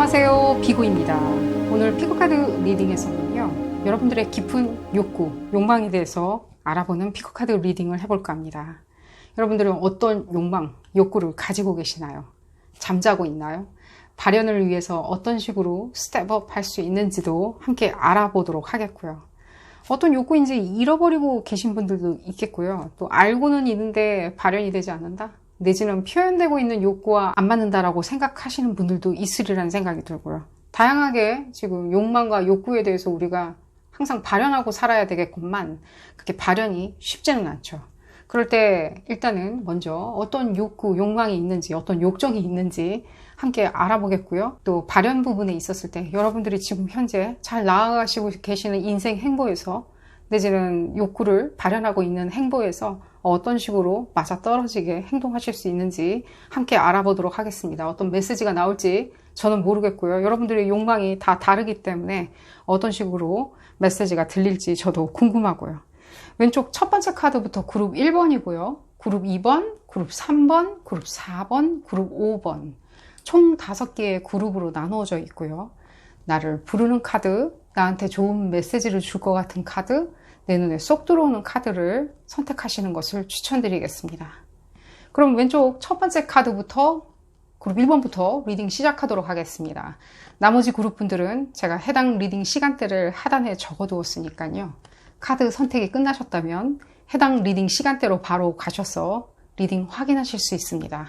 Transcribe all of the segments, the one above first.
안녕하세요, 비구입니다. 오늘 피구카드 리딩에서는요, 여러분들의 깊은 욕구, 욕망에 대해서 알아보는 피구카드 리딩을 해볼까 합니다. 여러분들은 어떤 욕망, 욕구를 가지고 계시나요? 잠자고 있나요? 발현을 위해서 어떤 식으로 스텝업 할 수 있는지도 함께 알아보도록 하겠고요. 어떤 욕구인지 잃어버리고 계신 분들도 있겠고요. 또 알고는 있는데 발현이 되지 않는다? 내지는 표현되고 있는 욕구와 안 맞는다라고 생각하시는 분들도 있으리라는 생각이 들고요. 다양하게 지금 욕망과 욕구에 대해서 우리가 항상 발현하고 살아야 되겠건만 그게 발현이 쉽지는 않죠. 그럴 때 일단은 먼저 어떤 욕구, 욕망이 있는지, 어떤 욕정이 있는지 함께 알아보겠고요. 또 발현 부분에 있었을 때 여러분들이 지금 현재 잘 나아가시고 계시는 인생 행보에서 내지는 욕구를 발현하고 있는 행보에서 어떤 식으로 맞아떨어지게 행동하실 수 있는지 함께 알아보도록 하겠습니다. 어떤 메시지가 나올지 저는 모르겠고요. 여러분들의 욕망이 다 다르기 때문에 어떤 식으로 메시지가 들릴지 저도 궁금하고요. 왼쪽 첫 번째 카드부터 그룹 1번이고요. 그룹 2번, 그룹 3번, 그룹 4번, 그룹 5번 총 5개의 그룹으로 나누어져 있고요. 나를 부르는 카드, 나한테 좋은 메시지를 줄 것 같은 카드, 내 눈에 쏙 들어오는 카드를 선택하시는 것을 추천드리겠습니다. 그럼 왼쪽 첫 번째 카드부터 그룹 1번부터 리딩 시작하도록 하겠습니다. 나머지 그룹분들은 제가 해당 리딩 시간대를 하단에 적어두었으니까요. 카드 선택이 끝나셨다면 해당 리딩 시간대로 바로 가셔서 리딩 확인하실 수 있습니다.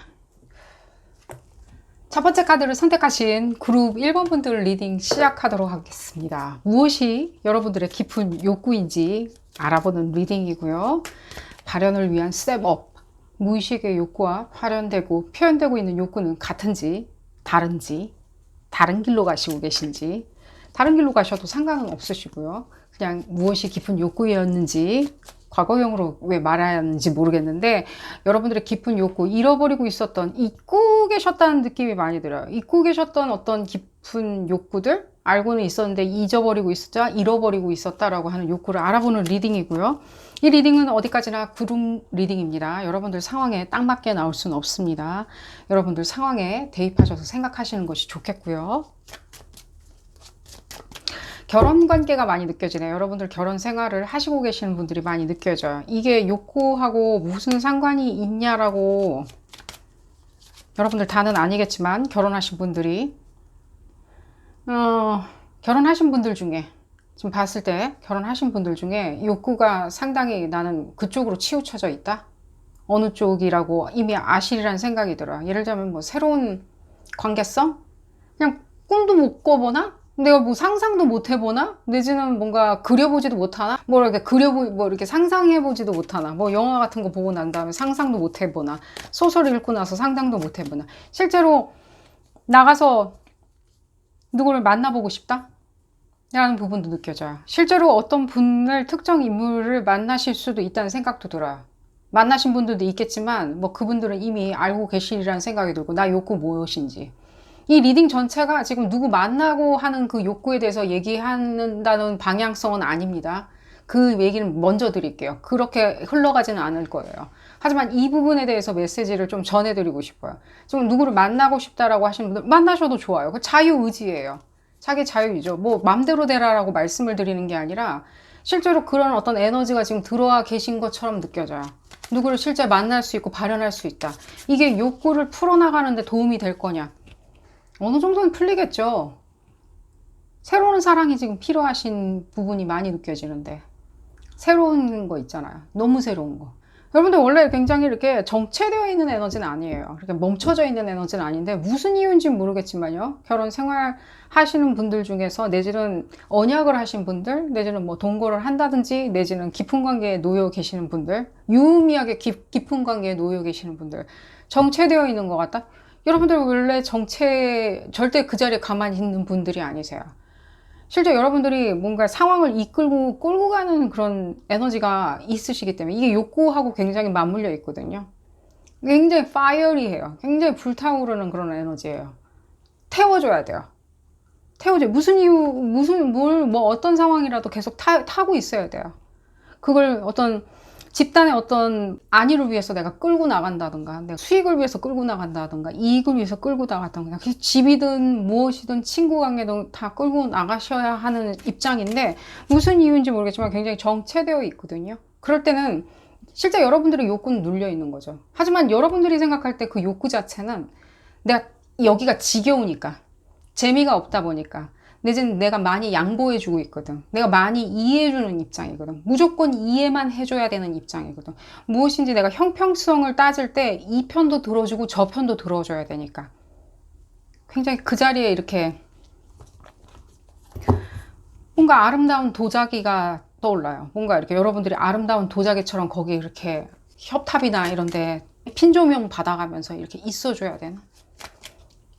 첫 번째 카드를 선택하신 그룹 1번 분들 리딩 시작하도록 하겠습니다. 무엇이 여러분들의 깊은 욕구인지 알아보는 리딩이고요. 발현을 위한 스텝업, 무의식의 욕구와 발현되고 표현되고 있는 욕구는 같은지, 다른지, 다른 길로 가시고 계신지, 다른 길로 가셔도 상관은 없으시고요. 그냥 무엇이 깊은 욕구였는지 과거형으로 왜 말해야 하는지 모르겠는데 여러분들의 깊은 욕구, 잃어버리고 있었던, 잊고 계셨다는 느낌이 많이 들어요. 잊고 계셨던 어떤 깊은 욕구들, 알고는 있었는데 잃어버리고 있었다라고 하는 욕구를 알아보는 리딩이고요. 이 리딩은 어디까지나 그룹 리딩입니다. 여러분들 상황에 딱 맞게 나올 수는 없습니다. 여러분들 상황에 대입하셔서 생각하시는 것이 좋겠고요. 결혼 관계가 많이 느껴지네요. 여러분들 결혼 생활을 하시고 계시는 분들이 많이 느껴져요. 이게 욕구하고 무슨 상관이 있냐라고 여러분들 다는 아니겠지만 결혼하신 분들이 결혼하신 분들 중에 지금 봤을 때 결혼하신 분들 중에 욕구가 상당히 나는 그쪽으로 치우쳐져 있다? 어느 쪽이라고 이미 아시리라는 생각이 들어요. 예를 들면 뭐 새로운 관계성? 그냥 꿈도 못 꿔보나? 내가 뭐 상상도 못 해보나? 내지는 뭔가 그려보지도 못하나? 뭐 이렇게 뭐 이렇게 상상해보지도 못하나? 뭐 영화 같은 거 보고 난 다음에 상상도 못 해보나? 소설 읽고 나서 상상도 못 해보나? 실제로 나가서 누구를 만나보고 싶다? 라는 부분도 느껴져요. 실제로 어떤 분을, 특정 인물을 만나실 수도 있다는 생각도 들어요. 만나신 분들도 있겠지만 뭐 그분들은 이미 알고 계시리라는 생각이 들고 나 욕구 무엇인지. 이 리딩 전체가 지금 누구 만나고 하는 그 욕구에 대해서 얘기한다는 방향성은 아닙니다. 그 얘기는 먼저 드릴게요. 그렇게 흘러가지는 않을 거예요. 하지만 이 부분에 대해서 메시지를 좀 전해드리고 싶어요. 지금 누구를 만나고 싶다라고 하시는 분들 만나셔도 좋아요. 그 자유의지예요. 자기 자유이죠. 뭐 맘대로 되라라고 말씀을 드리는 게 아니라 실제로 그런 어떤 에너지가 지금 들어와 계신 것처럼 느껴져요. 누구를 실제 만날 수 있고 발현할 수 있다. 이게 욕구를 풀어나가는 데 도움이 될 거냐? 어느 정도는 풀리겠죠. 새로운 사랑이 지금 필요하신 부분이 많이 느껴지는데 새로운 거 있잖아요. 너무 새로운 거. 여러분들 원래 굉장히 이렇게 정체되어 있는 에너지는 아니에요. 이렇게 멈춰져 있는 에너지는 아닌데 무슨 이유인지는 모르겠지만요. 결혼 생활 하시는 분들 중에서 내지는 언약을 하신 분들, 내지는 뭐 동거를 한다든지 내지는 깊은 관계에 놓여 계시는 분들, 유의미하게 깊은 관계에 놓여 계시는 분들, 정체되어 있는 것 같다? 여러분들 원래 절대 그 자리에 가만히 있는 분들이 아니세요. 실제 여러분들이 뭔가 상황을 이끌고 끌고 가는 그런 에너지가 있으시기 때문에 이게 욕구하고 굉장히 맞물려 있거든요. 굉장히 파이어리해요. 굉장히 불타오르는 그런 에너지예요. 태워줘야 돼요. 무슨 이유, 뭐 어떤 상황이라도 계속 타고 있어야 돼요. 그걸 어떤 집단의 어떤 안위를 위해서 내가 끌고 나간다든가, 내가 수익을 위해서 끌고 나간다든가, 이익을 위해서 끌고 나갔다든가, 집이든 무엇이든 친구 관계든 다 끌고 나가셔야 하는 입장인데 무슨 이유인지 모르겠지만 굉장히 정체되어 있거든요. 그럴 때는 실제 여러분들의 욕구는 눌려 있는 거죠. 하지만 여러분들이 생각할 때 그 욕구 자체는 내가 여기가 지겨우니까, 재미가 없다 보니까, 내지는 내가 많이 양보해주고 있거든. 내가 많이 이해해주는 입장이거든. 무조건 이해만 해줘야 되는 입장이거든. 무엇인지 내가 형평성을 따질 때 이 편도 들어주고 저 편도 들어줘야 되니까. 굉장히 그 자리에 이렇게 뭔가 아름다운 도자기가 떠올라요. 뭔가 이렇게 여러분들이 아름다운 도자기처럼 거기 이렇게 협탑이나 이런데 핀 조명 받아가면서 이렇게 있어줘야 되는.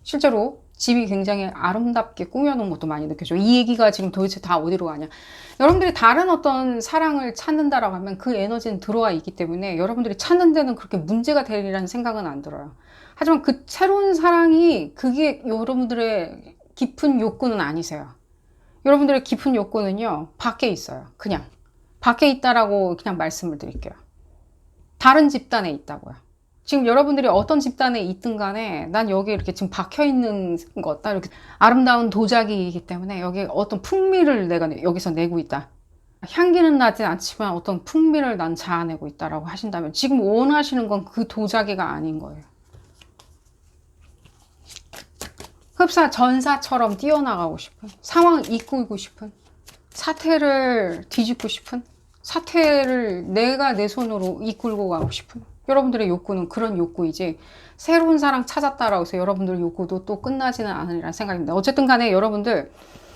실제로 집이 굉장히 아름답게 꾸며놓은 것도 많이 느껴져요. 이 얘기가 지금 도대체 다 어디로 가냐. 여러분들이 다른 어떤 사랑을 찾는다라고 하면 그 에너지는 들어와 있기 때문에 여러분들이 찾는 데는 그렇게 문제가 되리라는 생각은 안 들어요. 하지만 그 새로운 사랑이 그게 여러분들의 깊은 욕구는 아니세요. 여러분들의 깊은 욕구는요, 밖에 있어요. 그냥. 밖에 있다라고 그냥 말씀을 드릴게요. 다른 집단에 있다고요. 지금 여러분들이 어떤 집단에 있든 간에 난 여기 이렇게 지금 박혀 있는 것, 이렇게 아름다운 도자기이기 때문에 여기 어떤 풍미를 내가 여기서 내고 있다. 향기는 나지 않지만 어떤 풍미를 난 자아내고 있다라고 하신다면 지금 원하시는 건 그 도자기가 아닌 거예요. 흡사 전사처럼 뛰어나가고 싶은, 상황을 이끌고 싶은, 사태를 뒤집고 싶은, 사태를 내가 내 손으로 이끌고 가고 싶은 여러분들의 욕구는 그런 욕구이지 새로운 사랑 찾았다라고 해서 여러분들의 욕구도 또 끝나지는 않으리라는 생각입니다. 어쨌든 간에 여러분들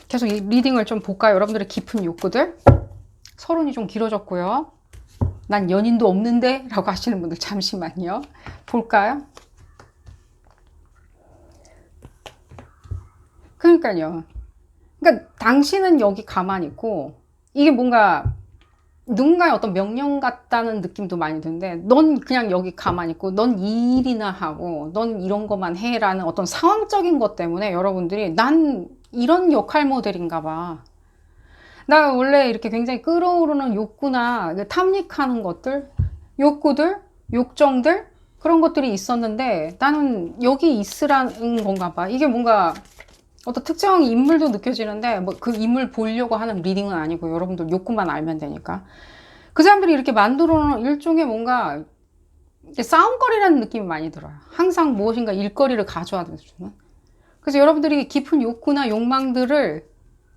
계속 이 리딩을 좀 볼까요? 여러분들의 깊은 욕구들. 서론이 좀 길어졌고요. 난 연인도 없는데? 라고 하시는 분들 잠시만요. 볼까요? 그러니까요. 그러니까 당신은 여기 가만히 있고 이게 뭔가 누군가의 어떤 명령 같다는 느낌도 많이 드는데 넌 그냥 여기 가만히 있고 넌 이 일이나 하고 넌 이런 것만 해라는 어떤 상황적인 것 때문에 여러분들이 난 이런 역할 모델인가 봐. 나 원래 이렇게 굉장히 끌어오르는 욕구나 탐닉하는 것들, 욕구들, 욕정들 그런 것들이 있었는데 나는 여기 있으라는 건가 봐. 이게 뭔가 어떤 특정 인물도 느껴지는데 뭐 그 인물 보려고 하는 리딩은 아니고 여러분들 욕구만 알면 되니까 그 사람들이 이렇게 만들어 놓은 일종의 뭔가 싸움거리라는 느낌이 많이 들어요. 항상 무엇인가 일거리를 가져와 주는. 그래서 여러분들이 깊은 욕구나 욕망들을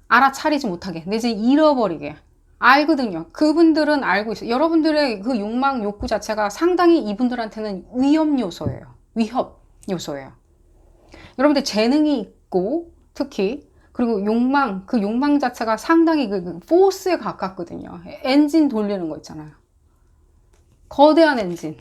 알아차리지 못하게 내지 잃어버리게 알거든요. 그분들은 알고 있어요. 여러분들의 그 욕망 욕구 자체가 상당히 이분들한테는 위험 요소예요. 위협 요소예요. 여러분들 재능이 있고 특히 그리고 욕망, 그 욕망 자체가 상당히 그 포스에 가깝거든요. 엔진 돌리는 거 있잖아요. 거대한 엔진.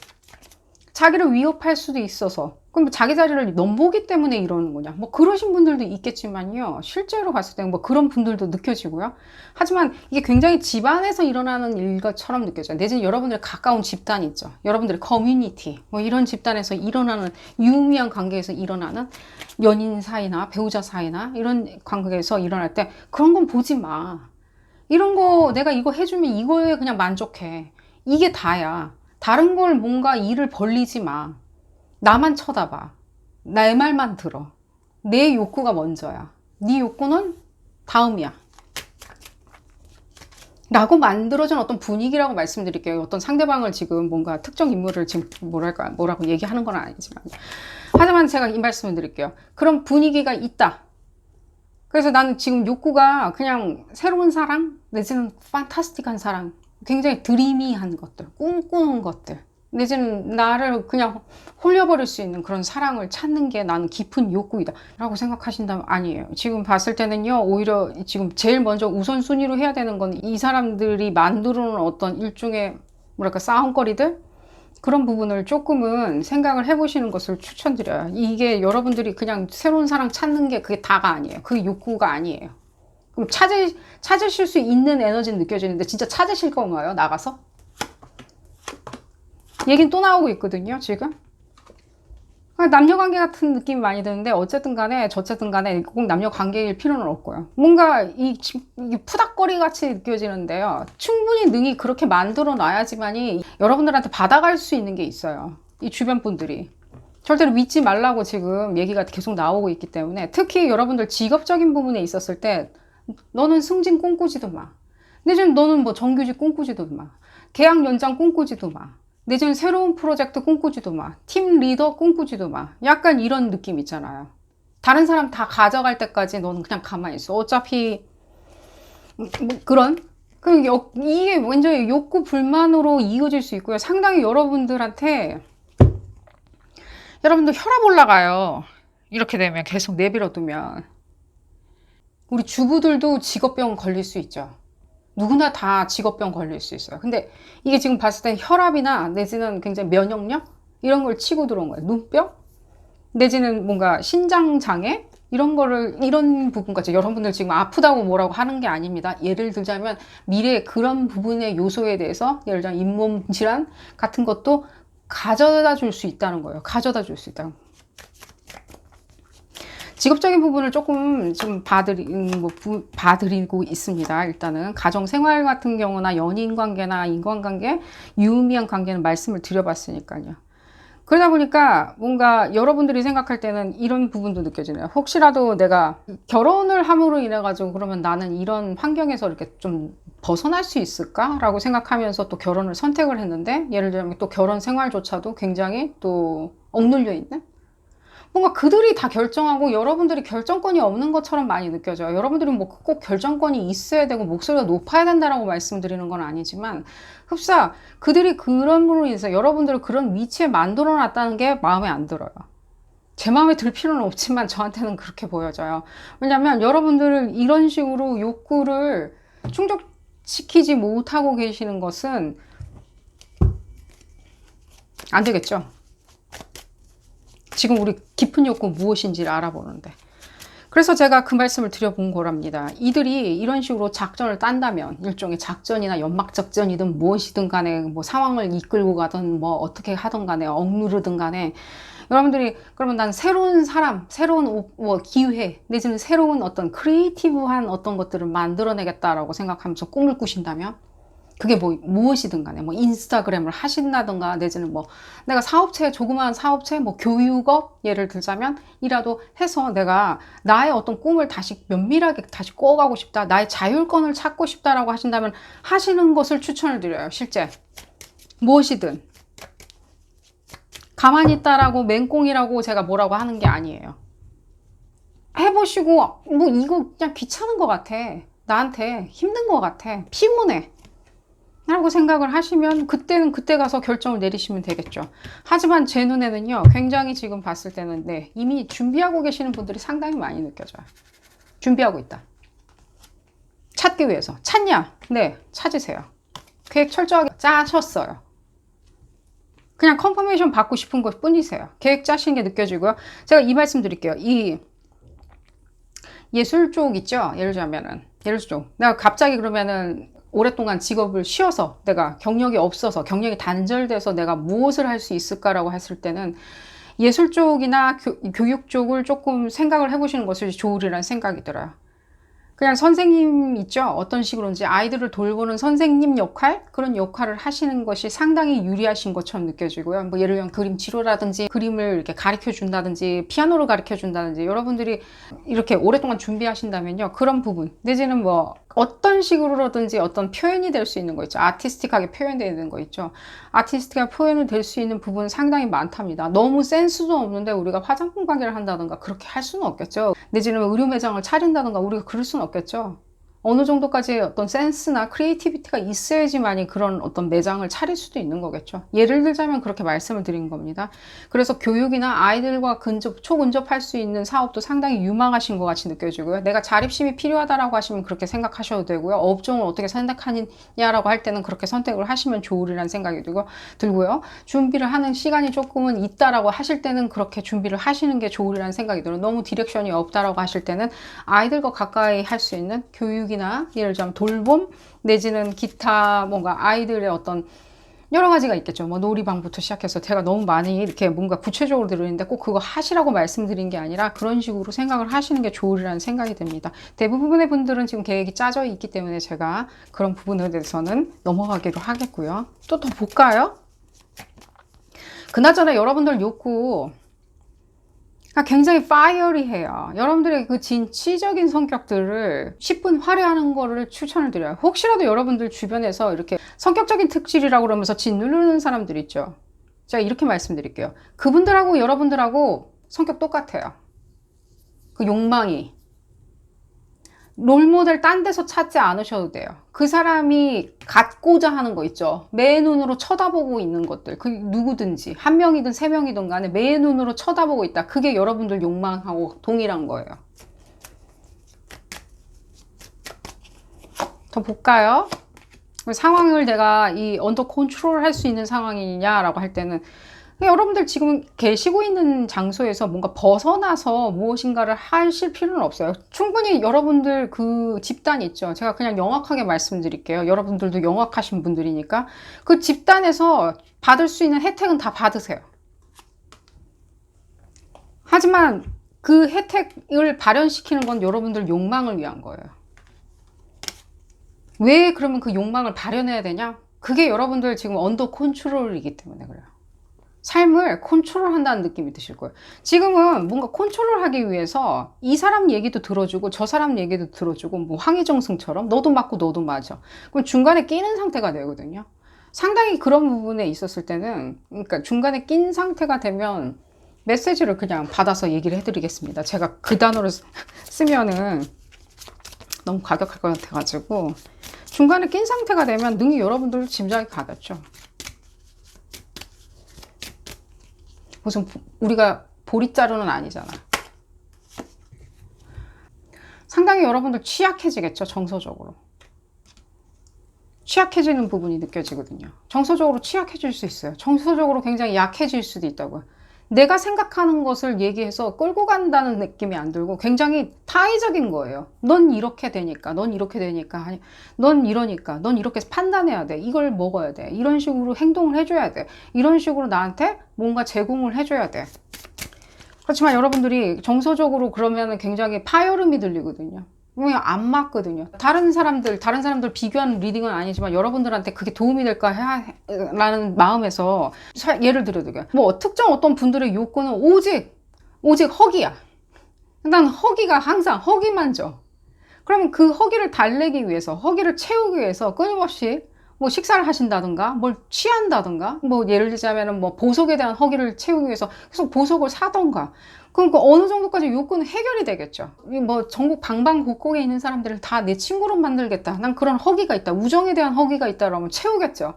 자기를 위협할 수도 있어서 그럼 자기 자리를 넘보기 때문에 이러는 거냐 뭐 그러신 분들도 있겠지만요. 실제로 봤을 때는 뭐 그런 분들도 느껴지고요. 하지만 이게 굉장히 집안에서 일어나는 일것처럼 느껴져요. 내지는 여러분들의 가까운 집단 있죠. 여러분들의 커뮤니티 뭐 이런 집단에서 일어나는 유의미한 관계에서 일어나는 연인 사이나 배우자 사이나 이런 관계에서 일어날 때 그런 건 보지 마. 이런 거 내가 이거 해주면 이거에 그냥 만족해. 이게 다야. 다른 걸 뭔가 일을 벌리지 마. 나만 쳐다봐. 내 말만 들어. 내 욕구가 먼저야. 네 욕구는 다음이야. 라고 만들어진 어떤 분위기라고 말씀드릴게요. 어떤 상대방을 지금 뭔가 특정 인물을 지금 뭐라고 얘기하는 건 아니지만. 하지만 제가 이 말씀을 드릴게요. 그런 분위기가 있다. 그래서 나는 지금 욕구가 그냥 새로운 사랑, 내지는 판타스틱한 사랑, 굉장히 드리미한 것들, 꿈꾸는 것들, 내지는 나를 그냥 홀려버릴 수 있는 그런 사랑을 찾는 게 나는 깊은 욕구이다 라고 생각하신다면 아니에요. 지금 봤을 때는요, 오히려 지금 제일 먼저 우선순위로 해야 되는 건 이 사람들이 만들어 놓은 어떤 일종의 뭐랄까 싸움거리들 그런 부분을 조금은 생각을 해보시는 것을 추천드려요. 이게 여러분들이 그냥 새로운 사랑 찾는 게 그게 다가 아니에요. 그게 욕구가 아니에요. 그럼 찾으실 수 있는 에너지는 느껴지는데 진짜 찾으실 건가요? 나가서? 얘긴 또 나오고 있거든요, 지금. 남녀 관계 같은 느낌이 많이 드는데 어쨌든 간에 저쨌든 간에 꼭 남녀 관계일 필요는 없고요. 뭔가 이게 푸닥거리 같이 느껴지는데요. 충분히 능히 그렇게 만들어 놔야지만이 여러분들한테 받아갈 수 있는 게 있어요. 이 주변 분들이. 절대로 믿지 말라고 지금 얘기가 계속 나오고 있기 때문에, 특히 여러분들 직업적인 부분에 있었을 때 너는 승진 꿈꾸지도 마. 내지는 너는 뭐 정규직 꿈꾸지도 마. 계약 연장 꿈꾸지도 마. 내지는 새로운 프로젝트 꿈꾸지도 마. 팀 리더 꿈꾸지도 마. 약간 이런 느낌 있잖아요. 다른 사람 다 가져갈 때까지 너는 그냥 가만히 있어. 어차피 뭐 그런 이게 완전히 욕구 불만으로 이어질 수 있고요. 상당히 여러분들 혈압 올라가요. 이렇게 되면 계속 내버려 두면. 우리 주부들도 직업병 걸릴 수 있죠. 누구나 다 직업병 걸릴 수 있어요. 근데 이게 지금 봤을 때 혈압이나 내지는 굉장히 면역력 이런 걸 치고 들어온 거예요. 눈병 내지는 뭔가 신장장애 이런 부분까지. 여러분들 지금 아프다고 뭐라고 하는 게 아닙니다. 예를 들자면 미래의 그런 부분의 요소에 대해서 예를 들자면 잇몸 질환 같은 것도 가져다 줄 수 있다는 거예요. 가져다 줄 수 있다. 직업적인 부분을 조금 좀 봐드리고 있습니다. 일단은 가정생활 같은 경우나 연인관계나 인간관계, 유의미한 관계는 말씀을 드려봤으니까요. 그러다 보니까 뭔가 여러분들이 생각할 때는 이런 부분도 느껴지네요. 혹시라도 내가 결혼을 함으로 인해 가지고 그러면 나는 이런 환경에서 이렇게 좀 벗어날 수 있을까? 라고 생각하면서 또 결혼을 선택을 했는데, 예를 들면 또 결혼 생활조차도 굉장히 또 억눌려 있는? 뭔가 그들이 다 결정하고 여러분들이 결정권이 없는 것처럼 많이 느껴져요. 여러분들이 뭐 꼭 결정권이 있어야 되고 목소리가 높아야 된다라고 말씀드리는 건 아니지만, 흡사 그들이 그런 부분으로 인해서 여러분들을 그런 위치에 만들어 놨다는 게 마음에 안 들어요. 제 마음에 들 필요는 없지만 저한테는 그렇게 보여져요. 왜냐하면 여러분들을 이런 식으로 욕구를 충족시키지 못하고 계시는 것은 안 되겠죠. 지금 우리 깊은 욕구 무엇인지를 알아보는데. 그래서 제가 그 말씀을 드려본 거랍니다. 이들이 이런 식으로 작전을 딴다면, 일종의 작전이나 연막작전이든 무엇이든 간에 뭐 상황을 이끌고 가든 뭐 어떻게 하든 간에 억누르든 간에, 여러분들이 그러면 난 새로운 사람, 새로운 뭐 기회 내지는 새로운 어떤 크리에이티브한 어떤 것들을 만들어내겠다라고 생각하면서 꿈을 꾸신다면, 그게 뭐 무엇이든 간에 뭐 인스타그램을 하신다든가 내지는 뭐 내가 사업체, 조그마한 사업체, 뭐 교육업 예를 들자면 이라도 해서 내가 나의 어떤 꿈을 다시 면밀하게 다시 꿔가고 싶다, 나의 자율권을 찾고 싶다라고 하신다면 하시는 것을 추천을 드려요. 실제 무엇이든 가만히 있다라고 맹꽁이라고 제가 뭐라고 하는 게 아니에요. 해보시고 뭐 이거 그냥 귀찮은 것 같아, 나한테 힘든 것 같아, 피곤해 라고 생각을 하시면 그때는 그때 가서 결정을 내리시면 되겠죠. 하지만 제 눈에는요, 굉장히 지금 봤을 때는 이미 준비하고 계시는 분들이 상당히 많이 느껴져요. 준비하고 있다. 찾기 위해서. 찾냐? 네, 찾으세요. 계획 철저하게 짜셨어요. 그냥 컨퍼메이션 받고 싶은 것 뿐이세요. 계획 짜시는 게 느껴지고요. 제가 이 말씀 드릴게요. 이 예술 쪽 있죠? 예를 들자면은 예술 쪽. 내가 갑자기 그러면은 오랫동안 직업을 쉬어서 내가 경력이 없어서 경력이 단절돼서 내가 무엇을 할 수 있을까라고 했을 때는 예술 쪽이나 교육 쪽을 조금 생각을 해보시는 것이 좋으리라는 생각이 들어요. 그냥 선생님 있죠? 어떤 식으로인지 아이들을 돌보는 선생님 역할? 그런 역할을 하시는 것이 상당히 유리하신 것처럼 느껴지고요. 뭐 예를 들면 그림 치료라든지 그림을 이렇게 가르쳐 준다든지 피아노를 가르쳐 준다든지, 여러분들이 이렇게 오랫동안 준비하신다면요, 그런 부분 내지는 뭐 어떤 식으로든지 어떤 표현이 될 수 있는 거 있죠. 아티스틱하게 표현되는 거 있죠. 아티스틱하게 표현이 될 수 있는 부분은 상당히 많답니다. 너무 센스도 없는데 우리가 화장품 가게를 한다든가 그렇게 할 수는 없겠죠. 내지는 의류 매장을 차린다든가 우리가 그럴 수는 없겠죠. 어느 정도까지 어떤 센스나 크리에이티비티가 있어야지만이 그런 어떤 매장을 차릴 수도 있는 거겠죠. 예를 들자면 그렇게 말씀을 드린 겁니다. 그래서 교육이나 아이들과 초근접할 수 있는 사업도 상당히 유망하신 것 같이 느껴지고요. 내가 자립심이 필요하다라고 하시면 그렇게 생각하셔도 되고요. 업종을 어떻게 선택하느냐라고 할 때는 그렇게 선택을 하시면 좋으리라는 생각이 들고요. 준비를 하는 시간이 조금은 있다라고 하실 때는 그렇게 준비를 하시는 게 좋으리라는 생각이 들어요. 너무 디렉션이 없다라고 하실 때는 아이들과 가까이 할 수 있는 교육이나 예를 들자면 돌봄 내지는 기타 뭔가 아이들의 어떤 여러 가지가 있겠죠. 뭐 놀이방부터 시작해서 제가 너무 많이 이렇게 뭔가 구체적으로 들으는데 꼭 그거 하시라고 말씀드린 게 아니라 그런 식으로 생각을 하시는 게 좋으리라는 생각이 듭니다. 대부분의 분들은 지금 계획이 짜져 있기 때문에 제가 그런 부분에 대해서는 넘어가기로 하겠고요. 또 더 볼까요? 그나저나 여러분들 욕구 굉장히 파이어리해요. 여러분들의 그 진취적인 성격들을 10분 활용하는 거를 추천을 드려요. 혹시라도 여러분들 주변에서 이렇게 성격적인 특질이라고 그러면서 짓누르는 사람들 있죠. 제가 이렇게 말씀드릴게요. 그분들하고 여러분들하고 성격 똑같아요. 그 욕망이. 롤모델 딴 데서 찾지 않으셔도 돼요. 그 사람이 갖고자 하는 거 있죠. 매 눈으로 쳐다보고 있는 것들. 그 누구든지 한 명이든 세 명이든 간에 매 눈으로 쳐다보고 있다. 그게 여러분들 욕망하고 동일한 거예요. 더 볼까요? 상황을 내가 이 언더 컨트롤 할 수 있는 상황이냐라고 할 때는 여러분들 지금 계시고 있는 장소에서 뭔가 벗어나서 무엇인가를 하실 필요는 없어요. 충분히 여러분들 그 집단 있죠. 제가 그냥 명확하게 말씀드릴게요. 여러분들도 영악하신 분들이니까 그 집단에서 받을 수 있는 혜택은 다 받으세요. 하지만 그 혜택을 발현시키는 건 여러분들 욕망을 위한 거예요. 왜 그러면 그 욕망을 발현해야 되냐? 그게 여러분들 지금 언더 컨트롤이기 때문에 그래요. 삶을 컨트롤한다는 느낌이 드실 거예요. 지금은 뭔가 컨트롤하기 위해서 이 사람 얘기도 들어주고 저 사람 얘기도 들어주고 뭐 황희정승처럼 너도 맞고 너도 맞아. 그럼 중간에 끼는 상태가 되거든요. 상당히 그런 부분에 있었을 때는 그러니까 중간에 낀 상태가 되면 메시지를 그냥 받아서 얘기를 해드리겠습니다. 제가 그 단어를 쓰면은 너무 과격할 것 같아가지고 중간에 낀 상태가 되면 능히 여러분들 짐작이 가겠죠. 무슨 우리가 보릿자루는 아니잖아. 상당히 여러분들 취약해지겠죠. 정서적으로. 취약해지는 부분이 느껴지거든요. 정서적으로 취약해질 수 있어요. 정서적으로 굉장히 약해질 수도 있다고요. 내가 생각하는 것을 얘기해서 끌고 간다는 느낌이 안 들고 굉장히 타의적인 거예요. 넌 이렇게 되니까, 넌 이렇게 되니까, 아니, 넌 이러니까, 넌 이렇게 판단해야 돼. 이걸 먹어야 돼. 이런 식으로 행동을 해줘야 돼. 이런 식으로 나한테 뭔가 제공을 해줘야 돼. 그렇지만 여러분들이 정서적으로 그러면 굉장히 파열음이 들리거든요. 그냥 안 맞거든요. 다른 사람들 비교하는 리딩은 아니지만 여러분들한테 그게 도움이 될까 라는 마음에서 예를 들어드려요. 뭐 특정 어떤 분들의 욕구는 오직 허기야. 일단 허기가 항상 허기만 줘. 그러면 그 허기를 달래기 위해서, 허기를 채우기 위해서 끊임없이 뭐 식사를 하신다든가, 뭘 취한다든가, 뭐 예를 들자면은 뭐 보석에 대한 허기를 채우기 위해서 계속 보석을 사던가. 그럼 그 어느 정도까지 욕구는 해결이 되겠죠. 뭐 전국 방방곡곡에 있는 사람들을 다 내 친구로 만들겠다. 난 그런 허기가 있다. 우정에 대한 허기가 있다라면 채우겠죠.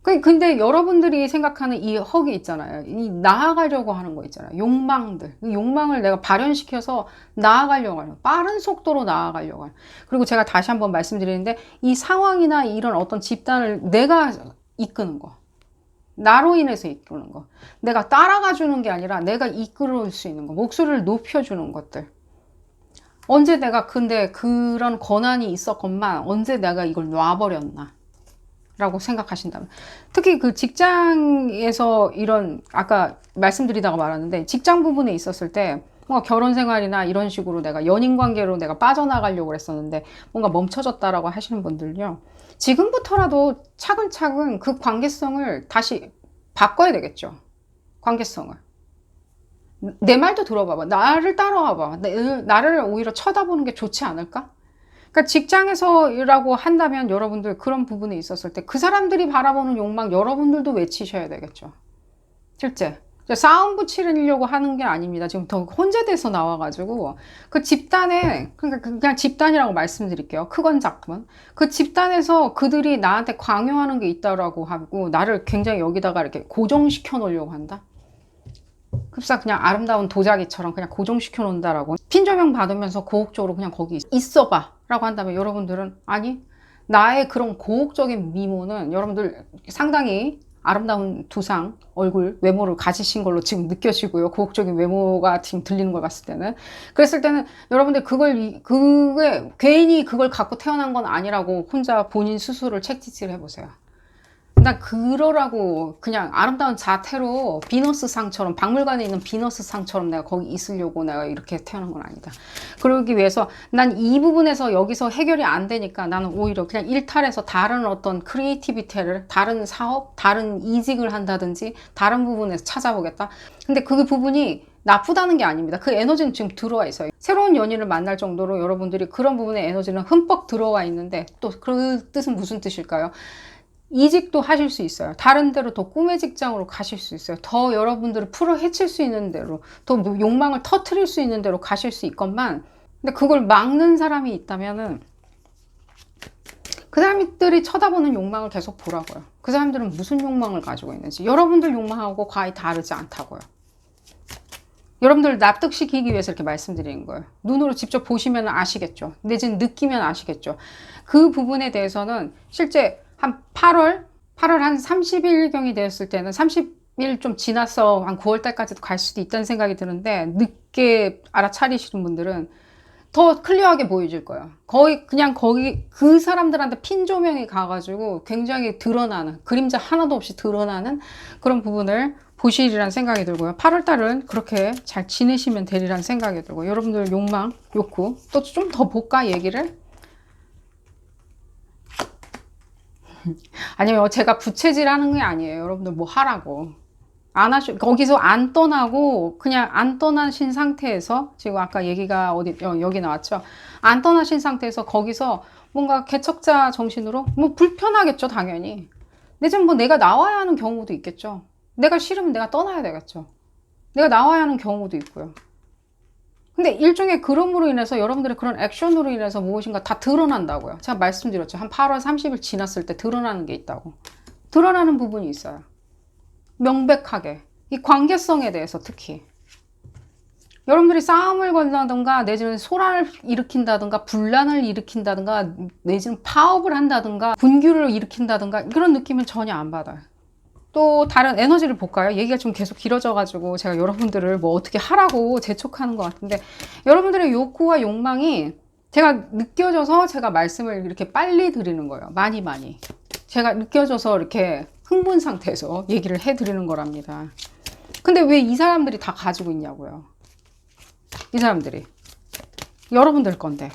근데 여러분들이 생각하는 이 허기 있잖아요. 이 나아가려고 하는 거 있잖아요. 욕망들. 이 욕망을 내가 발현시켜서 나아가려고 하는, 빠른 속도로 나아가려고 하는. 그리고 제가 다시 한번 말씀드리는데 이 상황이나 이런 어떤 집단을 내가 이끄는 거. 나로 인해서 이끄는 거. 내가 따라가 주는 게 아니라 내가 이끌어올 수 있는 거. 목소리를 높여주는 것들. 언제 내가 근데 그런 권한이 있었건만 언제 내가 이걸 놔버렸나. 라고 생각하신다면. 특히 그 직장에서 이런, 아까 말씀드리다가 말았는데, 직장 부분에 있었을 때, 뭔가 결혼 생활이나 이런 식으로 내가 연인 관계로 내가 빠져나가려고 했었는데, 뭔가 멈춰졌다라고 하시는 분들요. 지금부터라도 차근차근 그 관계성을 다시 바꿔야 되겠죠. 관계성을. 내 말도 들어봐봐. 나를 따라와봐. 나를 오히려 쳐다보는 게 좋지 않을까? 그러니까 직장에서라고 한다면 여러분들 그런 부분에 있었을 때 그 사람들이 바라보는 욕망 여러분들도 외치셔야 되겠죠. 실제 싸움 붙이려고 하는 게 아닙니다. 지금 더 혼재돼서 나와가지고 그 집단에 그러니까 그냥 집단이라고 말씀드릴게요. 크건 작건 그 집단에서 그들이 나한테 강요하는 게 있다라고 하고 나를 굉장히 여기다가 이렇게 고정시켜 놓으려고 한다. 급사 그냥 아름다운 도자기처럼 그냥 고정시켜 놓는다라고 핀조명 받으면서 고혹적으로 그냥 거기 있어봐 라고 한다면 여러분들은 아니 나의 그런 고혹적인 미모는 여러분들 상당히 아름다운 두상, 얼굴, 외모를 가지신 걸로 지금 느껴지고요. 고혹적인 외모가 지금 들리는 걸 봤을 때는. 그랬을 때는 여러분들 그게 괜히 그걸 갖고 태어난 건 아니라고 혼자 본인 스스로를 채찍질 해보세요. 난 그러라고 그냥 아름다운 자태로 비너스상처럼, 박물관에 있는 비너스상처럼 내가 거기 있으려고 내가 이렇게 태어난 건 아니다. 그러기 위해서 난 이 부분에서 여기서 해결이 안 되니까 나는 오히려 그냥 일탈해서 다른 어떤 크리에이티비티를, 다른 사업, 다른 이직을 한다든지 다른 부분에서 찾아보겠다. 근데 그 부분이 나쁘다는 게 아닙니다. 그 에너지는 지금 들어와 있어요. 새로운 연인을 만날 정도로 여러분들이 그런 부분에 에너지는 흠뻑 들어와 있는데, 또 그 뜻은 무슨 뜻일까요? 이직도 하실 수 있어요. 다른 데로 더 꿈의 직장으로 가실 수 있어요. 더 여러분들을 풀어 헤칠 수 있는 대로, 더 욕망을 터트릴 수 있는 대로 가실 수 있건만, 근데 그걸 막는 사람이 있다면은 그 사람들이 쳐다보는 욕망을 계속 보라고요. 그 사람들은 무슨 욕망을 가지고 있는지. 여러분들 욕망하고 과히 다르지 않다고요. 여러분들 납득시키기 위해서 이렇게 말씀드리는 거예요. 눈으로 직접 보시면 아시겠죠. 내지는 느끼면 아시겠죠. 그 부분에 대해서는 실제 한 8월 한 30일경이 되었을 때는 30일 좀 지나서 한 9월 달까지도 갈 수도 있다는 생각이 드는데, 늦게 알아차리시는 분들은 더 클리어하게 보여질 거예요. 거기 그 사람들한테 핀 조명이 가가지고 굉장히 드러나는, 그림자 하나도 없이 드러나는 그런 부분을 보시리란 생각이 들고요. 8월 달은 그렇게 잘 지내시면 되리란 생각이 들고, 여러분들 욕망, 욕구 또 좀 더 볼까 얘기를? 아니요, 제가 부채질 하는 게 아니에요. 여러분들 뭐 하라고. 거기서 안 떠나고, 그냥 안 떠나신 상태에서, 지금 아까 얘기가 여기 나왔죠. 안 떠나신 상태에서 거기서 뭔가 개척자 정신으로, 뭐 불편하겠죠, 당연히. 근데 좀 뭐 내가 나와야 하는 경우도 있겠죠. 내가 싫으면 내가 떠나야 되겠죠. 내가 나와야 하는 경우도 있고요. 근데 일종의 그럼으로 인해서 여러분들의 그런 액션으로 인해서 무엇인가 다 드러난다고요. 제가 말씀드렸죠. 한 8월 30일 지났을 때 드러나는 게 있다고. 드러나는 부분이 있어요. 명백하게. 이 관계성에 대해서 특히. 여러분들이 싸움을 건다든가, 내지는 소란을 일으킨다든가, 분란을 일으킨다든가, 내지는 파업을 한다든가, 분규를 일으킨다든가, 그런 느낌은 전혀 안 받아요. 또 다른 에너지를 볼까요? 얘기가 좀 계속 길어져가지고 제가 여러분들을 뭐 어떻게 하라고 재촉하는 것 같은데, 여러분들의 욕구와 욕망이 제가 느껴져서 제가 말씀을 이렇게 빨리 드리는 거예요. 많이. 제가 느껴져서 이렇게 흥분 상태에서 얘기를 해드리는 거랍니다. 근데 왜 이 사람들이 다 가지고 있냐고요. 이 사람들이. 여러분들 건데.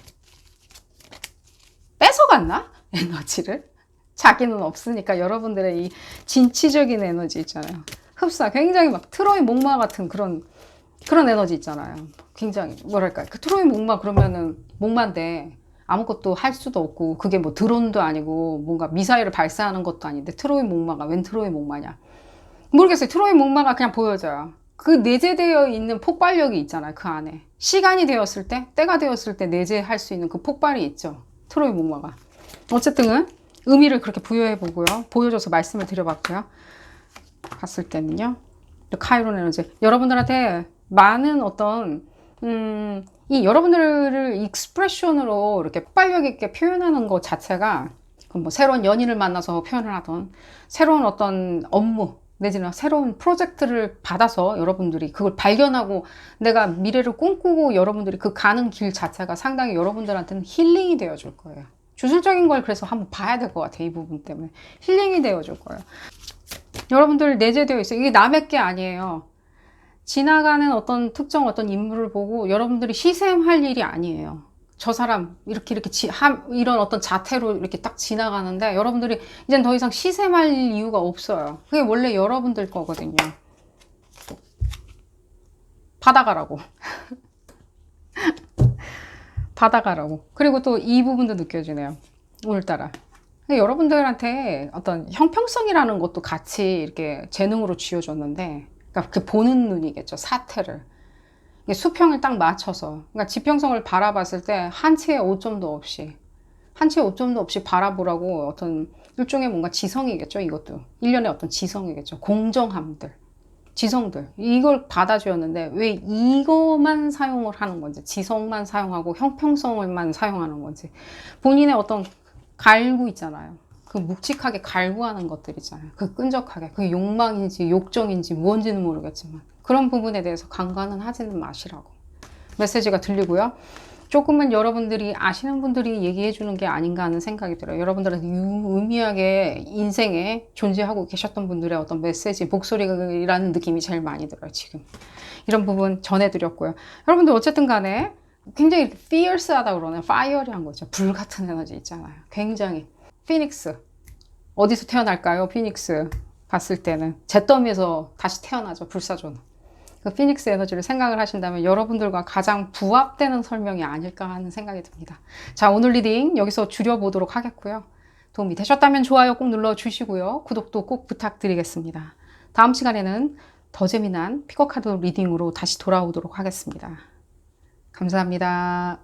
뺏어갔나? 에너지를? 자기는 없으니까 여러분들의 이 진취적인 에너지 있잖아요. 흡사, 굉장히 막 트로이 목마 같은 그런 에너지 있잖아요. 굉장히, 뭐랄까. 그 트로이 목마 그러면은 목마인데 아무것도 할 수도 없고, 그게 뭐 드론도 아니고 뭔가 미사일을 발사하는 것도 아닌데 트로이 목마가 웬 트로이 목마냐. 모르겠어요. 트로이 목마가 그냥 보여져요. 그 내재되어 있는 폭발력이 있잖아요. 그 안에. 시간이 되었을 때, 때가 되었을 때 내재할 수 있는 그 폭발이 있죠. 트로이 목마가. 어쨌든 의미를 그렇게 부여해 보고요. 보여줘서 말씀을 드려봤고요. 봤을 때는요. 카이론 에너지. 여러분들한테 많은 어떤 이 여러분들을 익스프레션으로 이렇게 폭발력 있게 표현하는 것 자체가, 뭐 새로운 연인을 만나서 표현을 하던, 새로운 어떤 업무 내지는 새로운 프로젝트를 받아서 여러분들이 그걸 발견하고 내가 미래를 꿈꾸고, 여러분들이 그 가는 길 자체가 상당히 여러분들한테는 힐링이 되어줄 거예요. 주술적인 걸 그래서 한번 봐야 될 것 같아요. 이 부분 때문에 힐링이 되어줄 거예요. 여러분들 내재되어 있어요. 이게 남의 게 아니에요. 지나가는 어떤 특정 어떤 인물을 보고 여러분들이 시샘할 일이 아니에요. 저 사람 이렇게 이런 어떤 자태로 이렇게 딱 지나가는데, 여러분들이 이젠 더 이상 시샘할 이유가 없어요. 그게 원래 여러분들 거거든요. 받아가라고. 받아가라고. 그리고 또 이 부분도 느껴지네요. 오늘따라. 여러분들한테 어떤 형평성이라는 것도 같이 이렇게 재능으로 쥐어줬는데, 그러니까 그 보는 눈이겠죠. 사태를. 수평을 딱 맞춰서. 그러니까 지평성을 바라봤을 때 한 채의 오점도 없이 바라보라고, 어떤 일종의 뭔가 지성이겠죠. 이것도. 일련의 어떤 지성이겠죠. 공정함들. 지성들. 이걸 받아주었는데 왜 이거만 사용을 하는 건지, 지성만 사용하고 형평성을만 사용하는 건지, 본인의 어떤 갈구 있잖아요. 그 묵직하게 갈구하는 것들 있잖아요. 그 끈적하게. 그게 욕망인지 욕정인지 뭔지는 모르겠지만 그런 부분에 대해서 간과는 하지는 마시라고 메시지가 들리고요. 조금은 여러분들이 아시는 분들이 얘기해 주는 게 아닌가 하는 생각이 들어요. 여러분들한테 유의미하게 인생에 존재하고 계셨던 분들의 어떤 메시지, 목소리라는 느낌이 제일 많이 들어요, 지금. 이런 부분 전해드렸고요. 여러분들 어쨌든 간에 굉장히 fierce하다 그러네요. 파이어리한 거죠. 불 같은 에너지 있잖아요. 굉장히. 피닉스. 어디서 태어날까요? 피닉스. 봤을 때는. 잿더미에서 다시 태어나죠. 불사조는. 그 피닉스 에너지를 생각을 하신다면 여러분들과 가장 부합되는 설명이 아닐까 하는 생각이 듭니다. 자, 오늘 리딩 여기서 줄여보도록 하겠고요. 도움이 되셨다면 좋아요 꼭 눌러주시고요. 구독도 꼭 부탁드리겠습니다. 다음 시간에는 더 재미난 피거카드 리딩으로 다시 돌아오도록 하겠습니다. 감사합니다.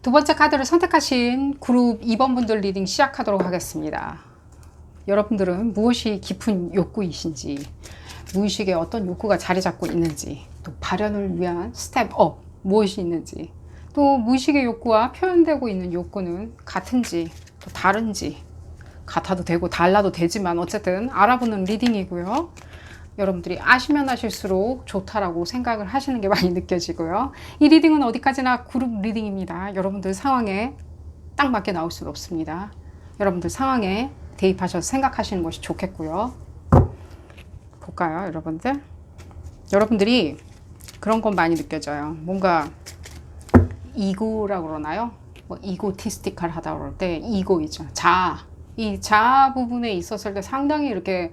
두 번째 카드를 선택하신 그룹 2번 분들 리딩 시작하도록 하겠습니다. 여러분들은 무엇이 깊은 욕구이신지, 무의식에 어떤 욕구가 자리 잡고 있는지, 또 발현을 위한 스텝업 무엇이 있는지, 또 무의식의 욕구와 표현되고 있는 욕구는 같은지 또 다른지, 같아도 되고 달라도 되지만 어쨌든 알아보는 리딩이고요. 여러분들이 아시면 아실수록 좋다라고 생각을 하시는 게 많이 느껴지고요. 이 리딩은 어디까지나 그룹 리딩입니다. 여러분들 상황에 딱 맞게 나올 수는 없습니다. 여러분들 상황에 대입하셔서 생각하시는 것이 좋겠고요. 볼까요, 여러분들? 여러분들이 그런 건 많이 느껴져요. 뭔가 이고라고 그러나요? 뭐 이고티스틱하다 그럴 때 이고이죠. 자아. 이 자아 부분에 있었을 때 상당히 이렇게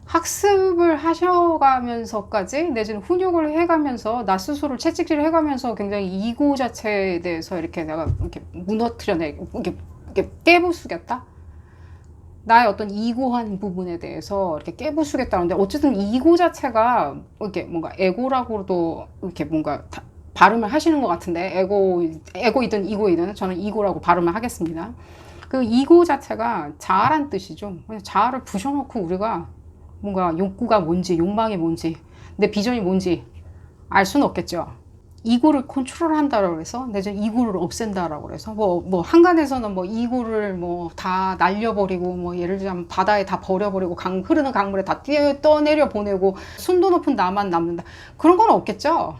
학습을 하셔가면서까지 내지는 훈육을 해가면서 나 스스로를 채찍질을 해가면서 굉장히 이고 자체에 대해서 이렇게 내가 이렇게 무너뜨려내 이렇게 깨부수겠다. 나의 어떤 이고한 부분에 대해서 이렇게 깨부수겠다는데 어쨌든 이고 자체가 이렇게 뭔가 에고라고도 이렇게 뭔가 발음을 하시는 것 같은데 에고이든 이고이든 저는 이고라고 발음을 하겠습니다. 그 이고 자체가 자아란 뜻이죠. 자아를 부셔놓고 우리가 뭔가 욕구가 뭔지, 욕망이 뭔지, 내 비전이 뭔지 알 수는 없겠죠. 이고를 컨트롤한다라고 해서 내지는 이고를 없앤다라고 해서 뭐 한간에서는 뭐 이고를 뭐 다 날려버리고 뭐 예를 들자면 바다에 다 버려버리고 흐르는 강물에 다 떠내려 보내고 순도 높은 나만 남는다. 그런 건 없겠죠.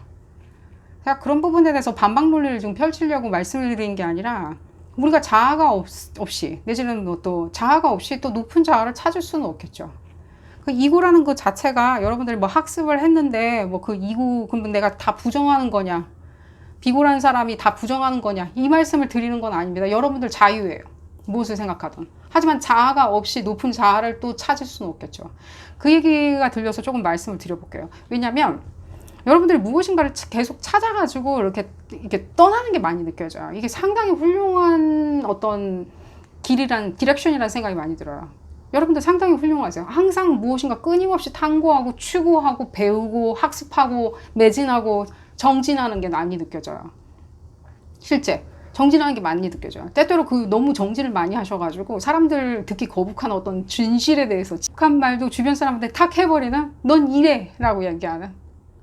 제가 그런 부분에 대해서 반박 논리를 좀 펼치려고 말씀을 드린 게 아니라 우리가 자아가 없이 내지는 뭐 또 자아가 없이 또 높은 자아를 찾을 수는 없겠죠. 그 이고라는 것 자체가 여러분들이 뭐 학습을 했는데 뭐 그 이고 그러면 내가 다 부정하는 거냐, 비고라는 사람이 다 부정하는 거냐, 이 말씀을 드리는 건 아닙니다. 여러분들 자유예요. 무엇을 생각하든. 하지만 자아가 없이 높은 자아를 또 찾을 수는 없겠죠. 그 얘기가 들려서 조금 말씀을 드려볼게요. 왜냐면 여러분들이 무엇인가를 계속 찾아가지고 이렇게 떠나는 게 많이 느껴져요. 이게 상당히 훌륭한 어떤 디렉션이라는 생각이 많이 들어요. 여러분들 상당히 훌륭하세요. 항상 무엇인가 끊임없이 탐구하고 추구하고 배우고 학습하고 매진하고 정진하는 게 많이 느껴져요. 실제 정진하는 게 많이 느껴져요. 때때로 그 너무 정진을 많이 하셔가지고 사람들 듣기 거북한 어떤 진실에 대해서 직한 말도 주변 사람한테 탁 해버리는 넌 이래 라고 얘기하는,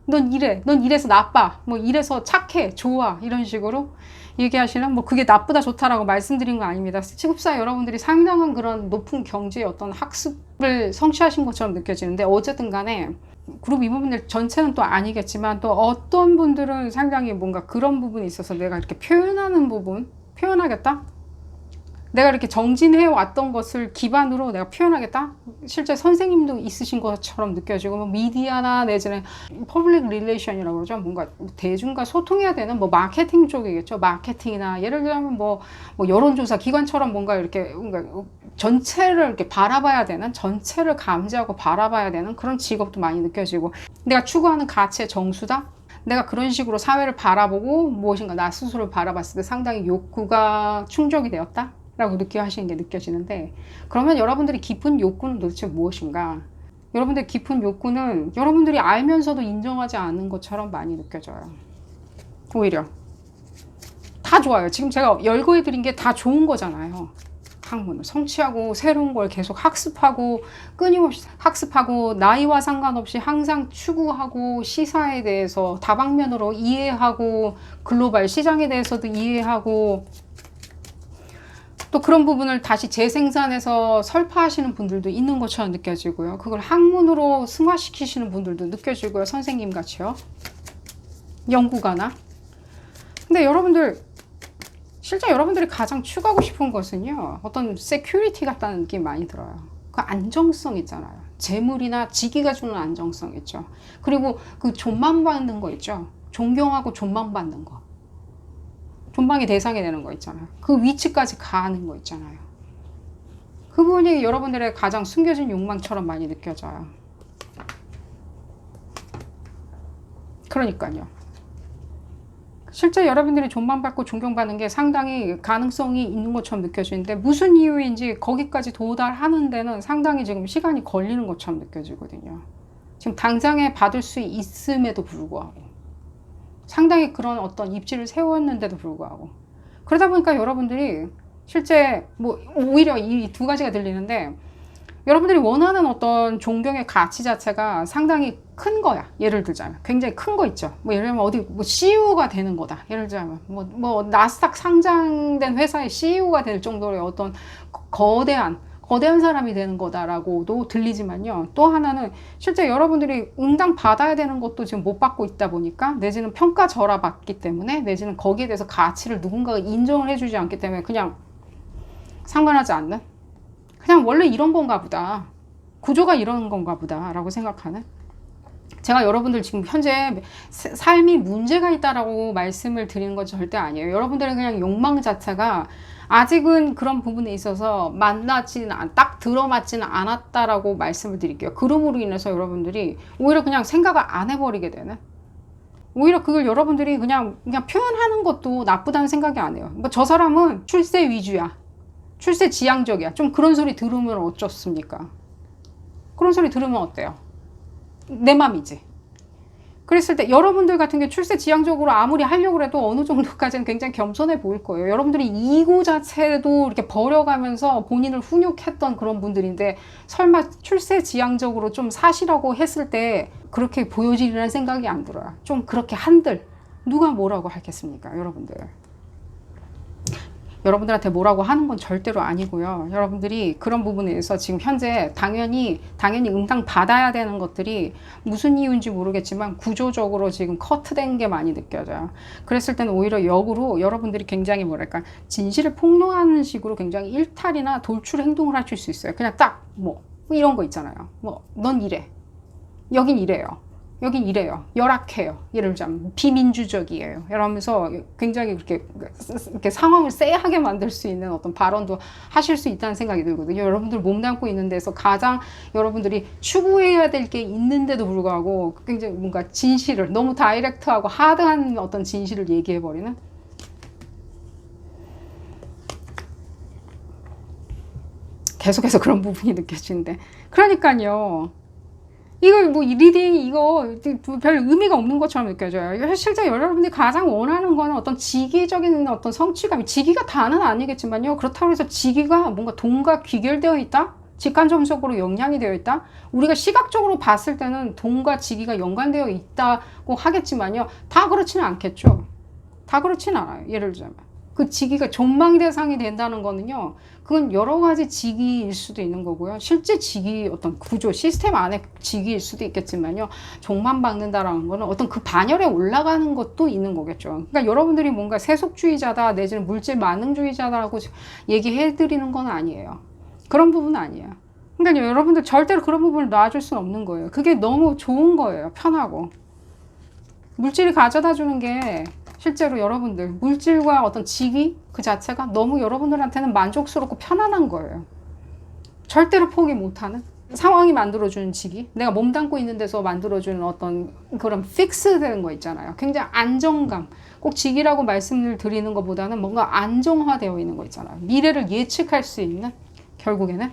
넌 이래, 넌 이래서 나빠, 뭐 이래서 착해, 좋아, 이런 식으로 얘기하시는, 뭐 그게 나쁘다 좋다라고 말씀드린 거 아닙니다. 취급사 여러분들이 상당한 그런 높은 경지의 어떤 학습을 성취하신 것처럼 느껴지는데 어쨌든 간에 그룹 2분들 전체는 또 아니겠지만 또 어떤 분들은 상당히 뭔가 그런 부분이 있어서 내가 이렇게 표현하는 부분, 표현하겠다? 내가 이렇게 정진해 왔던 것을 기반으로 내가 표현하겠다? 실제 선생님도 있으신 것처럼 느껴지고, 뭐 미디어나 내지는 퍼블릭 릴레이션이라고 그러죠. 뭔가 대중과 소통해야 되는 뭐 마케팅 쪽이겠죠. 마케팅이나 예를 들면 뭐 여론조사 기관처럼 뭔가 전체를 이렇게 바라봐야 되는, 전체를 감지하고 바라봐야 되는 그런 직업도 많이 느껴지고, 내가 추구하는 가치의 정수다? 내가 그런 식으로 사회를 바라보고 무엇인가 나 스스로를 바라봤을 때 상당히 욕구가 충족이 되었다? 라고 하시는 게 느껴지는데, 그러면 여러분들이 깊은 욕구는 도대체 무엇인가? 여러분들의 깊은 욕구는 여러분들이 알면서도 인정하지 않는 것처럼 많이 느껴져요. 오히려 다 좋아요. 지금 제가 열거해 드린 게 다 좋은 거잖아요. 학문을 성취하고 새로운 걸 계속 학습하고 끊임없이 학습하고 나이와 상관없이 항상 추구하고 시사에 대해서 다방면으로 이해하고 글로벌 시장에 대해서도 이해하고 또 그런 부분을 다시 재생산해서 설파하시는 분들도 있는 것처럼 느껴지고요. 그걸 학문으로 승화시키시는 분들도 느껴지고요. 선생님 같이요. 연구가나? 근데 여러분들 실제 여러분들이 가장 추구하고 싶은 것은요, 어떤 세큐리티 같다는 느낌이 많이 들어요. 그 안정성 있잖아요. 재물이나 직위가 주는 안정성 있죠. 그리고 그 존망받는 거 있죠. 존경하고 존망받는 거. 존망의 대상이 되는 거 있잖아요. 그 위치까지 가는 거 있잖아요. 그 부분이 여러분들의 가장 숨겨진 욕망처럼 많이 느껴져요. 그러니까요. 실제 여러분들이 존망받고 존경받는 게 상당히 가능성이 있는 것처럼 느껴지는데 무슨 이유인지 거기까지 도달하는 데는 상당히 지금 시간이 걸리는 것처럼 느껴지거든요. 지금 당장에 받을 수 있음에도 불구하고 상당히 그런 어떤 입지를 세웠는데도 불구하고 그러다 보니까 여러분들이 실제 뭐 오히려 이 두 가지가 들리는데 여러분들이 원하는 어떤 존경의 가치 자체가 상당히 큰 거야. 예를 들자면 굉장히 큰 거 있죠. 뭐 예를 들면 어디 뭐 CEO가 되는 거다. 예를 들자면 뭐 나스닥 상장된 회사의 CEO가 될 정도의 어떤 거대한 사람이 되는 거다라고도 들리지만요. 또 하나는 실제 여러분들이 응당 받아야 되는 것도 지금 못 받고 있다 보니까 내지는 평가절하 받기 때문에 내지는 거기에 대해서 가치를 누군가가 인정을 해주지 않기 때문에 그냥 상관하지 않는 그냥 원래 이런 건가 보다. 구조가 이런 건가 보다 라고 생각하는 제가 여러분들 지금 현재 삶이 문제가 있다라고 말씀을 드리는 건 절대 아니에요. 여러분들의 그냥 욕망 자체가 아직은 그런 부분에 있어서 딱 들어맞지는 않았다라고 말씀을 드릴게요. 그럼으로 인해서 여러분들이 오히려 그냥 생각을 안 해버리게 되는 오히려 그걸 여러분들이 그냥 표현하는 것도 나쁘다는 생각이 안 해요. 뭐 저 사람은 출세 위주야. 출세 지향적이야. 좀 그런 소리 들으면 어쩌습니까? 그런 소리 들으면 어때요? 내 맘이지. 그랬을 때 여러분들 같은 게 출세 지향적으로 아무리 하려고 해도 어느 정도까지는 굉장히 겸손해 보일 거예요. 여러분들이 이고 자체도 이렇게 버려가면서 본인을 훈육했던 그런 분들인데 설마 출세 지향적으로 좀 사시라고 했을 때 그렇게 보여지리라는 생각이 안 들어요. 좀 그렇게 한들 누가 뭐라고 하겠습니까? 여러분들한테 뭐라고 하는 건 절대로 아니고요. 여러분들이 그런 부분에서 지금 현재 당연히 응당 받아야 되는 것들이 무슨 이유인지 모르겠지만 구조적으로 지금 커트된 게 많이 느껴져요. 그랬을 때는 오히려 역으로 여러분들이 굉장히 뭐랄까 진실을 폭로하는 식으로 굉장히 일탈이나 돌출 행동을 하실 수 있어요. 그냥 딱 뭐 이런 거 있잖아요. 뭐 넌 이래. 여긴 이래요. 여긴 이래요. 열악해요. 예를 들자면 비민주적이에요. 이러면서 굉장히 이렇게 상황을 쎄하게 만들 수 있는 어떤 발언도 하실 수 있다는 생각이 들거든요. 여러분들 몸담고 있는 데서 가장 여러분들이 추구해야 될 게 있는데도 불구하고 굉장히 뭔가 진실을 너무 다이렉트하고 하드한 어떤 진실을 얘기해버리는 계속해서 그런 부분이 느껴지는데 그러니까요. 이거 뭐 리딩 이거 별 의미가 없는 것처럼 느껴져요. 실제 여러분들이 가장 원하는 거는 어떤 직위적인 어떤 성취감, 직위가 다는 아니겠지만요. 그렇다고 해서 직위가 뭔가 돈과 귀결되어 있다? 직간접적으로 연관이 되어 있다? 우리가 시각적으로 봤을 때는 돈과 직위가 연관되어 있다고 하겠지만요. 다 그렇지는 않겠죠. 다 그렇지는 않아요. 예를 들자면 그 직위가 존망의 대상이 된다는 거는요. 그건 여러 가지 직위일 수도 있는 거고요. 실제 직위 어떤 구조, 시스템 안에 직위일 수도 있겠지만요. 종만받는다라는 거는 어떤 그 반열에 올라가는 것도 있는 거겠죠. 그러니까 여러분들이 뭔가 세속주의자다 내지는 물질 만능주의자다라고 얘기해드리는 건 아니에요. 그런 부분은 아니에요. 그러니까 여러분들 절대로 그런 부분을 놔줄 수는 없는 거예요. 그게 너무 좋은 거예요. 편하고. 물질이 가져다 주는 게 실제로 여러분들 물질과 어떤 직위 그 자체가 너무 여러분들한테는 만족스럽고 편안한 거예요. 절대로 포기 못하는 상황이 만들어주는 직위, 내가 몸담고 있는 데서 만들어주는 어떤 그런 픽스되는 거 있잖아요. 굉장히 안정감, 꼭 직위라고 말씀을 드리는 것보다는 뭔가 안정화되어 있는 거 있잖아요. 미래를 예측할 수 있는 결국에는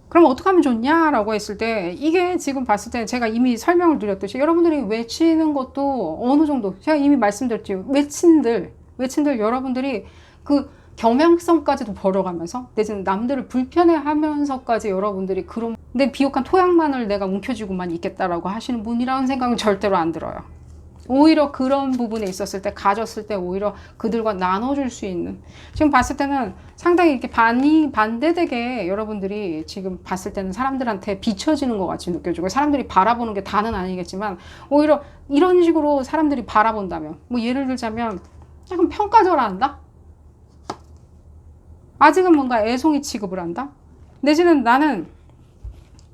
그럼 어떻게 하면 좋냐라고 했을 때 이게 지금 봤을 때 제가 이미 설명을 드렸듯이 여러분들이 외치는 것도 어느 정도 제가 이미 말씀드렸죠. 외친들 여러분들이 그 겸양성까지도 버려가면서 내지는 남들을 불편해하면서까지 여러분들이 그런 내 비옥한 토양만을 내가 움켜쥐고만 있겠다라고 하시는 분이라는 생각은 절대로 안 들어요. 오히려 그런 부분에 있었을 때, 가졌을 때 오히려 그들과 나눠줄 수 있는, 지금 봤을 때는 상당히 이렇게 반대되게 여러분들이 지금 봤을 때는 사람들한테 비춰지는 것 같이 느껴지고, 사람들이 바라보는 게 다는 아니겠지만 오히려 이런 식으로 사람들이 바라본다면, 뭐 예를 들자면 약간 평가절하한다? 아직은 뭔가 애송이 취급을 한다? 내지는 나는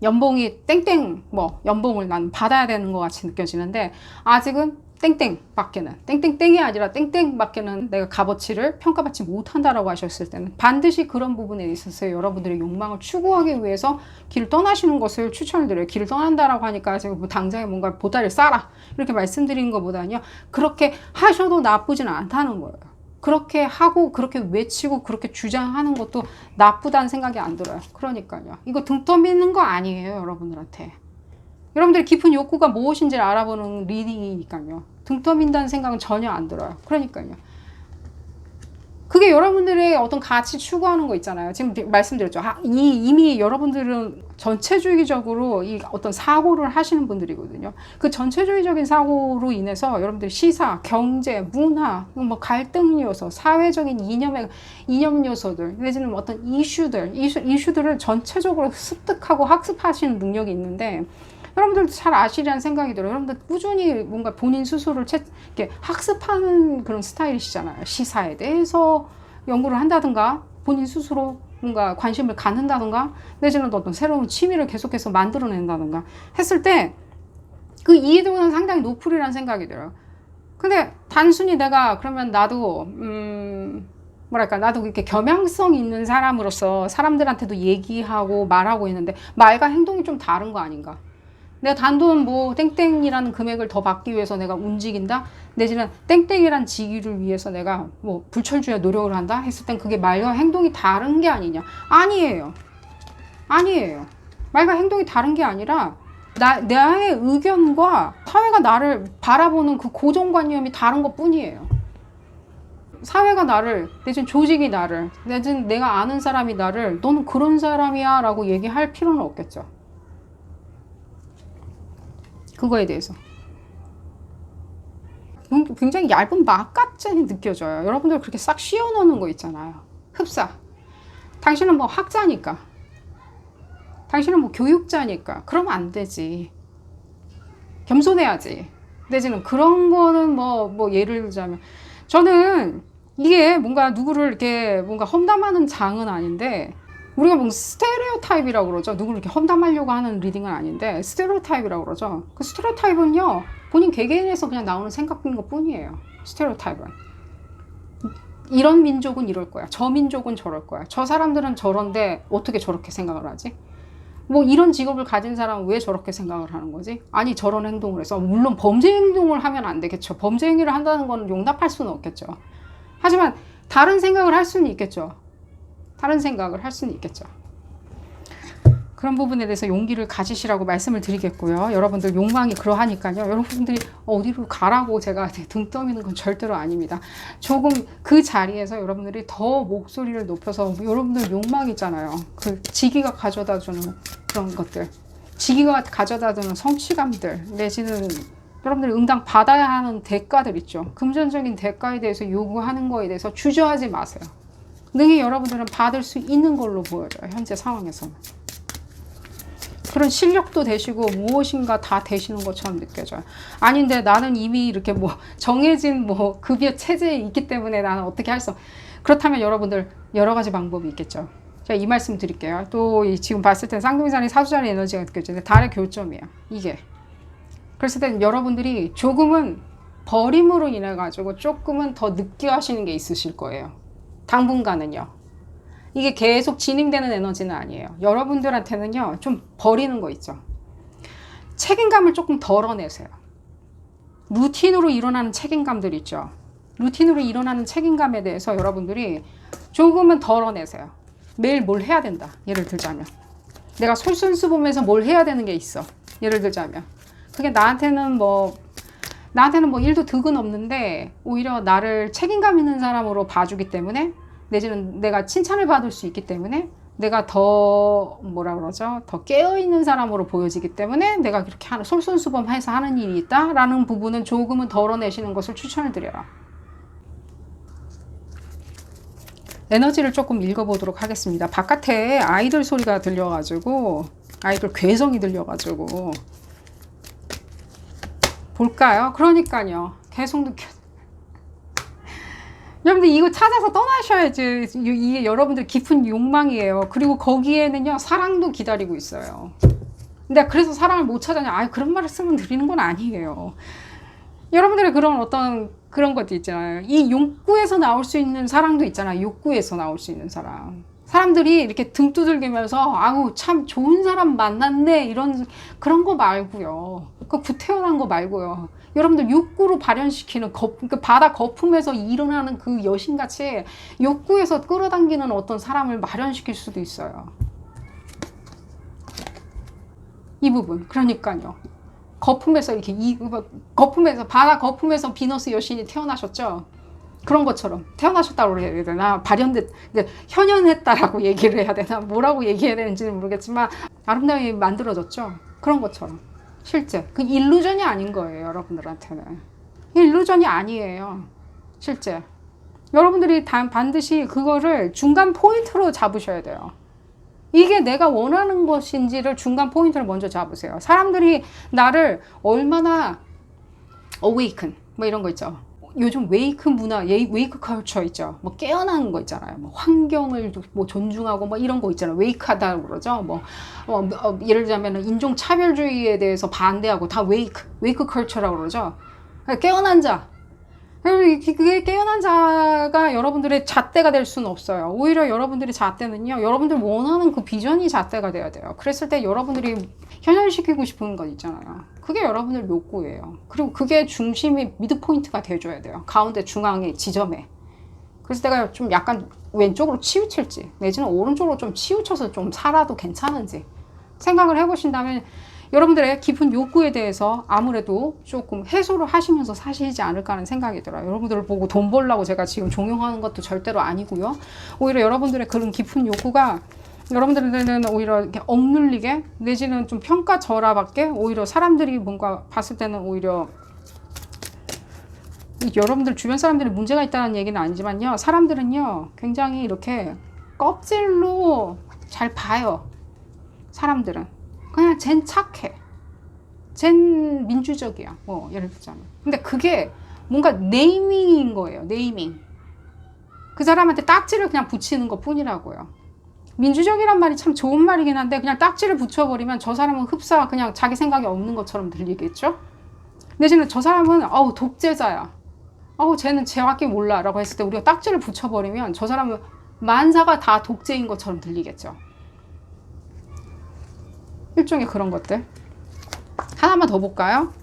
연봉이 땡땡, 뭐 연봉을 난 받아야 되는 것 같이 느껴지는데 아직은 땡땡밖에는, 땡땡땡이 아니라 땡땡밖에는 내가 값어치를 평가받지 못한다라고 하셨을 때는 반드시 그런 부분에 있어서 여러분들의 욕망을 추구하기 위해서 길을 떠나시는 것을 추천을 드려요. 길을 떠난다라고 하니까 제가 뭐 당장에 뭔가 보따리를 싸라 이렇게 말씀드리는 것보다는요, 그렇게 하셔도 나쁘진 않다는 거예요. 그렇게 하고 그렇게 외치고 그렇게 주장하는 것도 나쁘다는 생각이 안 들어요. 그러니까요, 이거 등 떠미는 거 아니에요. 여러분들한테 여러분들의 깊은 욕구가 무엇인지를 알아보는 리딩이니까요, 등 떠민다는 생각은 전혀 안 들어요. 그러니까요, 그게 여러분들의 어떤 가치 추구하는 거 있잖아요. 지금 말씀드렸죠. 이미 여러분들은 전체주의적으로 이 어떤 사고를 하시는 분들이거든요. 그 전체주의적인 사고로 인해서 여러분들이 시사, 경제, 문화, 뭐 갈등 요소, 사회적인 이념 요소들, 내지는 어떤 이슈들을 전체적으로 습득하고 학습하시는 능력이 있는데, 여러분들도 잘 아시리라는 생각이 들어요. 여러분들 꾸준히 뭔가 본인 스스로를 이렇게 학습하는 그런 스타일이시잖아요. 시사에 대해서 연구를 한다든가, 본인 스스로 뭔가 관심을 갖는다든가, 내지는 어떤 새로운 취미를 계속해서 만들어낸다든가 했을 때 그 이해도는 상당히 높으리라는 생각이 들어요. 근데 단순히 내가 그러면 나도 뭐랄까, 나도 이렇게 겸양성 있는 사람으로서 사람들한테도 얘기하고 말하고 있는데 말과 행동이 좀 다른 거 아닌가? 내가 단돈 뭐 땡땡이라는 금액을 더 받기 위해서 내가 움직인다? 내지는 땡땡이란 직위를 위해서 내가 뭐 불철주야 노력을 한다? 했을 땐 그게 말과 행동이 다른 게 아니냐? 아니에요. 아니에요. 말과 행동이 다른 게 아니라 나의 의견과 사회가 나를 바라보는 그 고정관념이 다른 것 뿐이에요. 사회가 나를, 내지는 조직이 나를, 내지는 내가 아는 사람이 나를 너는 그런 사람이야 라고 얘기할 필요는 없겠죠. 그거에 대해서 굉장히 얇은 막같이 느껴져요. 여러분들 그렇게 싹 씌워놓는 거 있잖아요. 흡사. 당신은 뭐 학자니까, 당신은 뭐 교육자니까 그러면 안 되지. 겸손해야지. 내지는 그런 거는 뭐 예를 들자면, 저는 이게 뭔가 누구를 이렇게 뭔가 험담하는 장은 아닌데, 우리가 뭐 스테레오타입이라고 그러죠. 누구를 이렇게 험담하려고 하는 리딩은 아닌데 스테레오타입이라고 그러죠. 그 스테레오타입은요, 본인 개개인에서 그냥 나오는 생각인 것 뿐이에요. 스테레오타입은 이런 민족은 이럴 거야, 저 민족은 저럴 거야, 저 사람들은 저런데 어떻게 저렇게 생각을 하지? 뭐 이런 직업을 가진 사람은 왜 저렇게 생각을 하는 거지? 아니 저런 행동을 해서, 물론 범죄 행동을 하면 안 되겠죠. 범죄 행위를 한다는 건 용납할 수는 없겠죠. 하지만 다른 생각을 할 수는 있겠죠. 다른 생각을 할 수는 있겠죠. 그런 부분에 대해서 용기를 가지시라고 말씀을 드리겠고요. 여러분들 욕망이 그러하니까요. 여러분들이 어디로 가라고 제가 등 떠미는 건 절대로 아닙니다. 조금 그 자리에서 여러분들이 더 목소리를 높여서, 여러분들 욕망 있잖아요. 그 지기가 가져다 주는 그런 것들, 지기가 가져다 주는 성취감들, 내지는 여러분들이 응당 받아야 하는 대가들 있죠. 금전적인 대가에 대해서 요구하는 거에 대해서 주저하지 마세요. 능히 여러분들은 받을 수 있는 걸로 보여져요. 현재 상황에서는. 그런 실력도 되시고 무엇인가 다 되시는 것처럼 느껴져요. 아닌데 나는 이미 이렇게 뭐 정해진 뭐 급여 체제에 있기 때문에 나는 어떻게 할 수, 그렇다면 여러분들 여러 가지 방법이 있겠죠. 제가 이 말씀 드릴게요. 또 지금 봤을 때 쌍둥이산이 사주자리 에너지가 느껴지는데 달의 교점이에요. 이게. 그랬을 때 여러분들이 조금은 버림으로 인해 가지고 조금은 더 늦게 하시는 게 있으실 거예요. 당분간은요. 이게 계속 진행되는 에너지는 아니에요. 여러분들한테는요, 좀 버리는 거 있죠. 책임감을 조금 덜어내세요. 루틴으로 일어나는 책임감들 있죠. 루틴으로 일어나는 책임감에 대해서 여러분들이 조금은 덜어내세요. 매일 뭘 해야 된다. 예를 들자면 내가 솔선수 보면서 뭘 해야 되는 게 있어. 예를 들자면 그게 나한테는 뭐 일도 득은 없는데 오히려 나를 책임감 있는 사람으로 봐주기 때문에, 내지는 내가 칭찬을 받을 수 있기 때문에 내가 더 뭐라 그러죠? 더 깨어있는 사람으로 보여지기 때문에 내가 그렇게 하는 솔선수범해서 하는 일이 있다라는 부분은 조금은 덜어내시는 것을 추천을 드려요. 에너지를 조금 읽어보도록 하겠습니다. 바깥에 아이들 소리가 들려가지고 아이들 괴성이 들려가지고 볼까요? 그러니까요. 계속 여러분들 이거 찾아서 떠나셔야지. 이게 여러분들 깊은 욕망이에요. 그리고 거기에는요 사랑도 기다리고 있어요. 근데 그래서 사랑을 못 찾아냐? 아, 그런 말을 쓰면 드리는 건 아니에요. 여러분들의 그런 어떤 그런 것도 있잖아요. 이 욕구에서 나올 수 있는 사랑도 있잖아요. 욕구에서 나올 수 있는 사랑. 사람들이 이렇게 등 두들기면서 아우 참 좋은 사람 만났네 이런 그런 거 말고요. 그 구태연한 거 말고요. 여러분들 욕구로 발현시키는 그 바다 거품에서 일어나는 그 여신같이 욕구에서 끌어당기는 어떤 사람을 마련시킬 수도 있어요. 이 부분 그러니까요. 거품에서 이렇게 거품에서 바다 거품에서 비너스 여신이 태어나셨죠. 그런 것처럼 태어나셨다고 해야 되나 현현했다라고 얘기를 해야 되나 뭐라고 얘기해야 되는지는 모르겠지만 아름다움이 만들어졌죠. 그런 것처럼 실제 그 일루전이 아닌 거예요. 여러분들한테는 일루전이 아니에요. 실제 여러분들이 반드시 그거를 중간 포인트로 잡으셔야 돼요. 이게 내가 원하는 것인지를 중간 포인트를 먼저 잡으세요. 사람들이 나를 얼마나 awaken 뭐 이런 거 있죠. 요즘 웨이크 문화, 웨이크 컬처 있죠. 뭐 깨어나는 거 있잖아요. 뭐 환경을 뭐 존중하고 뭐 이런 거 있잖아요. 웨이크하다고 그러죠. 예를 들자면 인종 차별주의에 대해서 반대하고 다 웨이크 컬처라고 그러죠. 깨어난 자. 그게 깨어난 자가 여러분들의 잣대가 될 수는 없어요. 오히려 여러분들의 잣대는요, 여러분들 원하는 그 비전이 잣대가 돼야 돼요. 그랬을 때 여러분들이 현현시키고 싶은 것 있잖아요. 그게 여러분들 욕구예요. 그리고 그게 중심이 미드포인트가 돼줘야 돼요. 가운데 중앙의 지점에. 그래서 내가 좀 약간 왼쪽으로 치우칠지, 내지는 오른쪽으로 좀 치우쳐서 좀 살아도 괜찮은지 생각을 해보신다면 여러분들의 깊은 욕구에 대해서 아무래도 조금 해소를 하시면서 사시지 않을까 하는 생각이 들어요. 여러분들을 보고 돈 벌려고 제가 지금 종용하는 것도 절대로 아니고요. 오히려 여러분들의 그런 깊은 욕구가 여러분들은 오히려 이렇게 억눌리게 내지는 좀 평가절하밖에 오히려 사람들이 뭔가 봤을 때는 오히려 여러분들 주변 사람들이 문제가 있다는 얘기는 아니지만요. 사람들은요 굉장히 이렇게 껍질로 잘 봐요. 사람들은. 그냥 쟨 착해. 쟨 민주적이야. 뭐 예를 들자면. 근데 그게 뭔가 네이밍인 거예요. 네이밍. 그 사람한테 딱지를 그냥 붙이는 것 뿐이라고요. 민주적이란 말이 참 좋은 말이긴 한데 그냥 딱지를 붙여버리면 저 사람은 흡사 그냥 자기 생각이 없는 것처럼 들리겠죠? 내지는 저 사람은 어우 독재자야. 어우 쟤는 쟤밖에 몰라 라고 했을 때 우리가 딱지를 붙여버리면 저 사람은 만사가 다 독재인 것처럼 들리겠죠? 일종의 그런 것들. 하나만 더 볼까요?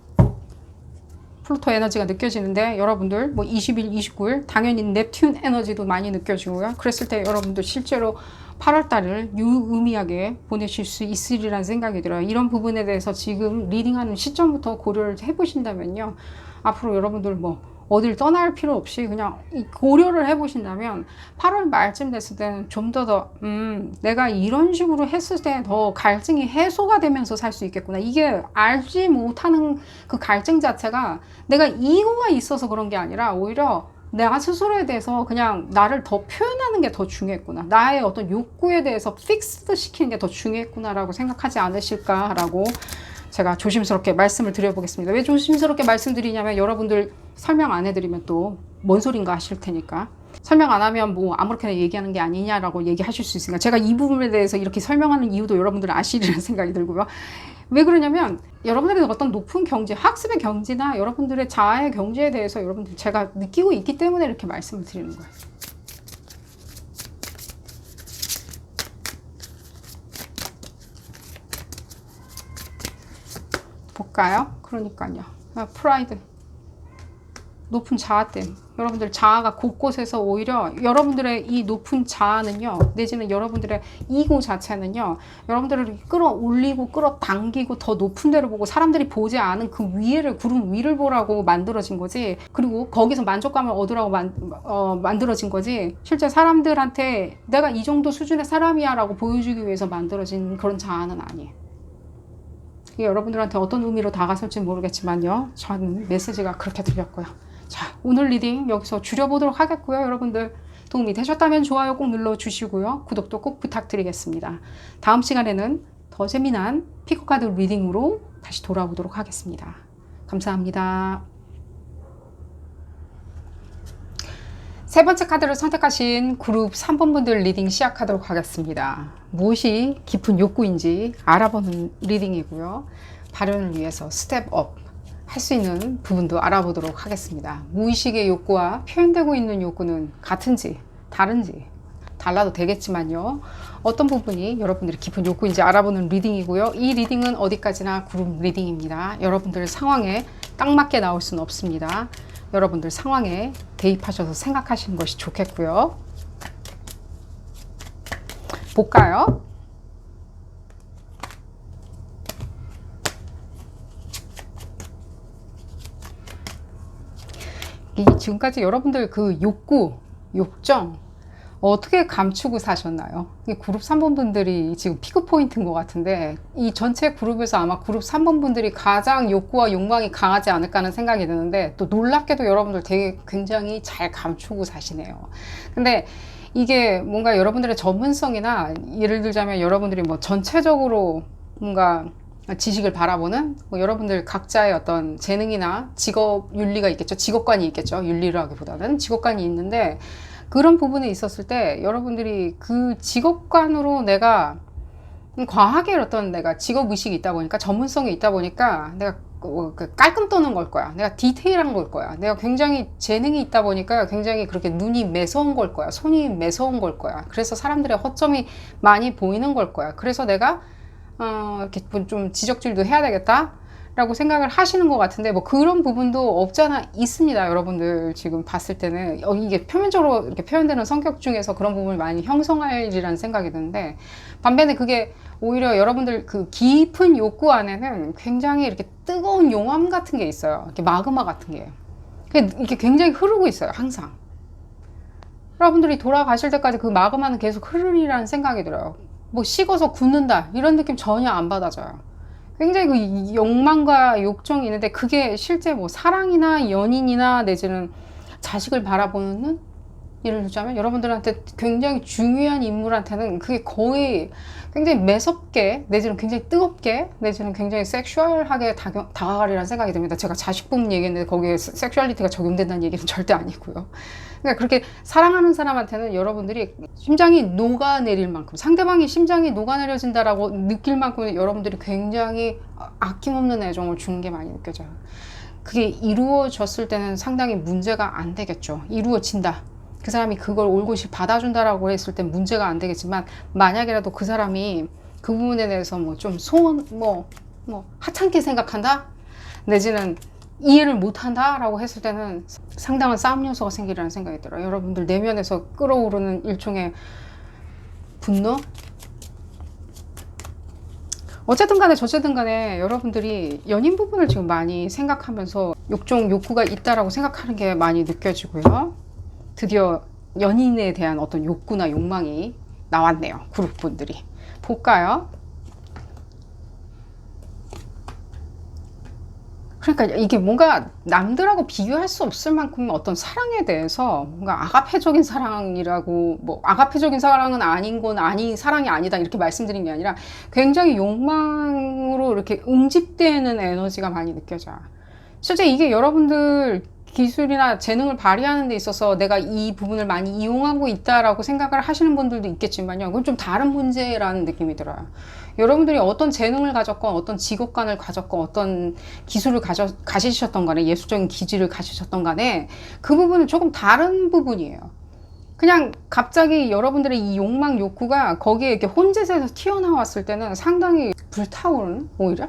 플루토 에너지가 느껴지는데 여러분들 뭐 20일, 29일 당연히 넵튠 에너지도 많이 느껴지고요. 그랬을 때 여러분들 실제로 8월달을 유의미하게 보내실 수 있으리라는 생각이 들어요. 이런 부분에 대해서 지금 리딩하는 시점부터 고려를 해보신다면요. 앞으로 여러분들 뭐 어딜 떠날 필요 없이 그냥 고려를 해보신다면 8월 말쯤 됐을 때는 좀 더 내가 이런 식으로 했을 때 더 갈증이 해소가 되면서 살 수 있겠구나. 이게 알지 못하는 그 갈증 자체가 내가 이유가 있어서 그런 게 아니라 오히려 내가 스스로에 대해서 그냥 나를 더 표현하는 게 더 중요했구나. 나의 어떤 욕구에 대해서 픽스드 시키는 게 더 중요했구나라고 생각하지 않으실까라고 제가 조심스럽게 말씀을 드려보겠습니다. 왜 조심스럽게 말씀드리냐면 여러분들 설명 안 해드리면 또 뭔 소린가 하실 테니까. 설명 안 하면 뭐 아무렇게나 얘기하는 게 아니냐라고 얘기하실 수 있으니까 제가 이 부분에 대해서 이렇게 설명하는 이유도 여러분들은 아시리라는 생각이 들고요. 왜 그러냐면 여러분들의 어떤 높은 경지, 학습의 경지나 여러분들의 자아의 경지에 대해서 여러분들 제가 느끼고 있기 때문에 이렇게 말씀을 드리는 거예요. 볼까요? 그러니까요. 프라이드. 높은 자아됨, 여러분들 자아가 곳곳에서 오히려 여러분들의 이 높은 자아는요, 내지는 여러분들의 이고 자체는요, 여러분들을 끌어올리고 끌어당기고 더 높은 데를 보고 사람들이 보지 않은 그 위를, 구름 위를 보라고 만들어진 거지. 그리고 거기서 만족감을 얻으라고 만들어진 거지. 실제 사람들한테 내가 이 정도 수준의 사람이야 라고 보여주기 위해서 만들어진 그런 자아는 아니에요. 이게 여러분들한테 어떤 의미로 다가설지 모르겠지만요, 저는 메시지가 그렇게 들렸고요. 자, 오늘 리딩 여기서 줄여보도록 하겠고요. 여러분들 도움이 되셨다면 좋아요 꼭 눌러주시고요. 구독도 꼭 부탁드리겠습니다. 다음 시간에는 더 재미난 피크카드 리딩으로 다시 돌아오도록 하겠습니다. 감사합니다. 세 번째 카드를 선택하신 그룹 3번 분들 리딩 시작하도록 하겠습니다. 무엇이 깊은 욕구인지 알아보는 리딩이고요. 발현을 위해서 스텝업 할 수 있는 부분도 알아보도록 하겠습니다. 무의식의 욕구와 표현되고 있는 욕구는 같은지 다른지 달라도 되겠지만요, 어떤 부분이 여러분들의 깊은 욕구인지 알아보는 리딩이고요. 이 리딩은 어디까지나 그룹 리딩입니다. 여러분들 상황에 딱 맞게 나올 수는 없습니다. 여러분들 상황에 대입하셔서 생각하시는 것이 좋겠고요. 볼까요? 지금까지 여러분들 그 욕구, 욕정 어떻게 감추고 사셨나요? 그룹 3번 분들이 지금 피크 포인트인 것 같은데, 이 전체 그룹에서 아마 그룹 3번 분들이 가장 욕구와 욕망이 강하지 않을까 하는 생각이 드는데, 또 놀랍게도 여러분들 되게 굉장히 잘 감추고 사시네요. 근데 이게 뭔가 여러분들의 전문성이나, 예를 들자면 여러분들이 뭐 전체적으로 뭔가 지식을 바라보는 여러분들 각자의 어떤 재능이나 직업 윤리가 있겠죠. 직업관이 있겠죠. 윤리라기보다는 직업관이 있는데, 그런 부분에 있었을 때 여러분들이 그 직업관으로 내가 과하게 어떤 내가 직업의식이 있다 보니까, 전문성이 있다 보니까 내가 깔끔 떠는 걸 거야. 내가 디테일한 걸 거야. 내가 굉장히 재능이 있다 보니까 굉장히 그렇게 눈이 매서운 걸 거야. 손이 매서운 걸 거야. 그래서 사람들의 허점이 많이 보이는 걸 거야. 그래서 내가 이렇게 좀 지적질도 해야 되겠다 라고 생각을 하시는 것 같은데, 뭐 그런 부분도 없잖아 있습니다. 여러분들 지금 봤을 때는 이게 표면적으로 이렇게 표현되는 성격 중에서 그런 부분을 많이 형성하리라는 생각이 드는데, 반면에 그게 오히려 여러분들 그 깊은 욕구 안에는 굉장히 이렇게 뜨거운 용암 같은 게 있어요. 이렇게 마그마 같은 게 이렇게 굉장히 흐르고 있어요. 항상 여러분들이 돌아가실 때까지 그 마그마는 계속 흐르리라는 생각이 들어요. 뭐 식어서 굳는다 이런 느낌 전혀 안 받아져요. 굉장히 그 욕망과 욕정이 있는데, 그게 실제 뭐 사랑이나 연인이나 내지는 자식을 바라보는, 예를 들자면 여러분들한테 굉장히 중요한 인물한테는 그게 거의 굉장히 매섭게 내지는 굉장히 뜨겁게 내지는 굉장히 섹슈얼하게 다가가리라는 생각이 듭니다. 제가 자식 부분 얘기했는데 거기에 섹슈얼리티가 적용된다는 얘기는 절대 아니고요. 그러니까 그렇게 사랑하는 사람한테는 여러분들이 심장이 녹아내릴 만큼, 상대방이 심장이 녹아내려진다라고 느낄 만큼 여러분들이 굉장히 아낌없는 애정을 주는 게 많이 느껴져요. 그게 이루어졌을 때는 상당히 문제가 안 되겠죠. 이루어진다, 그 사람이 그걸 올곧이 받아준다라고 했을 땐 문제가 안 되겠지만, 만약이라도 그 사람이 그 부분에 대해서 뭐 좀 하찮게 생각한다? 내지는 이해를 못한다? 라고 했을 때는 상당한 싸움 요소가 생기라는 생각이 들어요. 여러분들 내면에서 끓어오르는 일종의 분노? 어쨌든 간에 저쨌든 간에 여러분들이 연인 부분을 지금 많이 생각하면서 욕정, 욕구가 있다라고 생각하는 게 많이 느껴지고요. 드디어 연인에 대한 어떤 욕구나 욕망이 나왔네요. 그룹분들이. 볼까요? 그러니까 이게 뭔가 남들하고 비교할 수 없을 만큼 어떤 사랑에 대해서 뭔가 아가페적인 사랑이라고, 뭐 아가페적인 사랑은 아닌 건 사랑이 아니다 이렇게 말씀드린 게 아니라, 굉장히 욕망으로 이렇게 응집되는 에너지가 많이 느껴져요. 실제 이게 여러분들 기술이나 재능을 발휘하는 데 있어서 내가 이 부분을 많이 이용하고 있다라고 생각을 하시는 분들도 있겠지만요, 그건 좀 다른 문제라는 느낌이 들어요. 여러분들이 어떤 재능을 가졌건 어떤 직업관을 가졌건 어떤 기술을 가지셨던 간에, 예술적인 기질을 가지셨던 간에 그 부분은 조금 다른 부분이에요. 그냥 갑자기 여러분들의 이 욕망, 욕구가 거기에 이렇게 혼재해서 튀어나왔을 때는 상당히 불타오르는, 오히려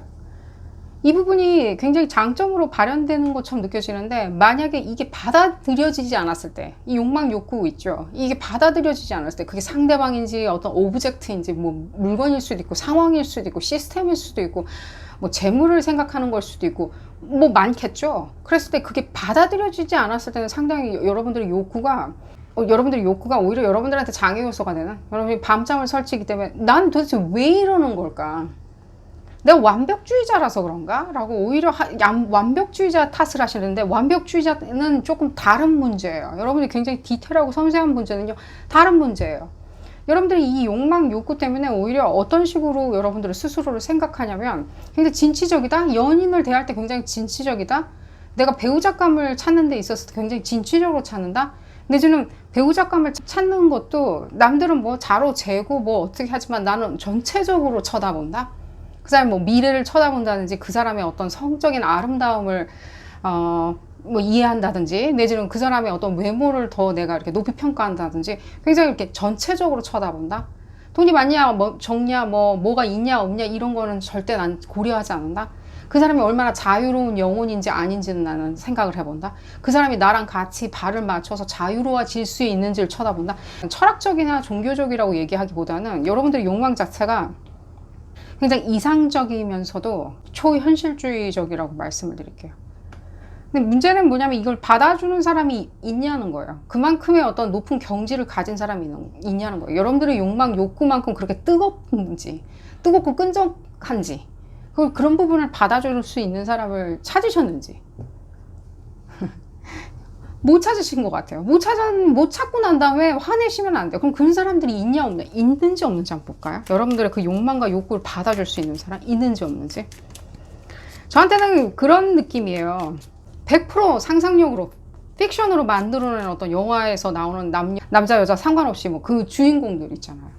이 부분이 굉장히 장점으로 발현되는 것처럼 느껴지는데, 만약에 이게 받아들여지지 않았을 때, 이 욕망 욕구 있죠. 이게 받아들여지지 않았을 때, 그게 상대방인지 어떤 오브젝트인지, 뭐 물건일 수도 있고 상황일 수도 있고 시스템일 수도 있고 뭐 재물을 생각하는 걸 수도 있고 뭐 많겠죠. 그랬을 때 그게 받아들여지지 않았을 때는 상당히 여러분들의 욕구가 오히려 여러분들한테 장애 요소가 되는, 여러분이 밤잠을 설치기 때문에 난 도대체 왜 이러는 걸까? 내가 완벽주의자라서 그런가? 라고 오히려 완벽주의자 탓을 하시는데, 완벽주의자는 조금 다른 문제예요. 여러분이 굉장히 디테일하고 섬세한 문제는요, 다른 문제예요. 여러분들이 이 욕망, 욕구 때문에 오히려 어떤 식으로 여러분들은 스스로를 생각하냐면, 굉장히 진취적이다? 연인을 대할 때 굉장히 진취적이다? 내가 배우자감을 찾는 데 있어서 굉장히 진취적으로 찾는다? 내지는 배우자감을 찾는 것도 남들은 뭐 자로 재고 뭐 어떻게 하지만 나는 전체적으로 쳐다본다? 그 사람의 뭐 미래를 쳐다본다든지, 그 사람의 어떤 성적인 아름다움을 뭐 이해한다든지, 내지는 그 사람의 어떤 외모를 더 내가 이렇게 높이 평가한다든지, 굉장히 이렇게 전체적으로 쳐다본다. 돈이 많냐, 뭐 적냐, 뭐가 있냐 없냐 이런 거는 절대 난 고려하지 않는다. 그 사람이 얼마나 자유로운 영혼인지 아닌지는 나는 생각을 해본다. 그 사람이 나랑 같이 발을 맞춰서 자유로워질 수 있는지를 쳐다본다. 철학적이나 종교적이라고 얘기하기보다는 여러분들의 욕망 자체가 굉장히 이상적이면서도 초현실주의적이라고 말씀을 드릴게요. 근데 문제는 뭐냐면 이걸 받아주는 사람이 있냐는 거예요. 그만큼의 어떤 높은 경지를 가진 사람이 있냐는 거예요. 여러분들의 욕망, 욕구만큼 그렇게 뜨겁은지, 뜨겁고 끈적한지, 그런 부분을 받아줄 수 있는 사람을 찾으셨는지. 못 찾으신 것 같아요. 못 찾고 난 다음에 화내시면 안 돼요. 그럼 그런 사람들이 있는지 없는지 한번 볼까요? 여러분들의 그 욕망과 욕구를 받아줄 수 있는 사람 있는지 없는지. 저한테는 그런 느낌이에요. 100% 상상력으로, 픽션으로 만들어낸 어떤 영화에서 나오는 남자 여자 상관없이 뭐 그 주인공들 있잖아요.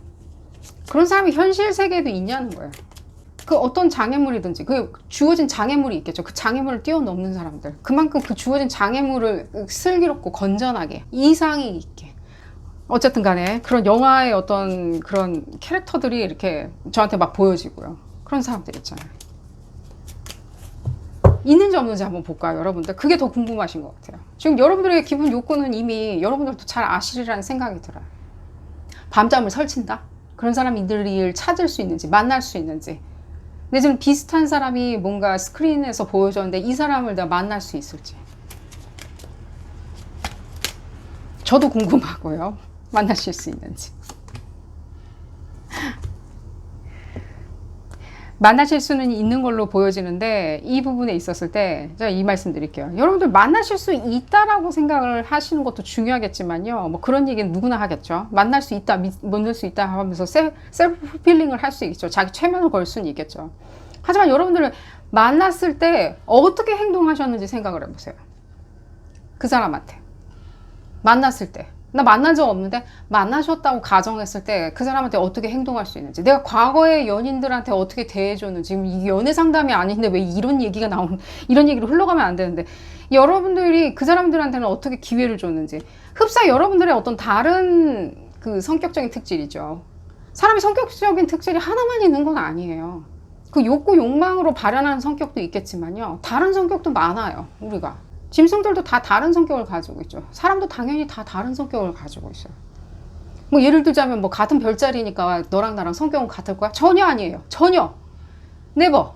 그런 사람이 현실 세계에도 있냐는 거예요. 그 어떤 장애물이든지 그 주어진 장애물이 있겠죠. 그 장애물을 뛰어넘는 사람들, 그만큼 그 주어진 장애물을 슬기롭고 건전하게 이상이 있게, 어쨌든 간에 그런 영화의 어떤 그런 캐릭터들이 이렇게 저한테 막 보여지고요. 그런 사람들 있잖아요. 있는지 없는지 한번 볼까요, 여러분들? 그게 더 궁금하신 것 같아요. 지금 여러분들의 기본 욕구는 이미 여러분들도 잘 아시리라는 생각이 들어요. 밤잠을 설친다? 그런 사람들을 찾을 수 있는지, 만날 수 있는지, 내지는 비슷한 사람이 뭔가 스크린에서 보여줬는데 이 사람을 내가 만날 수 있을지. 저도 궁금하고요. 만나실 수 있는지. 만나실 수는 있는 걸로 보여지는데, 이 부분에 있었을 때 제가 이 말씀 드릴게요. 여러분들 만나실 수 있다라고 생각을 하시는 것도 중요하겠지만요, 뭐 그런 얘기는 누구나 하겠죠. 만날 수 있다, 만날 수 있다 하면서 셀프 풀필링을 할 수 있죠. 자기 최면을 걸 수는 있겠죠. 하지만 여러분들은 만났을 때 어떻게 행동하셨는지 생각을 해보세요. 그 사람한테 만났을 때, 나 만난 적 없는데 만나셨다고 가정했을 때 그 사람한테 어떻게 행동할 수 있는지, 내가 과거의 연인들한테 어떻게 대해줬는지. 지금 이게 연애 상담이 아닌데 왜 이런 얘기가 이런 얘기로 흘러가면 안 되는데, 여러분들이 그 사람들한테는 어떻게 기회를 줬는지. 흡사 여러분들의 어떤 다른 그 성격적인 특질이죠. 사람이 성격적인 특질이 하나만 있는 건 아니에요. 그 욕구, 욕망으로 발현하는 성격도 있겠지만요, 다른 성격도 많아요. 우리가 짐승들도 다 다른 성격을 가지고 있죠. 사람도 당연히 다 다른 성격을 가지고 있어요. 뭐 예를 들자면 뭐 같은 별자리니까 너랑 나랑 성격은 같을 거야? 전혀 아니에요. 전혀. 네버.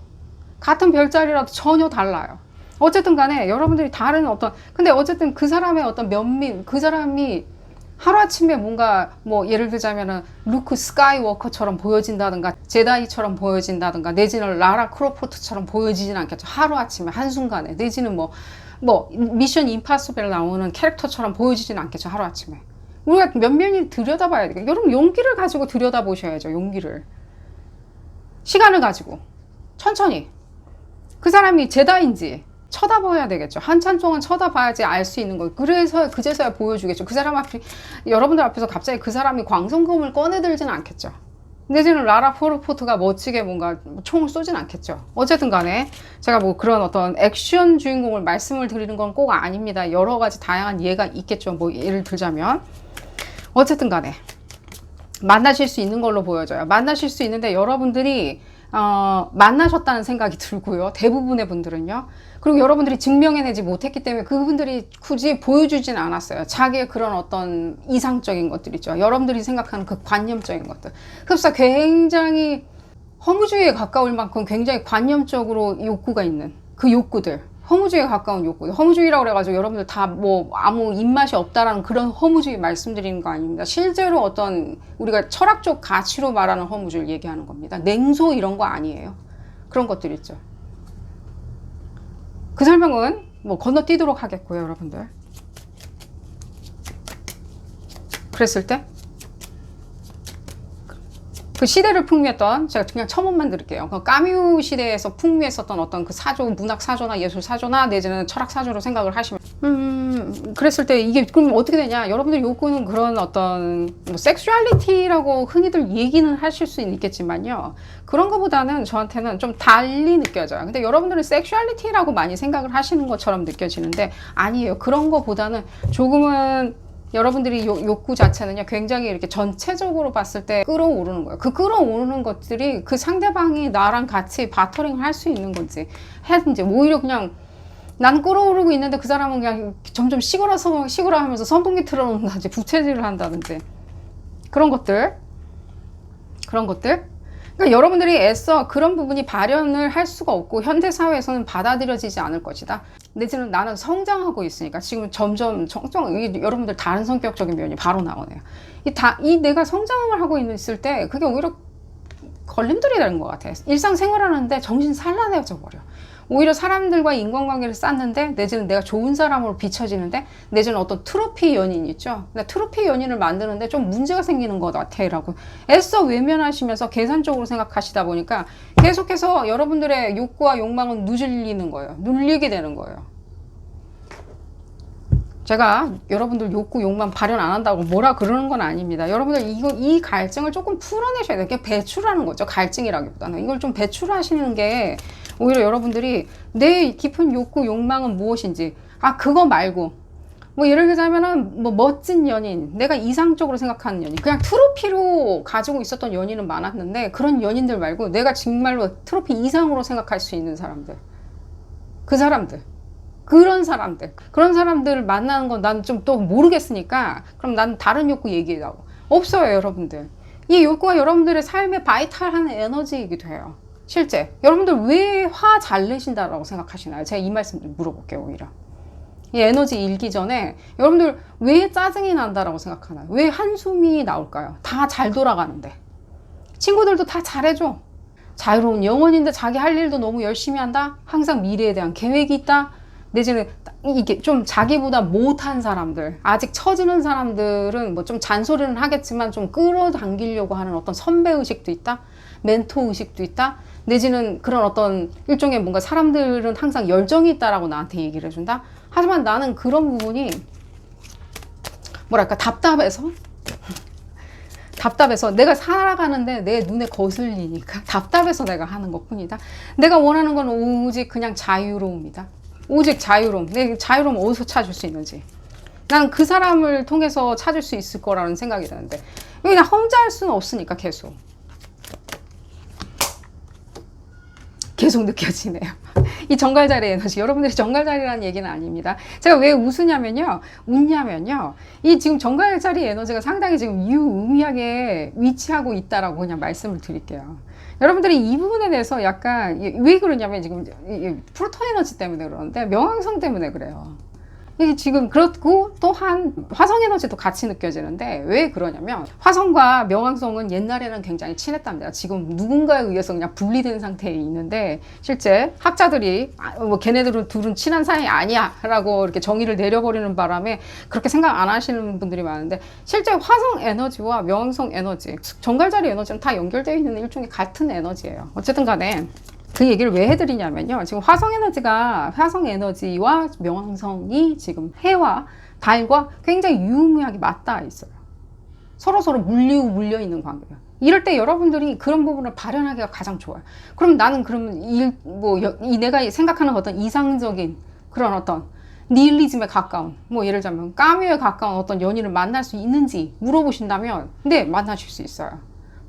같은 별자리라도 전혀 달라요. 어쨌든 간에 여러분들이 다른 어떤, 근데 어쨌든 그 사람의 어떤 면밀, 그 사람이 하루아침에 뭔가 뭐 예를 들자면은 루크 스카이워커처럼 보여진다든가, 제다이처럼 보여진다든가, 내지는 라라 크로포트처럼 보여지진 않겠죠. 하루아침에 한순간에. 내지는 뭐 미션 임파서블 나오는 캐릭터처럼 보여지진 않겠죠. 하루아침에. 우리가 면면히 들여다봐야 되겠죠. 여러분 용기를 가지고 들여다보셔야죠. 용기를. 시간을 가지고 천천히 그 사람이 제다인지 쳐다봐야 되겠죠. 한참 동안 쳐다봐야지 알 수 있는 거예요. 그제서야 보여주겠죠. 그 사람 앞에, 여러분들 앞에서 갑자기 그 사람이 광선검을 꺼내들지는 않겠죠. 내지는 라라 크로포트가 멋지게 뭔가 총을 쏘진 않겠죠. 어쨌든 간에 제가 뭐 그런 어떤 액션 주인공을 말씀을 드리는 건 꼭 아닙니다. 여러 가지 다양한 예가 있겠죠. 뭐 예를 들자면, 어쨌든 간에 만나실 수 있는 걸로 보여져요. 만나실 수 있는데 여러분들이 만나셨다는 생각이 들고요. 대부분의 분들은요. 그리고 여러분들이 증명해내지 못했기 때문에 그분들이 굳이 보여주진 않았어요. 자기의 그런 어떤 이상적인 것들 있죠. 여러분들이 생각하는 그 관념적인 것들. 그래서 굉장히 허무주의에 가까울 만큼 굉장히 관념적으로 욕구가 있는 그 욕구들. 허무주의에 가까운 욕구. 허무주의라고 그래가지고 여러분들 다 뭐 아무 입맛이 없다라는 그런 허무주의 말씀드리는 거 아닙니다. 실제로 어떤 우리가 철학적 가치로 말하는 허무주의를 얘기하는 겁니다. 냉소 이런 거 아니에요. 그런 것들 있죠. 그 설명은 뭐 건너뛰도록 하겠고요, 여러분들. 그랬을 때 그 시대를 풍미했던, 제가 그냥 첨언만 드릴게요. 그 까뮤 시대에서 풍미했었던 어떤 그 사조, 문학 사조나 예술 사조나 내지는 철학 사조로 생각을 하시면, 그랬을 때 이게 그럼 어떻게 되냐? 여러분들 욕구는 그런 어떤 뭐 섹슈얼리티라고 흔히들 얘기는 하실 수 있겠지만요. 그런 거보다는 저한테는 좀 달리 느껴져요. 근데 여러분들은 섹슈얼리티라고 많이 생각을 하시는 것처럼 느껴지는데 아니에요. 그런 거보다는 조금은 여러분들이 욕구 자체는요, 굉장히 이렇게 전체적으로 봤을 때 끌어오르는 거예요. 그 끌어오르는 것들이 그 상대방이 나랑 같이 바터링을 할 수 있는 건지, 해든지, 오히려 그냥 나는 끌어오르고 있는데 그 사람은 그냥 점점 시골아 하면서 선풍기 틀어놓는다든지, 부채질을 한다든지. 그런 것들. 그러니까 여러분들이 애써 그런 부분이 발현을 할 수가 없고 현대사회에서는 받아들여지지 않을 것이다. 내지는 나는 성장하고 있으니까 지금 점점 여러분들 다른 성격적인 면이 바로 나오네요. 이 내가 성장을 하고 있을 때 그게 오히려 걸림돌이 되는 것 같아요. 일상생활 하는데 정신 산란해져 버려. 오히려 사람들과 인간관계를 쌓는데 내지는 내가 좋은 사람으로 비춰지는데 내지는 어떤 트로피 연인 있죠. 근데 트로피 연인을 만드는데 좀 문제가 생기는 것 같아 라고 애써 외면하시면서 계산적으로 생각하시다 보니까 계속해서 여러분들의 욕구와 욕망은 누질리는 거예요. 눌리게 되는 거예요. 제가 여러분들 욕구, 욕망 발현 안 한다고 뭐라 그러는 건 아닙니다. 여러분들 이 갈증을 조금 풀어내셔야 돼요. 그게 배출하는 거죠. 갈증이라기보다는. 이걸 좀 배출하시는 게 오히려 여러분들이 내 깊은 욕구, 욕망은 무엇인지, 그거 말고, 뭐 예를 들자면은 뭐 멋진 연인, 내가 이상적으로 생각하는 연인, 그냥 트로피로 가지고 있었던 연인은 많았는데 그런 연인들 말고 내가 정말로 트로피 이상으로 생각할 수 있는 사람들, 그런 사람들을 만나는 건 난 좀 또 모르겠으니까 그럼 난 다른 욕구 얘기하고 없어요. 여러분들 이 욕구가 여러분들의 삶의 바이탈한 에너지이기도 해요. 실제 여러분들 왜 화 잘 내신다라고 생각하시나요? 제가 이 말씀 좀 물어볼게요. 오히려 이 에너지 일기 전에 여러분들 왜 짜증이 난다라고 생각하나요? 왜 한숨이 나올까요? 다 잘 돌아가는데 친구들도 다 잘해줘. 자유로운 영혼인데 자기 할 일도 너무 열심히 한다. 항상 미래에 대한 계획이 있다. 내지는 이게 좀 자기보다 못한 사람들, 아직 처지는 사람들은 뭐 좀 잔소리는 하겠지만 좀 끌어당기려고 하는 어떤 선배의식도 있다. 멘토의식도 있다. 내지는 그런 어떤 일종의 뭔가 사람들은 항상 열정이 있다라고 나한테 얘기를 해준다. 하지만 나는 그런 부분이 뭐랄까 답답해서 내가 살아가는데 내 눈에 거슬리니까 답답해서 내가 하는 것 뿐이다. 내가 원하는 건 오직 그냥 자유로움이다. 오직 자유로움. 내 자유로움 어디서 찾을 수 있는지. 난 그 사람을 통해서 찾을 수 있을 거라는 생각이 드는데 그냥 혼자 할 수는 없으니까 계속 느껴지네요. 이 정갈자리 에너지. 여러분들이 정갈자리라는 얘기는 아닙니다. 제가 왜 웃냐면요. 이 지금 정갈자리 에너지가 상당히 지금 유의미하게 위치하고 있다라고 그냥 말씀을 드릴게요. 여러분들이 이 부분에 대해서 약간 왜 그러냐면 지금 프로톤 에너지 때문에 그러는데 명왕성 때문에 그래요. 이게 지금 그렇고 또한 화성 에너지도 같이 느껴지는데 왜 그러냐면 화성과 명왕성은 옛날에는 굉장히 친했답니다. 지금 누군가에 의해서 그냥 분리된 상태에 있는데 실제 학자들이 뭐 걔네들은 둘은 친한 사이 아니야 라고 이렇게 정의를 내려버리는 바람에 그렇게 생각 안 하시는 분들이 많은데 실제 화성 에너지와 명왕성 에너지, 정갈자리 에너지는 다 연결되어 있는 일종의 같은 에너지예요. 어쨌든 간에 그 얘기를 왜 해드리냐면요. 지금 화성 에너지와 명왕성이 지금 해와 달과 굉장히 유의미하게 맞닿아 있어요. 서로 물려 있는 관계예요. 이럴 때 여러분들이 그런 부분을 발현하기가 가장 좋아요. 그럼 나는 내가 생각하는 어떤 이상적인 그런 어떤 니힐리즘에 가까운, 뭐 예를 들자면 까뮤에 가까운 어떤 연인을 만날 수 있는지 물어보신다면 네, 만나실 수 있어요.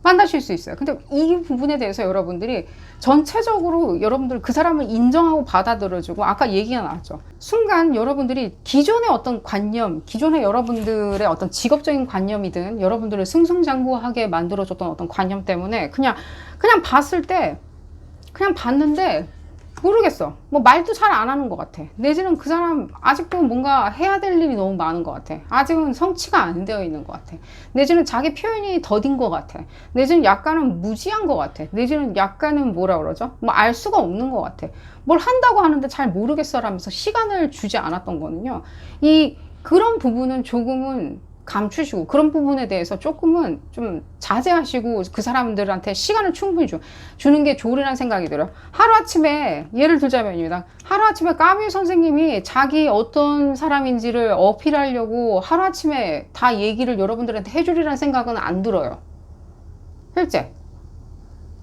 만나실 수 있어요. 근데 이 부분에 대해서 여러분들이 전체적으로 여러분들 그 사람을 인정하고 받아들여주고, 아까 얘기가 나왔죠. 순간 여러분들이 기존의 어떤 관념, 기존의 여러분들의 어떤 직업적인 관념이든 여러분들을 승승장구하게 만들어줬던 어떤 관념 때문에 그냥 봤을 때, 그냥 봤는데 모르겠어. 뭐 말도 잘 안 하는 것 같아. 내지는 그 사람 아직도 뭔가 해야 될 일이 너무 많은 것 같아. 아직은 성취가 안 되어 있는 것 같아. 내지는 자기 표현이 더딘 것 같아. 내지는 약간은 무지한 것 같아. 내지는 약간은 뭐라 그러죠? 뭐 알 수가 없는 것 같아. 뭘 한다고 하는데 잘 모르겠어 라면서 시간을 주지 않았던 거는요. 그런 부분은 조금은 감추시고, 그런 부분에 대해서 조금은 좀 자제하시고 그 사람들한테 시간을 충분히 주는 게 좋으리라는 생각이 들어요. 하루아침에 예를 들자면입니다. 하루아침에 까뮤 선생님이 자기 어떤 사람인지를 어필하려고 하루아침에 다 얘기를 여러분들한테 해주리라는 생각은 안 들어요. 실제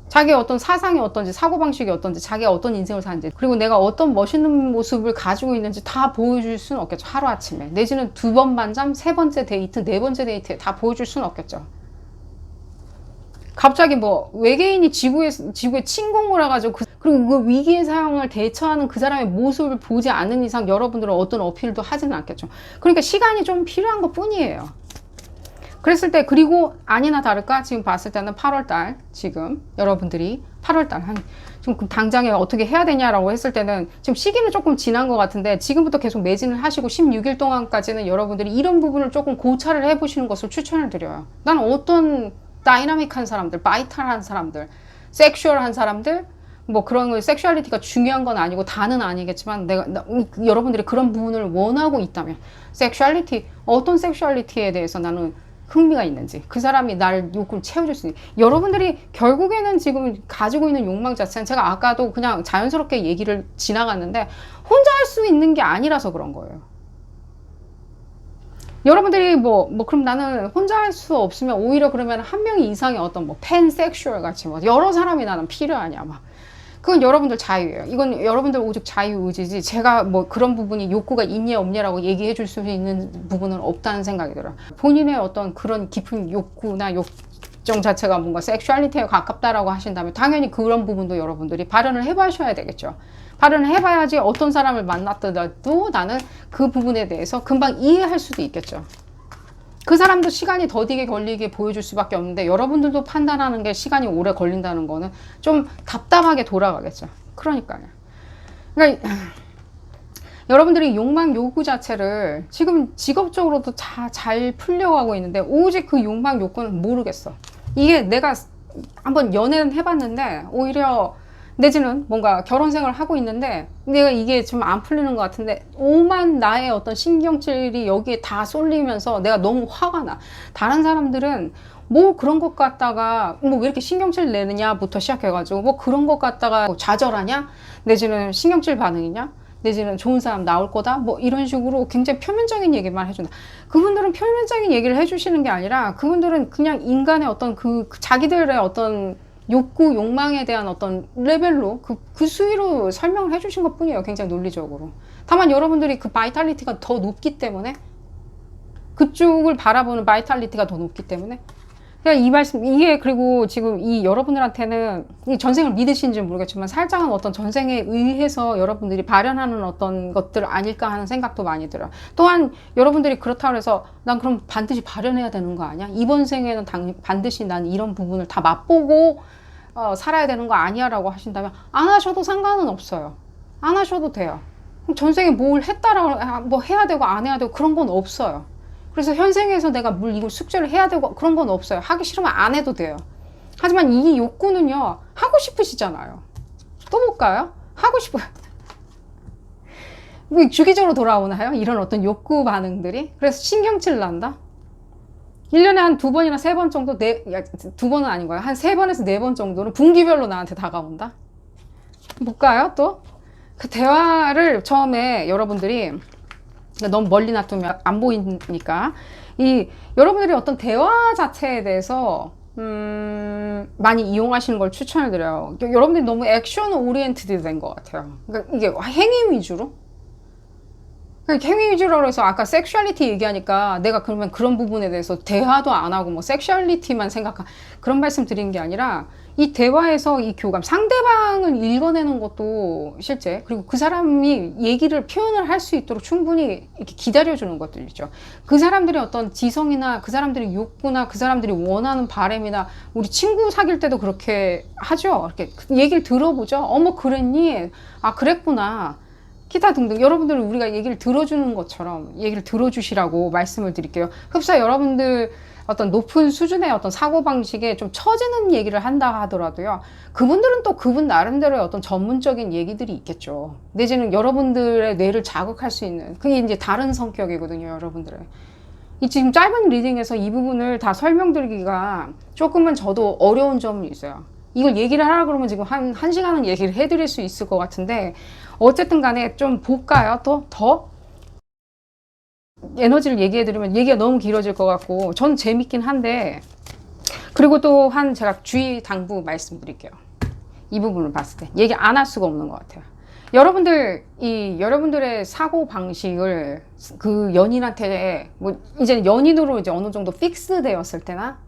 자기의 어떤 사상이 어떤지, 사고방식이 어떤지, 자기가 어떤 인생을 사는지, 그리고 내가 어떤 멋있는 모습을 가지고 있는지 다 보여줄 수는 없겠죠. 하루아침에. 내지는 2번 만잠, 3번째 데이트, 4번째 데이트에 다 보여줄 수는 없겠죠. 갑자기 뭐 외계인이 지구에 침공을 해가지고 그리고 그 위기의 상황을 대처하는 그 사람의 모습을 보지 않는 이상 여러분들은 어떤 어필도 하지는 않겠죠. 그러니까 시간이 좀 필요한 것 뿐이에요. 그랬을 때, 그리고 아니나 다를까 지금 봤을 때는 8월달, 지금 여러분들이 8월달 지금 당장에 어떻게 해야 되냐라고 했을 때는 지금 시기는 조금 지난 것 같은데, 지금부터 계속 매진을 하시고 16일 동안까지는 여러분들이 이런 부분을 조금 고찰을 해보시는 것을 추천을 드려요. 난 어떤 다이나믹한 사람들, 바이탈한 사람들, 섹슈얼한 사람들, 뭐 그런 거, 섹슈얼리티가 중요한 건 아니고 다는 아니겠지만, 여러분들이 그런 부분을 원하고 있다면, 섹슈얼리티, 어떤 섹슈얼리티에 대해서 나는 흥미가 있는지, 그 사람이 나를 욕구를 채워줄 수 있는지, 여러분들이 결국에는 지금 가지고 있는 욕망 자체는, 제가 아까도 그냥 자연스럽게 얘기를 지나갔는데 혼자 할 수 있는 게 아니라서 그런 거예요. 여러분들이 그럼 나는 혼자 할 수 없으면 오히려 그러면 한 명 이상의 어떤 팬섹슈얼 같이 여러 사람이 나는 필요하냐, 그건 여러분들 자유예요. 이건 여러분들 오직 자유의지지, 제가 그런 부분이 욕구가 있냐 없냐라고 얘기해 줄 수 있는 부분은 없다는 생각이 들어요. 본인의 어떤 그런 깊은 욕구나 욕정 자체가 뭔가 섹슈얼리티에 가깝다라고 하신다면 당연히 그런 부분도 여러분들이 발현을 해봐셔야 되겠죠. 발현을 해봐야지 어떤 사람을 만났더라도 나는 그 부분에 대해서 금방 이해할 수도 있겠죠. 그 사람도 시간이 더디게 걸리게 보여줄 수밖에 없는데, 여러분들도 판단하는 게 시간이 오래 걸린다는 거는 좀 답답하게 돌아가겠죠. 그러니까 여러분들이 욕망 욕구 자체를 지금 직업적으로도 잘 풀려가고 있는데, 오직 그 욕망 욕구는 모르겠어. 이게 내가 한번 연애는 해봤는데, 오히려 내지는 뭔가 결혼 생활을 하고 있는데 내가 이게 좀 안 풀리는 것 같은데, 오만 나의 어떤 신경질이 여기에 다 쏠리면서 내가 너무 화가 나. 다른 사람들은 뭐 그런 것 갖다가 왜 이렇게 신경질 내느냐부터 시작해가지고 그런 것 갖다가 좌절하냐, 내지는 신경질 반응이냐, 내지는 좋은 사람 나올 거다, 이런 식으로 굉장히 표면적인 얘기만 해준다. 그분들은 표면적인 얘기를 해주시는 게 아니라, 그분들은 그냥 인간의 어떤 그 자기들의 어떤 욕구, 욕망에 대한 어떤 레벨로 그 수위로 설명을 해주신 것 뿐이에요. 굉장히 논리적으로. 다만 여러분들이 그 바이탈리티가 더 높기 때문에, 그쪽을 바라보는 바이탈리티가 더 높기 때문에, 그냥 이 말씀, 이게, 그리고 지금 이 여러분들한테는 이 전생을 믿으신지 모르겠지만 살짝은 어떤 전생에 의해서 여러분들이 발현하는 어떤 것들 아닐까 하는 생각도 많이 들어요. 또한 여러분들이 그렇다고 해서 난 그럼 반드시 발현해야 되는 거 아니야? 이번 생에는 반드시 난 이런 부분을 다 맛보고 살아야 되는 거 아니야? 라고 하신다면 안 하셔도 상관은 없어요. 안 하셔도 돼요. 전생에 뭘 했다라고 해야 되고 안 해야 되고 그런 건 없어요. 그래서 현생에서 내가 이걸 숙제를 해야 되고 그런 건 없어요. 하기 싫으면 안 해도 돼요. 하지만 이 욕구는요, 하고 싶으시잖아요. 또 볼까요? 하고 싶어요. 주기적으로 돌아오나요? 이런 어떤 욕구 반응들이? 그래서 신경질 난다? 1년에 한 2번이나 3번 정도, 2번은 아닌 거예요. 한 3번에서 4번 정도는 분기별로 나한테 다가온다? 볼까요? 또? 그 대화를 처음에 여러분들이 너무 멀리 놔두면 안 보이니까, 여러분들이 어떤 대화 자체에 대해서 많이 이용하시는 걸 추천을 드려요. 여러분들이 너무 액션 오리엔티드 된 것 같아요. 그러니까 이게 행위 위주로, 행위 위주로 해서 아까 섹슈얼리티 얘기하니까 내가 그러면 그런 부분에 대해서 대화도 안 하고 뭐 섹슈얼리티만 생각한 그런 말씀 드리는 게 아니라 이 대화에서 이 교감, 상대방을 읽어내는 것도 실제, 그리고 그 사람이 얘기를 표현을 할 수 있도록 충분히 이렇게 기다려주는 것들 있죠. 그 사람들의 어떤 지성이나 그 사람들의 욕구나 그 사람들이 원하는 바람이나 우리 친구 사귈 때도 그렇게 하죠. 이렇게 얘기를 들어보죠. 어머, 그랬니? 아, 그랬구나. 기타 등등 여러분들 우리가 얘기를 들어주는 것처럼 얘기를 들어주시라고 말씀을 드릴게요. 흡사 여러분들 어떤 높은 수준의 어떤 사고방식에 좀 처지는 얘기를 한다 하더라도요. 그분들은 또 그분 나름대로의 어떤 전문적인 얘기들이 있겠죠. 내지는 여러분들의 뇌를 자극할 수 있는 그게 이제 다른 성격이거든요. 여러분들의. 이 지금 짧은 리딩에서 이 부분을 다 설명드리기가 조금은 저도 어려운 점이 있어요. 이걸 얘기를 하라 그러면 지금 한 시간은 얘기를 해드릴 수 있을 것 같은데 어쨌든 간에 좀 볼까요? 또 더 에너지를 얘기해드리면 얘기가 너무 길어질 것 같고 전 재밌긴 한데 그리고 또 제가 주의 당부 말씀드릴게요. 이 부분을 봤을 때 얘기 안 할 수가 없는 것 같아요. 여러분들의 사고 방식을 그 연인한테 뭐 이제 연인으로 이제 어느 정도 픽스 되었을 때나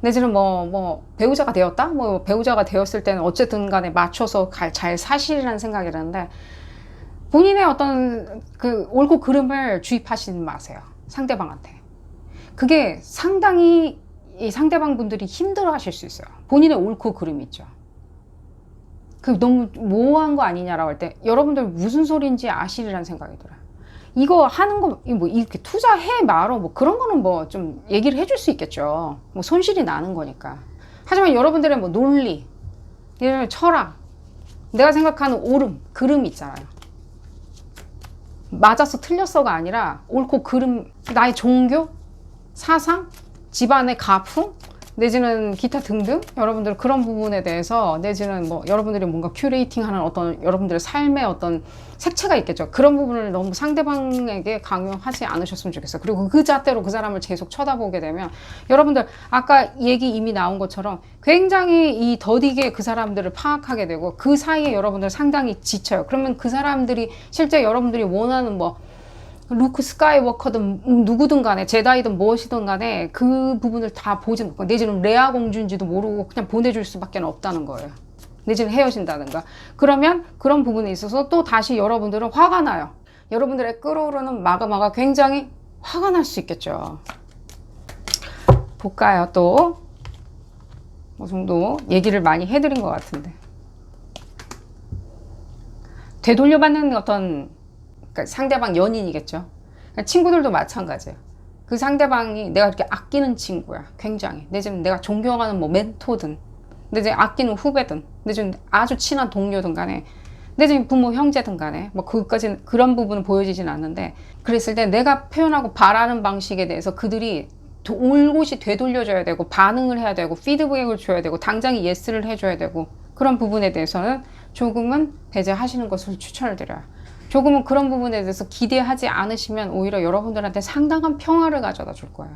내지는 뭐 배우자가 되었다? 뭐 배우자가 되었을 때는 어쨌든 간에 맞춰서 잘 사시리라는 생각이 드는데 본인의 어떤 그 옳고 그름을 주입하시지 마세요. 상대방한테. 그게 상당히 이 상대방 분들이 힘들어 하실 수 있어요. 본인의 옳고 그름이 있죠. 그 너무 모호한 거 아니냐라고 할 때 여러분들 무슨 소리인지 아시리라는 생각이 들어요. 이거 하는 거, 뭐, 이렇게 투자해 말어, 뭐, 그런 거는 뭐, 좀 얘기를 해줄 수 있겠죠. 뭐, 손실이 나는 거니까. 하지만 여러분들의 뭐, 논리, 철학, 내가 생각하는 옳음, 그름 있잖아요. 맞아서 틀렸어가 아니라, 옳고 그름, 나의 종교, 사상, 집안의 가풍, 내지는 기타 등등 여러분들 그런 부분에 대해서 내지는 뭐 여러분들이 뭔가 큐레이팅하는 어떤 여러분들의 삶의 어떤 색채가 있겠죠. 그런 부분을 너무 상대방에게 강요하지 않으셨으면 좋겠어요. 그리고 그 잣대로 그 사람을 계속 쳐다보게 되면 여러분들 아까 얘기 이미 나온 것처럼 굉장히 이 더디게 그 사람들을 파악하게 되고 그 사이에 여러분들 상당히 지쳐요. 그러면 그 사람들이 실제 여러분들이 원하는 뭐 루크 스카이워커든 누구든 간에 제다이든 무엇이든 간에 그 부분을 다 보지 못하고 내지는 레아 공주인지도 모르고 그냥 보내줄 수밖에 없다는 거예요. 내지는 헤어진다든가. 그러면 그런 부분에 있어서 또 다시 여러분들은 화가 나요. 여러분들의 끓어오르는 마그마가 굉장히 화가 날 수 있겠죠. 볼까요? 또 뭐 정도 얘기를 많이 해드린 것 같은데 되돌려받는 어떤 그러니까 상대방 연인이겠죠. 그러니까 친구들도 마찬가지예요. 그 상대방이 내가 이렇게 아끼는 친구야. 굉장히. 내지는 내가 존경하는 뭐 멘토든, 내지는 아끼는 후배든, 내지는 아주 친한 동료든 간에, 내지는 부모 형제든 간에, 뭐 그것까지는 그런 부분은 보여지진 않는데, 그랬을 때 내가 표현하고 바라는 방식에 대해서 그들이 올곧이 되돌려줘야 되고, 반응을 해야 되고, 피드백을 줘야 되고, 당장에 예스를 해줘야 되고, 그런 부분에 대해서는 조금은 배제하시는 것을 추천을 드려요. 조금은 그런 부분에 대해서 기대하지 않으시면 오히려 여러분들한테 상당한 평화를 가져다 줄 거예요.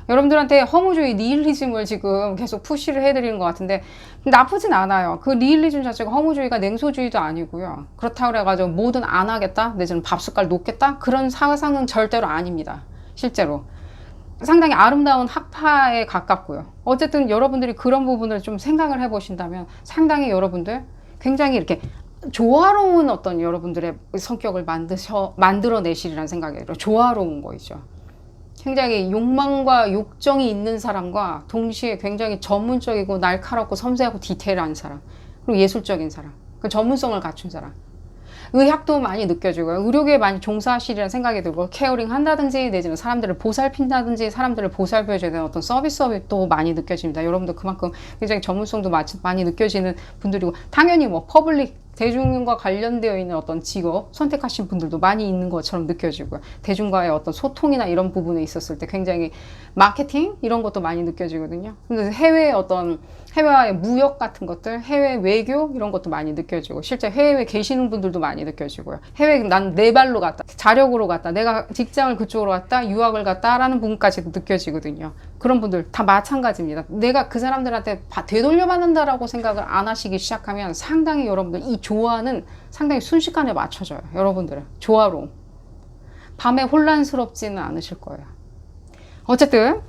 여러분들한테 허무주의, 니힐리즘을 지금 계속 푸시를 해드리는 것 같은데 나쁘진 않아요. 그 니힐리즘 자체가 허무주의가 냉소주의도 아니고요. 그렇다고 해가지고 뭐든 안 하겠다, 내지는 밥숟갈 놓겠다 그런 사상은 절대로 아닙니다. 실제로. 상당히 아름다운 학파에 가깝고요. 어쨌든 여러분들이 그런 부분을 좀 생각을 해보신다면 상당히 여러분들 굉장히 이렇게 조화로운 어떤 여러분들의 성격을 만들어내시리라는 생각이 들어요. 조화로운 거이죠. 굉장히 욕망과 욕정이 있는 사람과 동시에 굉장히 전문적이고 날카롭고 섬세하고 디테일한 사람, 그리고 예술적인 사람, 그 전문성을 갖춘 사람. 의학도 많이 느껴지고요. 의료계에 많이 종사하시리라는 생각이 들고 케어링 한다든지 내지는 사람들을 보살핀다든지 사람들을 보살펴줘야 되는 어떤 서비스업도 많이 느껴집니다. 여러분도 그만큼 굉장히 전문성도 많이 느껴지는 분들이고 당연히 뭐 퍼블릭 대중과 관련되어 있는 어떤 직업 선택하신 분들도 많이 있는 것처럼 느껴지고요. 대중과의 어떤 소통이나 이런 부분에 있었을 때 굉장히 마케팅 이런 것도 많이 느껴지거든요. 근데 해외와의 무역 같은 것들, 해외 외교 이런 것도 많이 느껴지고 실제 해외에 계시는 분들도 많이 느껴지고요. 난 내 발로 갔다, 자력으로 갔다, 내가 직장을 그쪽으로 갔다, 유학을 갔다라는 부분까지도 느껴지거든요. 그런 분들 다 마찬가지입니다. 내가 그 사람들한테 되돌려받는다라고 생각을 안 하시기 시작하면 상당히 여러분들 이 조화는 상당히 순식간에 맞춰져요. 여러분들은 조화로움. 밤에 혼란스럽지는 않으실 거예요. 어쨌든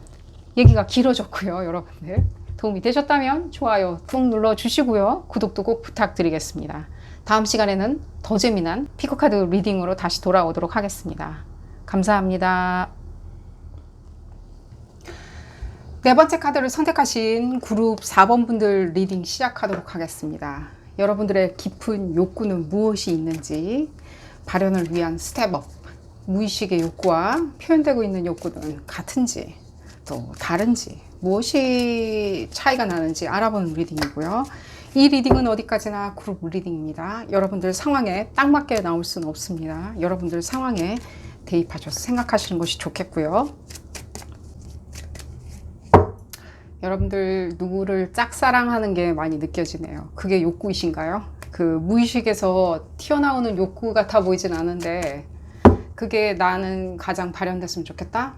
얘기가 길어졌고요. 여러분들 도움이 되셨다면 좋아요 꾹 눌러주시고요. 구독도 꼭 부탁드리겠습니다. 다음 시간에는 더 재미난 피코카드 리딩으로 다시 돌아오도록 하겠습니다. 감사합니다. 네 번째 카드를 선택하신 그룹 4번 분들 리딩 시작하도록 하겠습니다. 여러분들의 깊은 욕구는 무엇이 있는지, 발현을 위한 스텝업, 무의식의 욕구와 표현되고 있는 욕구는 같은지 또 다른지, 무엇이 차이가 나는지 알아보는 리딩이고요. 이 리딩은 어디까지나 그룹 리딩입니다. 여러분들 상황에 딱 맞게 나올 수는 없습니다. 여러분들 상황에 대입하셔서 생각하시는 것이 좋겠고요. 여러분들 누구를 짝사랑하는 게 많이 느껴지네요. 그게 욕구이신가요? 그 무의식에서 튀어나오는 욕구 같아 보이진 않은데 그게 나는 가장 발현됐으면 좋겠다?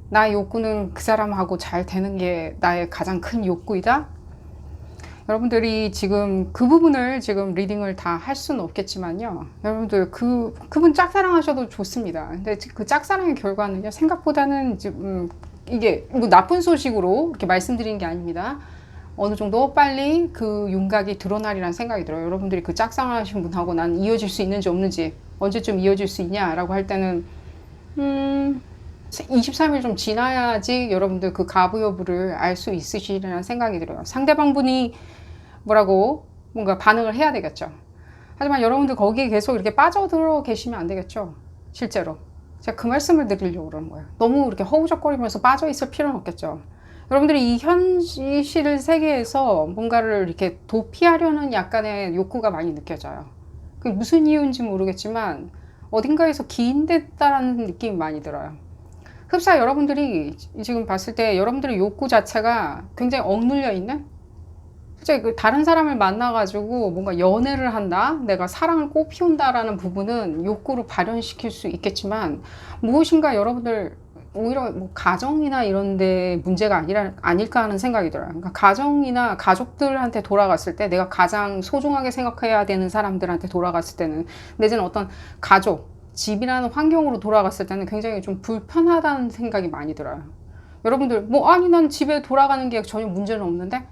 나의 욕구는 그 사람하고 잘 되는 게 나의 가장 큰 욕구이다? 여러분들이 지금 그 부분을 지금 리딩을 다 할 수는 없겠지만요. 여러분들 그분 짝사랑하셔도 좋습니다. 근데 그 짝사랑의 결과는요, 생각보다는 지금 이게 뭐 나쁜 소식으로 이렇게 말씀드리는 게 아닙니다. 어느 정도 빨리 그 윤곽이 드러나리라는 생각이 들어요. 여러분들이 그 짝사랑하신 분하고 난 이어질 수 있는지 없는지, 언제쯤 이어질 수 있냐라고 할 때는 23일 좀 지나야지 여러분들 그 가부 여부를 알 수 있으시리라는 생각이 들어요. 상대방분이 뭐라고 뭔가 반응을 해야 되겠죠. 하지만 여러분들 거기에 계속 이렇게 빠져들어 계시면 안 되겠죠. 실제로 제가 그 말씀을 드리려고 그러는 거예요. 너무 이렇게 허우적거리면서 빠져 있을 필요는 없겠죠. 여러분들이 이 현실 세계에서 뭔가를 이렇게 도피하려는 약간의 욕구가 많이 느껴져요. 그게 무슨 이유인지 모르겠지만 어딘가에서 기인됐다라는 느낌이 많이 들어요. 흡사 여러분들이 지금 봤을 때 여러분들의 욕구 자체가 굉장히 억눌려 있는, 그 다른 사람을 만나가지고 뭔가 연애를 한다, 내가 사랑을 꽃피운다라는 부분은 욕구로 발현시킬 수 있겠지만 무엇인가 여러분들 오히려 뭐 가정이나 이런 데 문제가 아닐까 하는 생각이 들어요. 그러니까 가정이나 가족들한테 돌아갔을 때, 내가 가장 소중하게 생각해야 되는 사람들한테 돌아갔을 때는, 내지는 어떤 가족, 집이라는 환경으로 돌아갔을 때는 굉장히 좀 불편하다는 생각이 많이 들어요. 여러분들 아니 난 집에 돌아가는 게 전혀 문제는 없는데,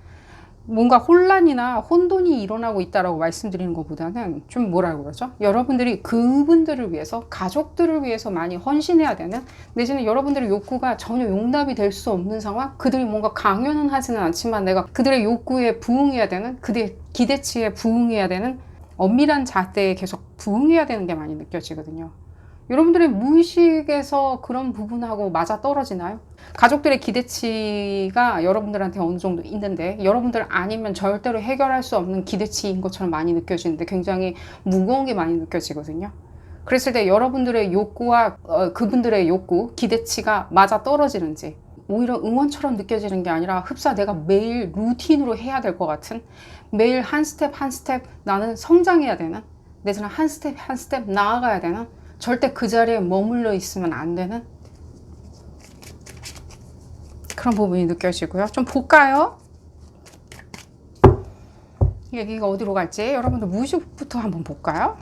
뭔가 혼란이나 혼돈이 일어나고 있다라고 말씀드리는 것보다는 좀 뭐라고 그러죠? 여러분들이 그분들을 위해서, 가족들을 위해서 많이 헌신해야 되는, 내지는 여러분들의 욕구가 전혀 용납이 될 수 없는 상황, 그들이 뭔가 강요는 하지는 않지만 내가 그들의 욕구에 부응해야 되는, 그들의 기대치에 부응해야 되는 엄밀한 잣대에 계속 부응해야 되는 게 많이 느껴지거든요. 여러분들의 무의식에서 그런 부분하고 맞아 떨어지나요? 가족들의 기대치가 여러분들한테 어느 정도 있는데 여러분들 아니면 절대로 해결할 수 없는 기대치인 것처럼 많이 느껴지는데 굉장히 무거운 게 많이 느껴지거든요. 그랬을 때 여러분들의 욕구와 그분들의 욕구, 기대치가 맞아 떨어지는지, 오히려 응원처럼 느껴지는 게 아니라 흡사 내가 매일 루틴으로 해야 될 것 같은, 매일 한 스텝 한 스텝 나는 성장해야 되는, 내지는 한 스텝 한 스텝 나아가야 되는, 절대 그 자리에 머물러 있으면 안 되는 그런 부분이 느껴지고요. 좀 볼까요? 얘기가 어디로 갈지 여러분들 무의식부터 한번 볼까요?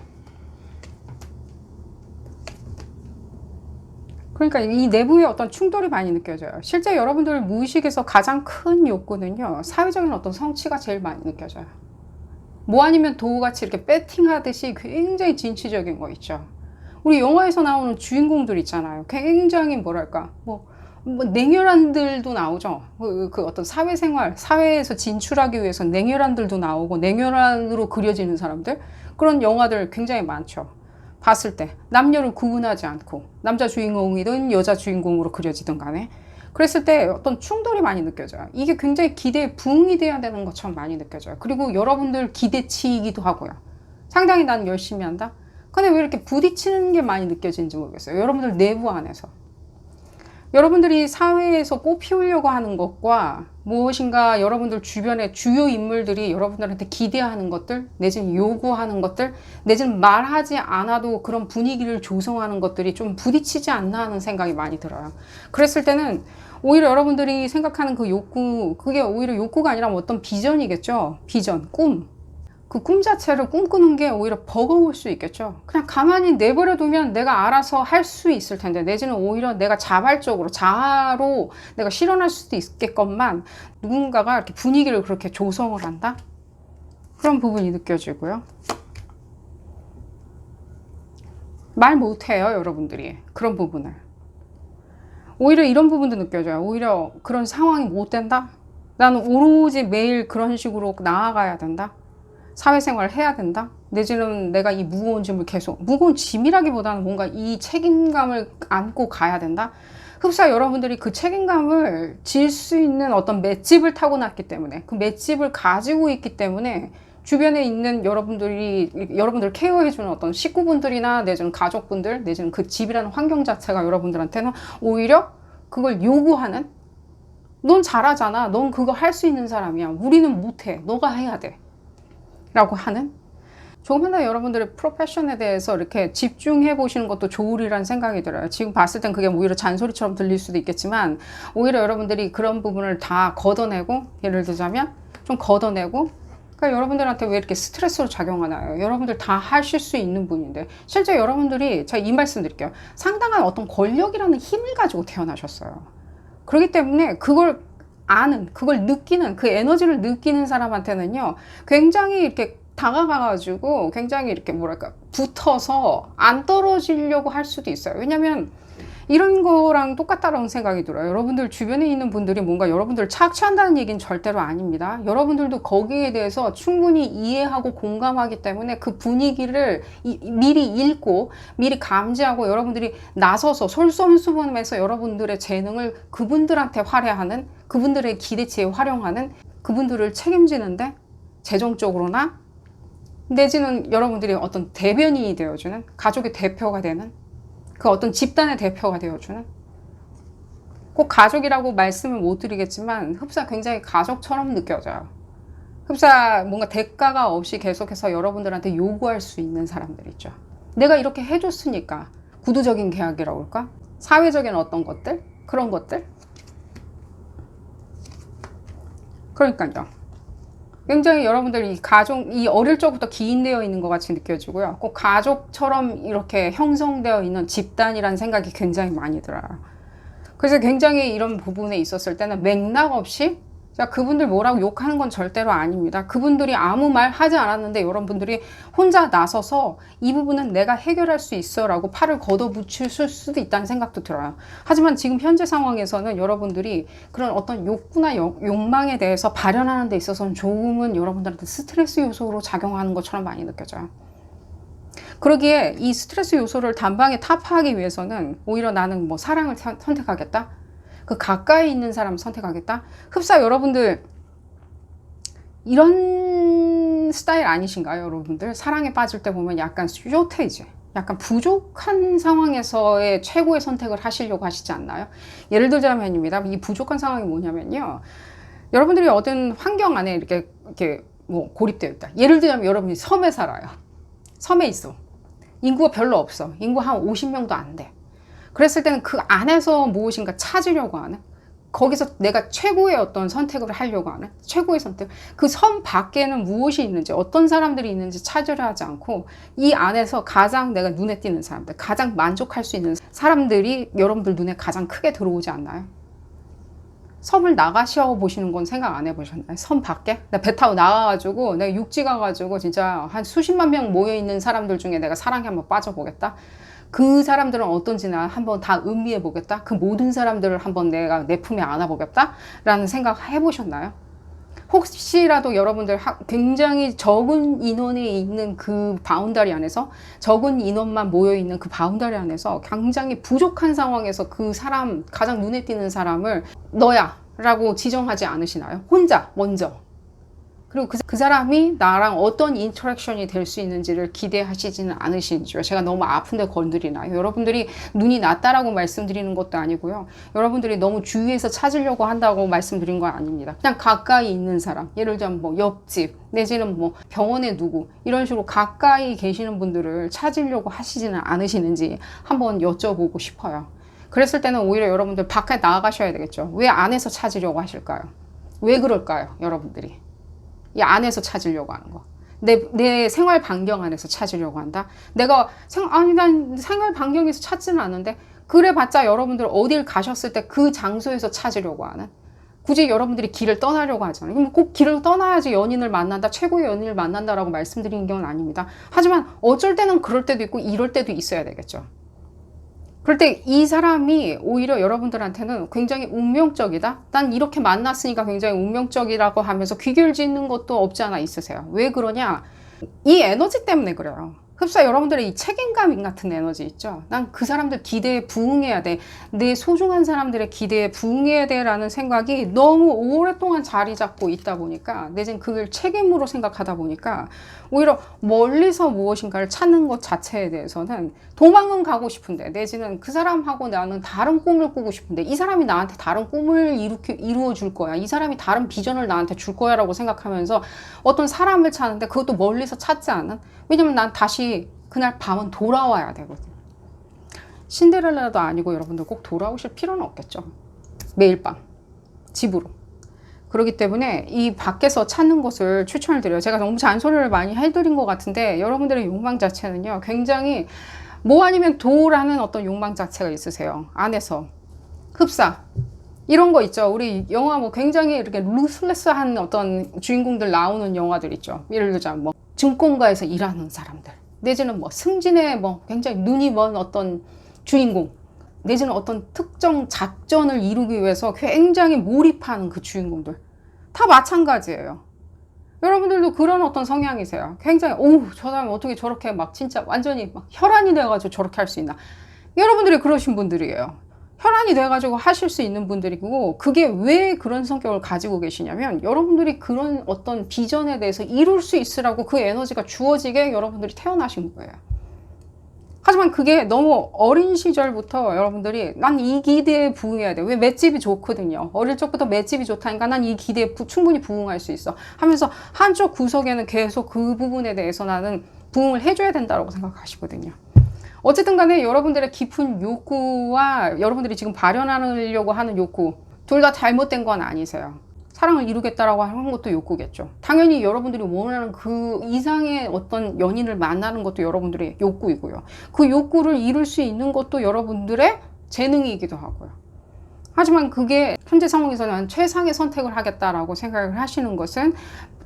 그러니까 이 내부에 어떤 충돌이 많이 느껴져요. 실제 여러분들 무의식에서 가장 큰 욕구는요, 사회적인 어떤 성취가 제일 많이 느껴져요. 뭐 아니면 도우같이 이렇게 배팅하듯이 굉장히 진취적인 거 있죠. 우리 영화에서 나오는 주인공들 있잖아요. 굉장히 뭐랄까, 냉혈한들도 나오죠. 그 어떤 사회생활, 사회에서 진출하기 위해서 냉혈한들도 나오고 냉혈한으로 그려지는 사람들, 그런 영화들 굉장히 많죠. 봤을 때 남녀를 구분하지 않고 남자 주인공이든 여자 주인공으로 그려지든 간에 그랬을 때 어떤 충돌이 많이 느껴져요. 이게 굉장히 기대에 부응이 돼야 되는 것처럼 많이 느껴져요. 그리고 여러분들 기대치이기도 하고요. 상당히 나는 열심히 한다? 근데 왜 이렇게 부딪히는 게 많이 느껴지는지 모르겠어요. 여러분들 내부 안에서. 여러분들이 사회에서 꽃피우려고 하는 것과 무엇인가 여러분들 주변의 주요 인물들이 여러분들한테 기대하는 것들, 내지는 요구하는 것들, 내지는 말하지 않아도 그런 분위기를 조성하는 것들이 좀 부딪히지 않나 하는 생각이 많이 들어요. 그랬을 때는 오히려 여러분들이 생각하는 그 욕구, 그게 오히려 욕구가 아니라 어떤 비전이겠죠. 비전, 꿈. 그 꿈 자체를 꿈꾸는 게 오히려 버거울 수 있겠죠. 그냥 가만히 내버려 두면 내가 알아서 할 수 있을 텐데, 내지는 오히려 내가 자발적으로 자아로 내가 실현할 수도 있겠건만 누군가가 이렇게 분위기를 그렇게 조성을 한다? 그런 부분이 느껴지고요. 말 못해요, 여러분들이. 그런 부분을. 오히려 이런 부분도 느껴져요. 오히려 그런 상황이 못 된다? 나는 오로지 매일 그런 식으로 나아가야 된다? 사회생활을 해야 된다? 내지는 내가 이 무거운 짐을 계속, 무거운 짐이라기보다는 뭔가 이 책임감을 안고 가야 된다? 흡사 여러분들이 그 책임감을 질 수 있는 어떤 맷집을 타고났기 때문에, 그 맷집을 가지고 있기 때문에 주변에 있는 여러분들 케어해주는 어떤 식구분들이나 내지는 가족분들, 내지는 그 집이라는 환경 자체가 여러분들한테는 오히려 그걸 요구하는, 넌 잘하잖아. 넌 그거 할 수 있는 사람이야. 우리는 못해. 너가 해야 돼. 라고 하는, 조금만 더 여러분들의 프로페션에 대해서 이렇게 집중해 보시는 것도 좋으리라는 생각이 들어요. 지금 봤을 땐 그게 오히려 잔소리처럼 들릴 수도 있겠지만, 오히려 여러분들이 그런 부분을 다 걷어내고, 예를 들자면 좀 걷어내고, 그러니까 여러분들한테 왜 이렇게 스트레스로 작용하나요? 여러분들 다 하실 수 있는 분인데, 실제 여러분들이, 제가 이 말씀 드릴게요. 상당한 어떤 권력이라는 힘을 가지고 태어나셨어요. 그렇기 때문에 그걸 아는, 그걸 느끼는, 그 에너지를 느끼는 사람한테는요, 굉장히 이렇게 다가가가지고 굉장히 이렇게 뭐랄까 붙어서 안 떨어지려고 할 수도 있어요. 왜냐면 이런 거랑 똑같다라는 생각이 들어요. 여러분들 주변에 있는 분들이 뭔가 여러분들을 착취한다는 얘기는 절대로 아닙니다. 여러분들도 거기에 대해서 충분히 이해하고 공감하기 때문에 그 분위기를 미리 읽고 미리 감지하고 여러분들이 나서서 솔선수범해서 여러분들의 재능을 그분들한테 활용하는, 그분들의 기대치에 활용하는, 그분들을 책임지는데 재정적으로나 내지는 여러분들이 어떤 대변인이 되어주는, 가족의 대표가 되는, 그 어떤 집단의 대표가 되어주는, 꼭 가족이라고 말씀을 못 드리겠지만 흡사 굉장히 가족처럼 느껴져요. 흡사 뭔가 대가가 없이 계속해서 여러분들한테 요구할 수 있는 사람들 있죠. 내가 이렇게 해줬으니까, 구두적인 계약이라고 할까? 사회적인 어떤 것들? 그런 것들? 그러니까요. 굉장히 여러분들 이 가족, 이 어릴 적부터 기인되어 있는 것 같이 느껴지고요. 꼭 가족처럼 이렇게 형성되어 있는 집단이라는 생각이 굉장히 많이 들어요. 그래서 굉장히 이런 부분에 있었을 때는 맥락 없이, 자, 그분들 뭐라고 욕하는 건 절대로 아닙니다. 그분들이 아무 말 하지 않았는데 여러분들이 혼자 나서서 이 부분은 내가 해결할 수 있어 라고 팔을 걷어붙일 수도 있다는 생각도 들어요. 하지만 지금 현재 상황에서는 여러분들이 그런 어떤 욕구나 욕망에 대해서 발현하는 데 있어서는 조금은 여러분들한테 스트레스 요소로 작용하는 것처럼 많이 느껴져요. 그러기에 이 스트레스 요소를 단방에 타파하기 위해서는 오히려 나는 뭐 사랑을 선택하겠다? 그 가까이 있는 사람 선택하겠다? 흡사 여러분들 이런 스타일 아니신가요? 여러분들 사랑에 빠질 때 보면 약간 쇼테이지, 약간 부족한 상황에서의 최고의 선택을 하시려고 하시지 않나요? 예를 들자면입니다. 이 부족한 상황이 뭐냐면요, 여러분들이 어떤 환경 안에 이렇게 뭐 고립되어 있다. 예를 들자면 여러분이 섬에 살아요. 섬에 있어. 인구가 별로 없어. 인구 한 50명도 안 돼. 그랬을 때는 그 안에서 무엇인가 찾으려고 하는, 거기서 내가 최고의 어떤 선택을 하려고 하는 최고의 선택, 그 섬 밖에는 무엇이 있는지, 어떤 사람들이 있는지 찾으려 하지 않고 이 안에서 가장 내가 눈에 띄는 사람들, 가장 만족할 수 있는 사람들이 여러분들 눈에 가장 크게 들어오지 않나요? 섬을 나가셔 보시는 건 생각 안 해보셨나요? 섬 밖에? 나 배 타고 나가가지고 내가 육지 가가지고 진짜 한 수십만 명 모여있는 사람들 중에 내가 사랑에 한번 빠져보겠다? 그 사람들은 어떤지 나 한번 다 음미해 보겠다. 그 모든 사람들을 한번 내가 내 품에 안아보겠다 라는 생각 해보셨나요? 혹시라도 여러분들 굉장히 적은 인원이 있는 그 바운다리 안에서, 적은 인원만 모여있는 그 바운다리 안에서 굉장히 부족한 상황에서 그 사람, 가장 눈에 띄는 사람을 너야 라고 지정하지 않으시나요? 혼자 먼저. 그리고 그 사람이 나랑 어떤 인터랙션이 될 수 있는지를 기대하시지는 않으시죠. 제가 너무 아픈데 건드리나요? 여러분들이 눈이 낮다라고 말씀드리는 것도 아니고요. 여러분들이 너무 주위에서 찾으려고 한다고 말씀드린 건 아닙니다. 그냥 가까이 있는 사람, 예를 들면 뭐 옆집, 내지는 뭐 병원에 누구, 이런 식으로 가까이 계시는 분들을 찾으려고 하시지는 않으시는지 한번 여쭤보고 싶어요. 그랬을 때는 오히려 여러분들 밖에 나가셔야 되겠죠. 왜 안에서 찾으려고 하실까요? 왜 그럴까요? 여러분들이 이 안에서 찾으려고 하는 거. 내 생활 반경 안에서 찾으려고 한다. 아니, 난 생활 반경에서 찾지는 않는데, 그래봤자 여러분들 어딜 가셨을 때 그 장소에서 찾으려고 하는. 굳이 여러분들이 길을 떠나려고 하잖아요. 그럼 꼭 길을 떠나야지 연인을 만난다, 최고의 연인을 만난다라고 말씀드리는 경우는 아닙니다. 하지만 어쩔 때는 그럴 때도 있고 이럴 때도 있어야 되겠죠. 그럴 때 이 사람이 오히려 여러분들한테는 굉장히 운명적이다? 난 이렇게 만났으니까 굉장히 운명적이라고 하면서 귀결 짓는 것도 없지 않아 있으세요. 왜 그러냐? 이 에너지 때문에 그래요. 흡사 여러분들의 이 책임감 같은 에너지 있죠. 난 그 사람들 기대에 부응해야 돼. 내 소중한 사람들의 기대에 부응해야 돼 라는 생각이 너무 오랫동안 자리 잡고 있다 보니까 내지는 그걸 책임으로 생각하다 보니까 오히려 멀리서 무엇인가를 찾는 것 자체에 대해서는 도망은 가고 싶은데 내지는 그 사람하고 나는 다른 꿈을 꾸고 싶은데 이 사람이 나한테 다른 꿈을 이루어 줄 거야. 이 사람이 다른 비전을 나한테 줄 거야 라고 생각하면서 어떤 사람을 찾는데 그것도 멀리서 찾지 않은. 왜냐면 난 다시 그날 밤은 돌아와야 되거든. 신데렐라도 아니고 여러분들 꼭 돌아오실 필요는 없겠죠. 매일 밤 집으로. 그렇기 때문에 이 밖에서 찾는 것을 추천을 드려요. 제가 너무 잔소리를 많이 해드린 것 같은데 여러분들의 욕망 자체는요 굉장히 뭐 아니면 도라는 어떤 욕망 자체가 있으세요. 안에서 흡사 이런 거 있죠. 우리 영화 뭐 굉장히 이렇게 루슬레스한 어떤 주인공들 나오는 영화들 있죠. 예를 들자면 뭐 증권가에서 일하는 사람들 내지는 뭐 승진의 뭐 굉장히 눈이 먼 어떤 주인공 내지는 어떤 특정 작전을 이루기 위해서 굉장히 몰입하는 그 주인공들 다 마찬가지예요. 여러분들도 그런 어떤 성향이세요. 굉장히 저 사람이 어떻게 저렇게 막 진짜 완전히 막 혈안이 돼가지고 저렇게 할 수 있나. 여러분들이 그러신 분들이에요. 혈안이 돼가지고 하실 수 있는 분들이고 그게 왜 그런 성격을 가지고 계시냐면 여러분들이 그런 어떤 비전에 대해서 이룰 수 있으라고 그 에너지가 주어지게 여러분들이 태어나신 거예요. 하지만 그게 너무 어린 시절부터 여러분들이 난 이 기대에 부응해야 돼. 왜 맷집이 좋거든요. 어릴 적부터 맷집이 좋다니까 난 이 기대에 충분히 부응할 수 있어. 하면서 한쪽 구석에는 계속 그 부분에 대해서 나는 부응을 해줘야 된다고 생각하시거든요. 어쨌든 간에 여러분들의 깊은 욕구와 여러분들이 지금 발현하려고 하는 욕구 둘 다 잘못된 건 아니세요. 사랑을 이루겠다라고 하는 것도 욕구겠죠. 당연히 여러분들이 원하는 그 이상의 어떤 연인을 만나는 것도 여러분들의 욕구이고요. 그 욕구를 이룰 수 있는 것도 여러분들의 재능이기도 하고요. 하지만 그게 현재 상황에서는 최상의 선택을 하겠다라고 생각을 하시는 것은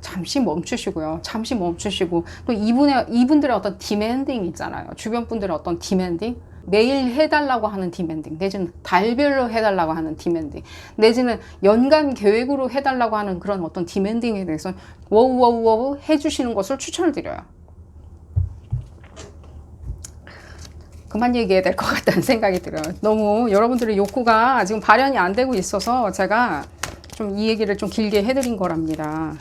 잠시 멈추시고요. 잠시 멈추시고 또 이분들의 어떤 디맨딩 있잖아요. 주변 분들의 어떤 디맨딩 매일 해달라고 하는 디맨딩 내지는 달별로 해달라고 하는 디맨딩 내지는 연간 계획으로 해달라고 하는 그런 어떤 디맨딩에 대해서 워우 해주시는 것을 추천을 드려요. 그만 얘기해야 될 것 같다는 생각이 들어요. 너무 여러분들의 욕구가 지금 발현이 안 되고 있어서 제가 좀 이 얘기를 좀 길게 해드린 거랍니다.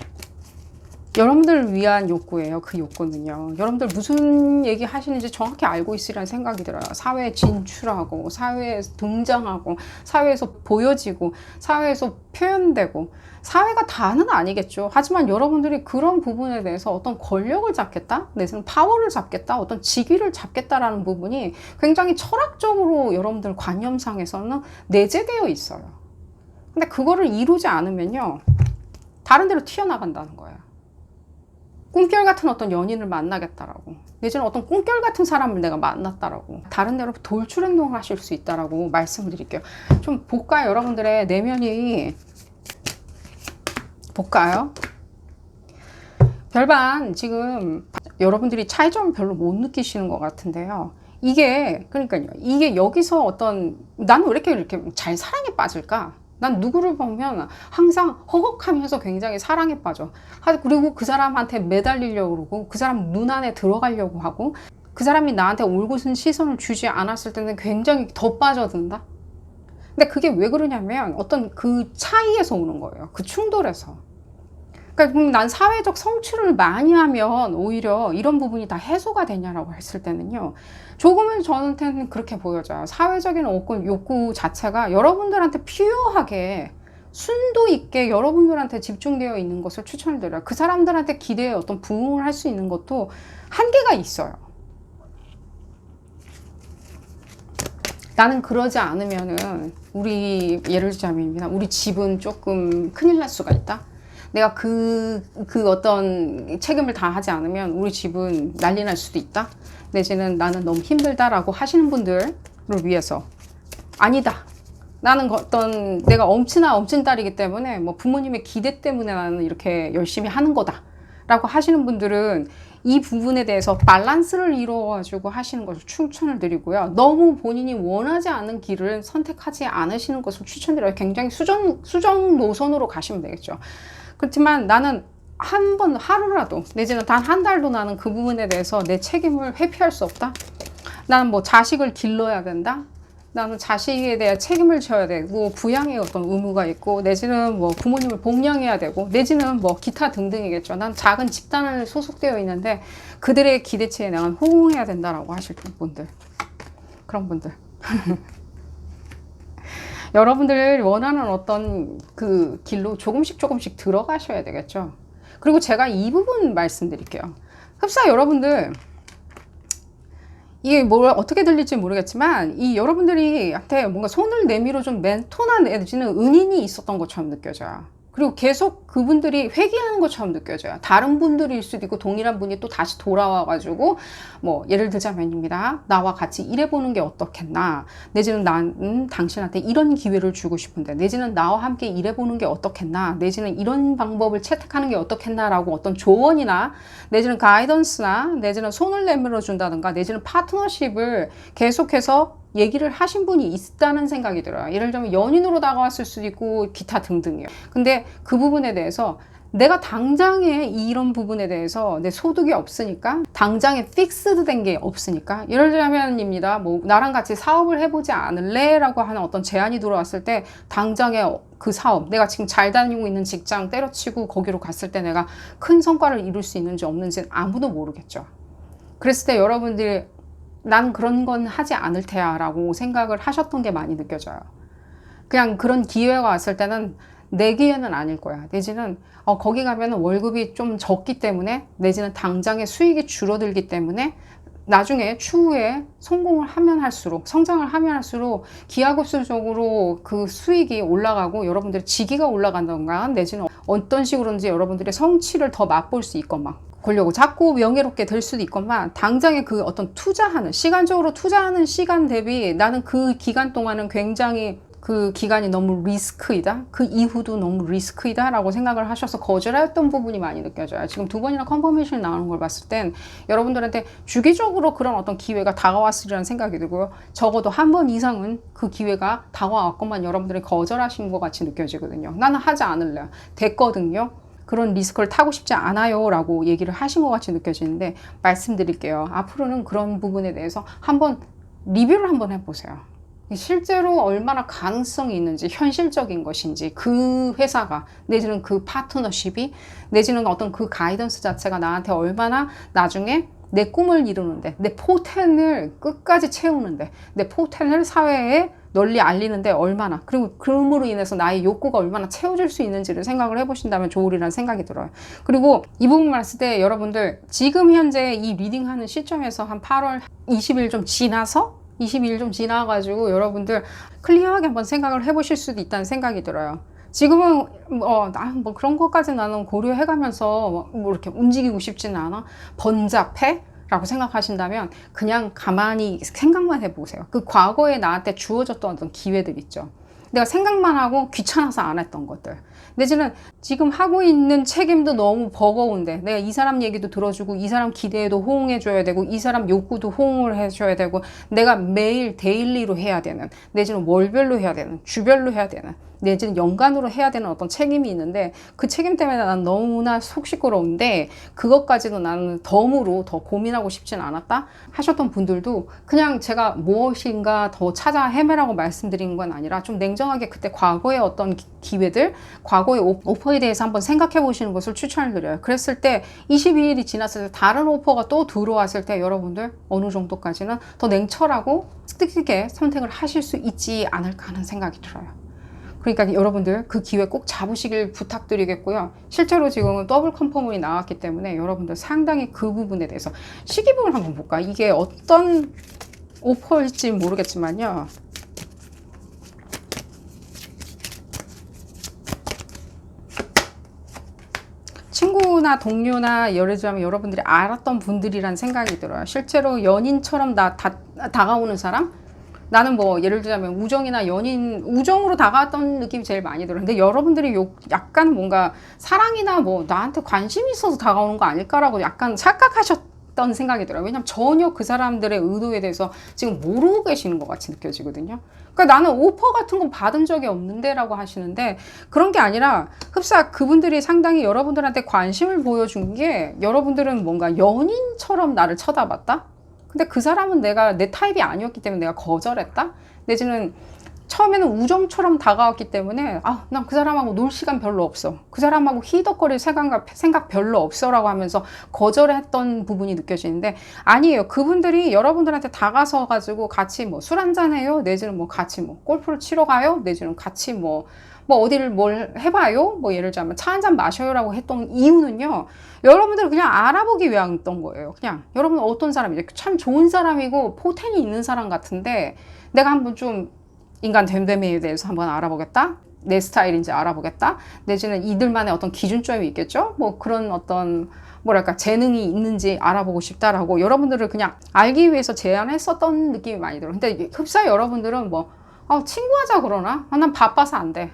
여러분들을 위한 욕구예요. 그 욕구는요. 여러분들 무슨 얘기 하시는지 정확히 알고 있으리라는 생각이 들어요. 사회에 진출하고 사회에 등장하고 사회에서 보여지고 사회에서 표현되고 사회가 다는 아니겠죠. 하지만 여러분들이 그런 부분에 대해서 어떤 권력을 잡겠다? 내지는 파워를 잡겠다? 어떤 직위를 잡겠다라는 부분이 굉장히 철학적으로 여러분들 관념상에서는 내재되어 있어요. 근데 그거를 이루지 않으면요. 다른 데로 튀어나간다는 거예요. 꿈결 같은 어떤 연인을 만나겠다라고 내지는 어떤 꿈결 같은 사람을 내가 만났다라고 다른 데로 돌출 행동을 하실 수 있다라고 말씀을 드릴게요. 좀 볼까요? 여러분들의 내면이 볼까요? 별반 지금 여러분들이 차이점을 별로 못 느끼시는 것 같은데요. 그러니까요. 이게 여기서 나는 왜 이렇게 잘 사랑에 빠질까? 난 누구를 보면 항상 허걱하면서 굉장히 사랑에 빠져. 그리고 그 사람한테 매달리려고 그러고 그 사람 눈 안에 들어가려고 하고 그 사람이 나한테 올곧은 시선을 주지 않았을 때는 굉장히 더 빠져든다. 근데 그게 왜 그러냐면 어떤 그 차이에서 오는 거예요. 그 충돌에서. 그러니까 난 사회적 성취를 많이 하면 오히려 이런 부분이 다 해소가 되냐라고 했을 때는요. 조금은 저한테는 그렇게 보여져요. 사회적인 욕구 자체가 여러분들한테 피어하게 순도 있게 여러분들한테 집중되어 있는 것을 추천을 드려요. 그 사람들한테 기대에 어떤 부응을 할 수 있는 것도 한계가 있어요. 나는 그러지 않으면은 예를 들자면 우리 집은 조금 큰일 날 수가 있다. 내가 그 어떤 책임을 다 하지 않으면 우리 집은 난리 날 수도 있다. 내지는 나는 너무 힘들다라고 하시는 분들을 위해서 아니다. 나는 어떤 내가 엄친 딸이기 때문에 뭐 부모님의 기대 때문에 나는 이렇게 열심히 하는 거다 라고 하시는 분들은 이 부분에 대해서 밸런스를 이루어가지고 하시는 것을 추천을 드리고요. 너무 본인이 원하지 않는 길을 선택하지 않으시는 것을 추천드려요. 굉장히 수정 노선으로 가시면 되겠죠. 그렇지만 나는 한 번 하루라도 내지는 단 한 달도 나는 그 부분에 대해서 내 책임을 회피할 수 없다. 나는 뭐 자식을 길러야 된다. 나는 자식에 대한 책임을 져야 되고 부양의 어떤 의무가 있고 내지는 뭐 부모님을 복양해야 되고 내지는 뭐 기타 등등이겠죠. 난 작은 집단을 소속되어 있는데 그들의 기대치에 내가 호응해야 된다라고 하실 분들, 그런 분들 여러분들 원하는 어떤 그 길로 조금씩 들어가셔야 되겠죠. 그리고 제가 이 부분 말씀드릴게요. 흡사 여러분들 이게 뭘 어떻게 들릴지 모르겠지만 이 여러분들이 한테 뭔가 손을 내밀어 좀 멘토나 내지는 은인이 있었던 것처럼 느껴져요. 그리고 계속 그분들이 회귀하는 것처럼 느껴져요. 다른 분들일 수도 있고 동일한 분이 또 다시 돌아와가지고 뭐 예를 들자면입니다. 나와 같이 일해보는 게 어떻겠나, 내지는 나는 당신한테 이런 기회를 주고 싶은데, 내지는 나와 함께 일해보는 게 어떻겠나, 내지는 이런 방법을 채택하는 게 어떻겠나라고 어떤 조언이나 내지는 가이던스나 내지는 손을 내밀어 준다든가 내지는 파트너십을 계속해서 얘기를 하신 분이 있다는 생각이 들어요. 예를 들면 연인으로 다가왔을 수도 있고 기타 등등이요. 근데 그 부분에 대해서 내가 당장에 이런 부분에 대해서 내 소득이 없으니까 당장에 픽스드 된 게 없으니까 예를 들면입니다. 뭐 나랑 같이 사업을 해보지 않을래? 라고 하는 어떤 제안이 들어왔을 때 당장에 그 사업, 내가 지금 잘 다니고 있는 직장 때려치고 거기로 갔을 때 내가 큰 성과를 이룰 수 있는지 없는지는 아무도 모르겠죠. 그랬을 때 여러분들이 난 그런 건 하지 않을 테야 라고 생각을 하셨던 게 많이 느껴져요. 그냥 그런 기회가 왔을 때는 내 기회는 아닐 거야. 내지는 거기 가면 월급이 좀 적기 때문에 내지는 당장의 수익이 줄어들기 때문에 나중에 추후에 성공을 하면 할수록 성장을 하면 할수록 기하급수적으로 그 수익이 올라가고 여러분들의 직위가 올라간다던가 내지는 어떤 식으로든지 여러분들의 성취를 더 맛볼 수 있건만 보려고 자꾸 명예롭게 될 수도 있건만 당장에 그 어떤 투자하는 시간적으로 투자하는 시간 대비 나는 그 기간 동안은 굉장히 그 기간이 너무 리스크이다. 그 이후도 너무 리스크이다 라고 생각을 하셔서 거절했던 부분이 많이 느껴져요. 지금 2번이나 컨퍼메이션이 나오는 걸 봤을 땐 여러분들한테 주기적으로 그런 어떤 기회가 다가왔으리라는 생각이 들고요. 적어도 한 번 이상은 그 기회가 다가왔건만 여러분들이 거절하신 것 같이 느껴지거든요. 나는 하지 않을래. 됐거든요. 그런 리스크를 타고 싶지 않아요 라고 얘기를 하신 것 같이 느껴지는데 말씀드릴게요. 앞으로는 그런 부분에 대해서 한번 리뷰를 한번 해보세요. 실제로 얼마나 가능성이 있는지, 현실적인 것인지, 그 회사가, 내지는 그 파트너십이, 내지는 어떤 그 가이던스 자체가 나한테 얼마나 나중에 내 꿈을 이루는데, 내 포텐을 끝까지 채우는데, 내 포텐을 사회에 널리 알리는데 얼마나, 그리고 그럼으로 인해서 나의 욕구가 얼마나 채워질 수 있는지를 생각을 해보신다면 좋으리라는 생각이 들어요. 그리고 이 부분 말했을 때 여러분들 지금 현재 이 리딩하는 시점에서 한 8월 20일 좀 지나서 20일 좀 지나가지고 여러분들 클리어하게 한번 생각을 해보실 수도 있다는 생각이 들어요. 지금은 뭐 그런 것까지 나는 고려해가면서 뭐 이렇게 움직이고 싶지는 않아. 번잡해? 라고 생각하신다면 그냥 가만히 생각만 해보세요. 그 과거에 나한테 주어졌던 어떤 기회들 있죠. 내가 생각만 하고 귀찮아서 안 했던 것들. 내지는 지금 하고 있는 책임도 너무 버거운데 내가 이 사람 얘기도 들어주고 이 사람 기대에도 호응해줘야 되고 이 사람 욕구도 호응을 해줘야 되고 내가 매일 데일리로 해야 되는 내지는 월별로 해야 되는 주별로 해야 되는 내지는 연간으로 해야 되는 어떤 책임이 있는데 그 책임 때문에 난 너무나 속 시끄러운데 그것까지도 나는 덤으로 더 고민하고 싶진 않았다 하셨던 분들도 그냥 제가 무엇인가 더 찾아 헤매라고 말씀드린 건 아니라 좀 냉정하게 그때 과거의 어떤 기회들 과거의 오퍼에 대해서 한번 생각해 보시는 것을 추천을 드려요. 그랬을 때 22일이 지났을 때 다른 오퍼가 또 들어왔을 때 여러분들 어느 정도까지는 더 냉철하고 뜻있게 선택을 하실 수 있지 않을까 하는 생각이 들어요. 그러니까 여러분들 그 기회 꼭 잡으시길 부탁드리겠고요. 실제로 지금은 더블 컨펌이 나왔기 때문에 여러분들 상당히 그 부분에 대해서 시기부를 한번 볼까? 이게 어떤 오퍼일지 모르겠지만요. 친구나 동료나 예를 들자면 여러분들이 알았던 분들이란 생각이 들어요. 실제로 연인처럼 다가오는 사람? 나는 뭐 예를 들자면 우정이나 연인, 우정으로 다가왔던 느낌이 제일 많이 들어요. 근데 여러분들이 약간 뭔가 사랑이나 뭐 나한테 관심이 있어서 다가오는 거 아닐까라고 약간 착각하셨던 생각이 들어요. 왜냐면 전혀 그 사람들의 의도에 대해서 지금 모르고 계시는 것 같이 느껴지거든요. 그러니까 나는 오퍼 같은 거 받은 적이 없는데 라고 하시는데, 그런 게 아니라 흡사 그분들이 상당히 여러분들한테 관심을 보여준 게, 여러분들은 뭔가 연인처럼 나를 쳐다봤다? 근데 그 사람은 내 타입이 아니었기 때문에 내가 거절했다? 내지는 처음에는 우정처럼 다가왔기 때문에 난 그 사람하고 놀 시간 별로 없어, 그 사람하고 희덕거릴 생각 별로 없어 라고 하면서 거절했던 부분이 느껴지는데, 아니에요. 그분들이 여러분들한테 다가서 가지고 같이 뭐 술 한잔 해요, 내지는 뭐 같이 뭐 골프를 치러 가요, 내지는 같이 뭐 어디를 뭘 해봐요, 뭐 예를 들자면 차 한잔 마셔요 라고 했던 이유는요, 여러분들을 그냥 알아보기 위함이었던 거예요. 그냥 여러분 어떤 사람이죠, 참 좋은 사람이고 포텐이 있는 사람 같은데 내가 한번 좀 인간 됨됨이에 대해서 한번 알아보겠다, 내 스타일인지 알아보겠다, 내지는 이들만의 어떤 기준점이 있겠죠, 뭐 그런 어떤 뭐랄까 재능이 있는지 알아보고 싶다라고 여러분들을 그냥 알기 위해서 제안했었던 느낌이 많이 들어요. 근데 흡사 여러분들은 뭐 친구하자 그러나? 난 바빠서 안 돼.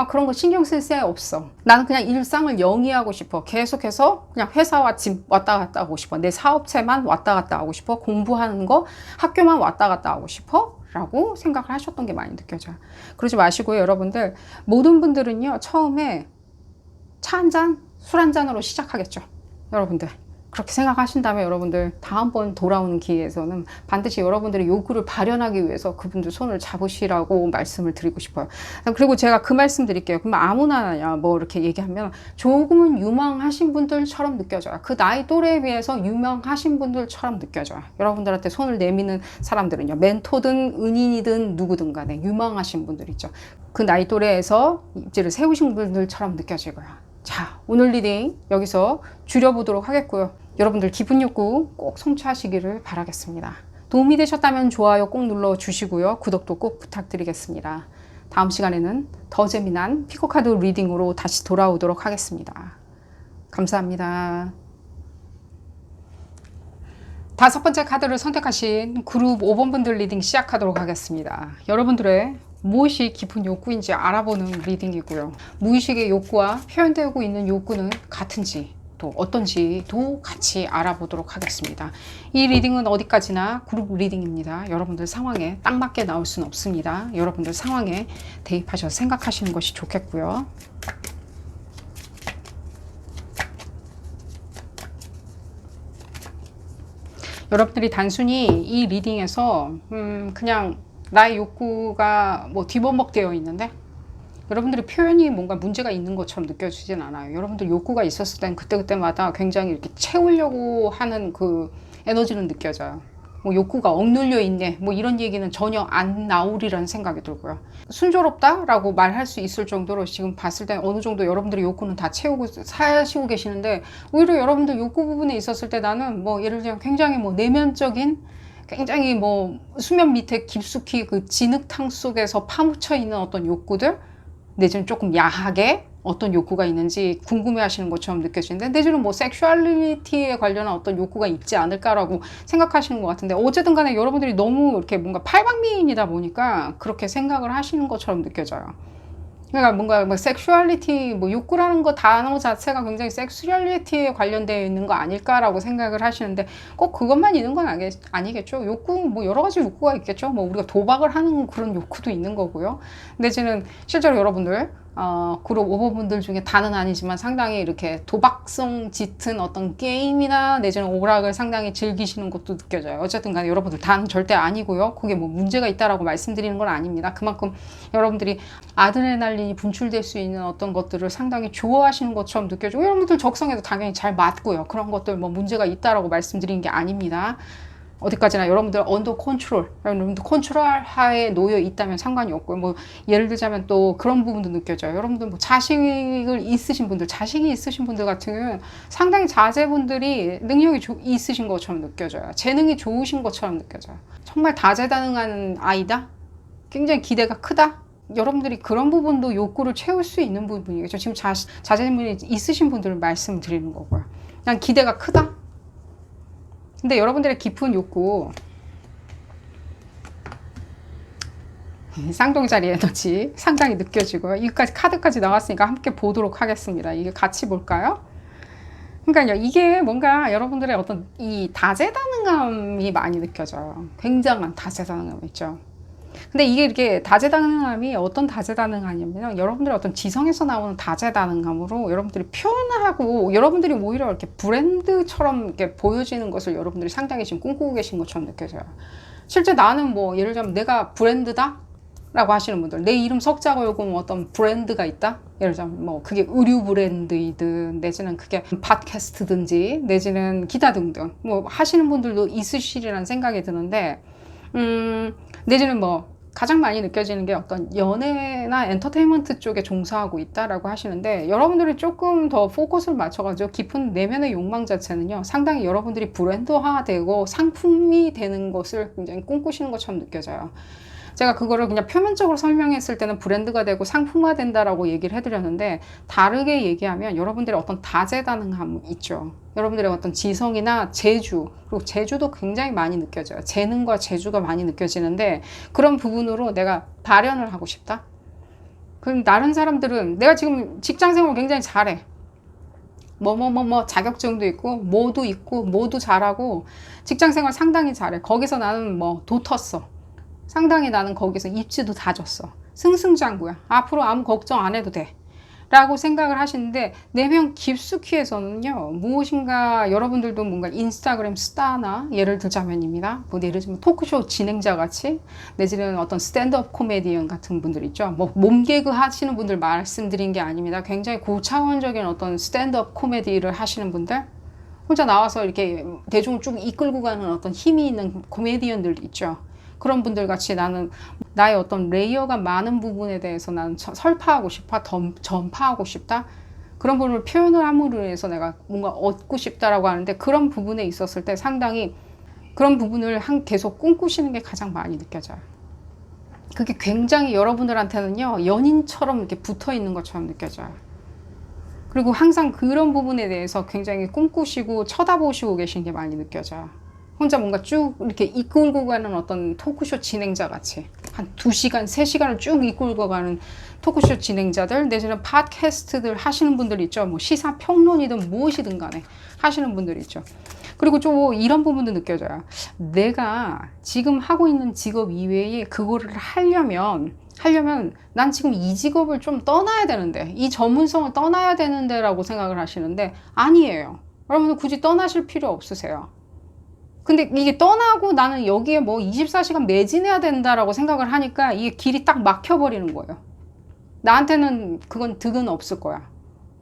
그런 거 신경 쓸 새 없어. 나는 그냥 일상을 영위하고 싶어. 계속해서 그냥 회사와 집 왔다 갔다 하고 싶어. 내 사업체만 왔다 갔다 하고 싶어. 공부하는 거, 학교만 왔다 갔다 하고 싶어. 라고 생각을 하셨던 게 많이 느껴져요. 그러지 마시고요, 여러분들. 모든 분들은요, 처음에 차 한 잔, 술 한 잔으로 시작하겠죠. 여러분들. 그렇게 생각하신다면 여러분들 다음번 돌아오는 기회에서는 반드시 여러분들의 요구를 발현하기 위해서 그분들 손을 잡으시라고 말씀을 드리고 싶어요. 그리고 제가 그 말씀 드릴게요. 그럼 아무나 뭐 이렇게 얘기하면 조금은 유망하신 분들처럼 느껴져요. 그 나이 또래에 비해서 유명하신 분들처럼 느껴져요. 여러분들한테 손을 내미는 사람들은요, 멘토든 은인이든 누구든 간에 유망하신 분들이죠. 그 나이 또래에서 입지를 세우신 분들처럼 느껴지고요. 자, 오늘 리딩 여기서 줄여보도록 하겠고요. 여러분들 기쁜 욕구 꼭 성취하시기를 바라겠습니다. 도움이 되셨다면 좋아요 꼭 눌러주시고요. 구독도 꼭 부탁드리겠습니다. 다음 시간에는 더 재미난 피코카드 리딩으로 다시 돌아오도록 하겠습니다. 감사합니다. 5번째 카드를 선택하신 그룹 5번 분들 리딩 시작하도록 하겠습니다. 여러분들의 무엇이 깊은 욕구인지 알아보는 리딩이고요. 무의식의 욕구와 표현되고 있는 욕구는 같은지 또 어떤지도 같이 알아보도록 하겠습니다. 이 리딩은 어디까지나 그룹 리딩입니다. 여러분들 상황에 딱 맞게 나올 수는 없습니다. 여러분들 상황에 대입하셔서 생각하시는 것이 좋겠고요. 여러분들이 단순히 이 리딩에서 그냥 나의 욕구가 뭐 뒤범벅되어 있는데 여러분들의 표현이 뭔가 문제가 있는 것처럼 느껴지진 않아요. 여러분들 욕구가 있었을 땐 그때그때마다 굉장히 이렇게 채우려고 하는 그 에너지는 느껴져요. 뭐 욕구가 억눌려 있네, 뭐 이런 얘기는 전혀 안 나오리라는 생각이 들고요. 순조롭다라고 말할 수 있을 정도로 지금 봤을 때 어느 정도 여러분들의 욕구는 다 채우고 사시고 계시는데, 오히려 여러분들 욕구 부분에 있었을 때 나는 뭐 예를 들면 굉장히 뭐 내면적인, 굉장히 뭐 수면 밑에 깊숙이 그 진흙탕 속에서 파묻혀 있는 어떤 욕구들, 내지는 조금 야하게 어떤 욕구가 있는지 궁금해 하시는 것처럼 느껴지는데, 내지는 뭐 섹슈얼리티에 관련한 어떤 욕구가 있지 않을까라고 생각하시는 것 같은데, 어쨌든 간에 여러분들이 너무 이렇게 뭔가 팔방미인이다 보니까 그렇게 생각을 하시는 것처럼 느껴져요. 그러니까 뭔가 뭐 섹슈얼리티, 뭐 욕구라는 거 단어 자체가 굉장히 섹슈얼리티에 관련되어 있는 거 아닐까라고 생각을 하시는데, 꼭 그것만 있는 건 아니겠죠. 욕구, 뭐 여러 가지 욕구가 있겠죠. 뭐 우리가 도박을 하는 그런 욕구도 있는 거고요. 내지는 실제로 여러분들 그룹 5번 분들 중에 다는 아니지만 상당히 이렇게 도박성 짙은 어떤 게임이나 내지는 오락을 상당히 즐기시는 것도 느껴져요. 어쨌든 간에 여러분들 다는 절대 아니고요. 그게 뭐 문제가 있다라고 말씀드리는 건 아닙니다. 그만큼 여러분들이 아드레날린이 분출될 수 있는 어떤 것들을 상당히 좋아하시는 것처럼 느껴지고, 여러분들 적성에도 당연히 잘 맞고요. 그런 것들 뭐 문제가 있다라고 말씀드리는 게 아닙니다. 어디까지나 여러분들 언더 컨트롤, 여러분들 컨트롤 하에 놓여 있다면 상관이 없고요. 뭐 예를 들자면 또 그런 부분도 느껴져요. 여러분들 뭐 자식이 있으신 분들 같은 경우는 상당히 자제분들이 능력이 있으신 것처럼 느껴져요. 재능이 좋으신 것처럼 느껴져요. 정말 다재다능한 아이다? 굉장히 기대가 크다? 여러분들이 그런 부분도 욕구를 채울 수 있는 부분이겠죠. 지금 자제분이 있으신 분들을 말씀드리는 거고요. 그냥 기대가 크다? 근데 여러분들의 깊은 욕구, 쌍둥이자리 에너지 상당히 느껴지고요. 여기까지 카드까지 나왔으니까 함께 보도록 하겠습니다. 이게 같이 볼까요? 그러니까요, 이게 뭔가 여러분들의 어떤 이 다재다능함이 많이 느껴져요. 굉장한 다재다능함 있죠. 근데 이게 이렇게 다재다능함이 어떤 다재다능함이냐면 여러분들의 어떤 지성에서 나오는 다재다능함으로 여러분들이 표현을 하고 여러분들이 오히려 이렇게 브랜드처럼 이렇게 보여지는 것을 여러분들이 상당히 지금 꿈꾸고 계신 것처럼 느껴져요. 실제 나는 뭐 예를 들자면 내가 브랜드다? 라고 하시는 분들, 내 이름 석자 걸고 뭐 어떤 브랜드가 있다? 예를 들자면 뭐 그게 의류 브랜드이든 내지는 그게 팟캐스트든지 내지는 기타 등등 뭐 하시는 분들도 있으시리라는 생각이 드는데 내지는 뭐 가장 많이 느껴지는 게 어떤 연예나 엔터테인먼트 쪽에 종사하고 있다라고 하시는데 여러분들이 조금 더 포커스를 맞춰가지고 깊은 내면의 욕망 자체는요 상당히 여러분들이 브랜드화되고 상품이 되는 것을 굉장히 꿈꾸시는 것처럼 느껴져요. 제가 그거를 그냥 표면적으로 설명했을 때는 브랜드가 되고 상품화 된다라고 얘기를 해드렸는데 다르게 얘기하면 여러분들의 어떤 다재다능함 있죠. 여러분들의 어떤 지성이나 재주, 그리고 재주도 굉장히 많이 느껴져요. 재능과 재주가 많이 느껴지는데 그런 부분으로 내가 발현을 하고 싶다. 그럼 다른 사람들은 내가 지금 직장생활 굉장히 잘해. 자격증도 있고 뭐도 있고 뭐도 잘하고 직장생활 상당히 잘해. 거기서 나는 뭐 도텄어. 상당히 나는 거기서 입지도 다졌어. 승승장구야. 앞으로 아무 걱정 안 해도 돼. 라고 생각을 하시는데 내면 깊숙이에서는요. 무엇인가 여러분들도 뭔가 인스타그램 스타나 예를 들자면입니다. 뭐 예를 들면 토크쇼 진행자 같이 내지는 어떤 스탠드업 코미디언 같은 분들 있죠. 뭐 몸개그 하시는 분들 말씀드린 게 아닙니다. 굉장히 고차원적인 어떤 스탠드업 코미디를 하시는 분들 혼자 나와서 이렇게 대중을 쭉 이끌고 가는 어떤 힘이 있는 코미디언들 있죠. 그런 분들 같이 나는 나의 어떤 레이어가 많은 부분에 대해서 나는 설파하고 싶어, 전파하고 싶다. 그런 부분을 표현을 함으로 해서 내가 뭔가 얻고 싶다라고 하는데 그런 부분에 있었을 때 상당히 그런 부분을 계속 꿈꾸시는 게 가장 많이 느껴져요. 그게 굉장히 여러분들한테는요, 연인처럼 이렇게 붙어 있는 것처럼 느껴져요. 그리고 항상 그런 부분에 대해서 굉장히 꿈꾸시고 쳐다보시고 계신 게 많이 느껴져요. 혼자 뭔가 쭉 이렇게 이끌고 가는 어떤 토크쇼 진행자 같이 한 2시간, 3시간을 쭉 이끌고 가는 토크쇼 진행자들 내지는 팟캐스트들 하시는 분들 있죠. 뭐 시사평론이든 무엇이든 간에 하시는 분들 있죠. 그리고 좀 이런 부분도 느껴져요. 내가 지금 하고 있는 직업 이외에 그거를 하려면 난 지금 이 직업을 좀 떠나야 되는데 이 전문성을 떠나야 되는데 라고 생각을 하시는데 아니에요. 여러분들 굳이 떠나실 필요 없으세요. 근데 이게 떠나고 나는 여기에 뭐 24시간 매진해야 된다라고 생각을 하니까 이게 길이 딱 막혀버리는 거예요. 나한테는 그건 득은 없을 거야.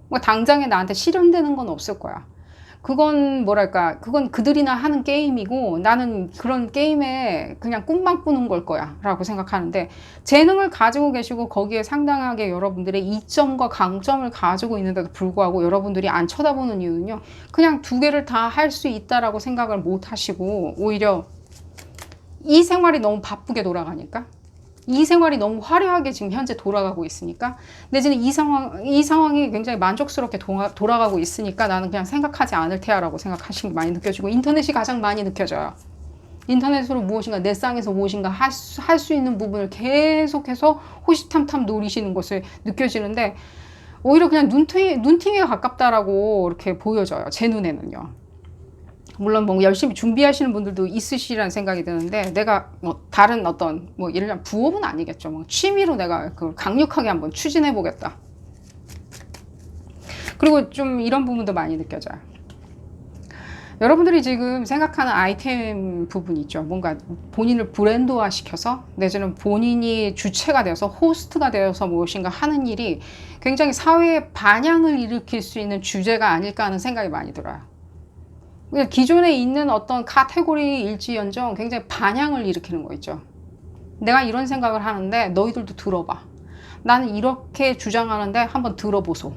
뭐 당장에 나한테 실현되는 건 없을 거야. 그건 뭐랄까, 그건 그들이나 하는 게임이고 나는 그런 게임에 그냥 꿈만 꾸는 걸 거야 라고 생각하는데 재능을 가지고 계시고 거기에 상당하게 여러분들의 이점과 강점을 가지고 있는데도 불구하고 여러분들이 안 쳐다보는 이유는요, 그냥 두 개를 다 할 수 있다라고 생각을 못 하시고 오히려 이 생활이 너무 바쁘게 돌아가니까 이 생활이 너무 화려하게 지금 현재 돌아가고 있으니까 내지는 이 상황이 굉장히 만족스럽게 돌아가고 있으니까 나는 그냥 생각하지 않을 테야라고 생각하시는 게 많이 느껴지고 인터넷이 가장 많이 느껴져요. 인터넷으로 무엇인가 내 쌍에서 무엇인가 할 수 있는 부분을 계속해서 호시탐탐 노리시는 것을 느껴지는데 오히려 그냥 눈팅에 가깝다라고 이렇게 보여져요. 제 눈에는요. 물론 뭐 열심히 준비하시는 분들도 있으시라는 생각이 드는데 내가 뭐 다른 어떤 뭐 예를 들면 부업은 아니겠죠. 뭐 취미로 내가 그걸 강력하게 한번 추진해 보겠다. 그리고 좀 이런 부분도 많이 느껴져요. 여러분들이 지금 생각하는 아이템 부분 있죠. 뭔가 본인을 브랜드화 시켜서 내지는 본인이 주체가 되어서 호스트가 되어서 무엇인가 하는 일이 굉장히 사회에 반향을 일으킬 수 있는 주제가 아닐까 하는 생각이 많이 들어요. 기존에 있는 어떤 카테고리 일지연정 굉장히 반향을 일으키는 거 있죠. 내가 이런 생각을 하는데 너희들도 들어봐. 나는 이렇게 주장하는데 한번 들어보소.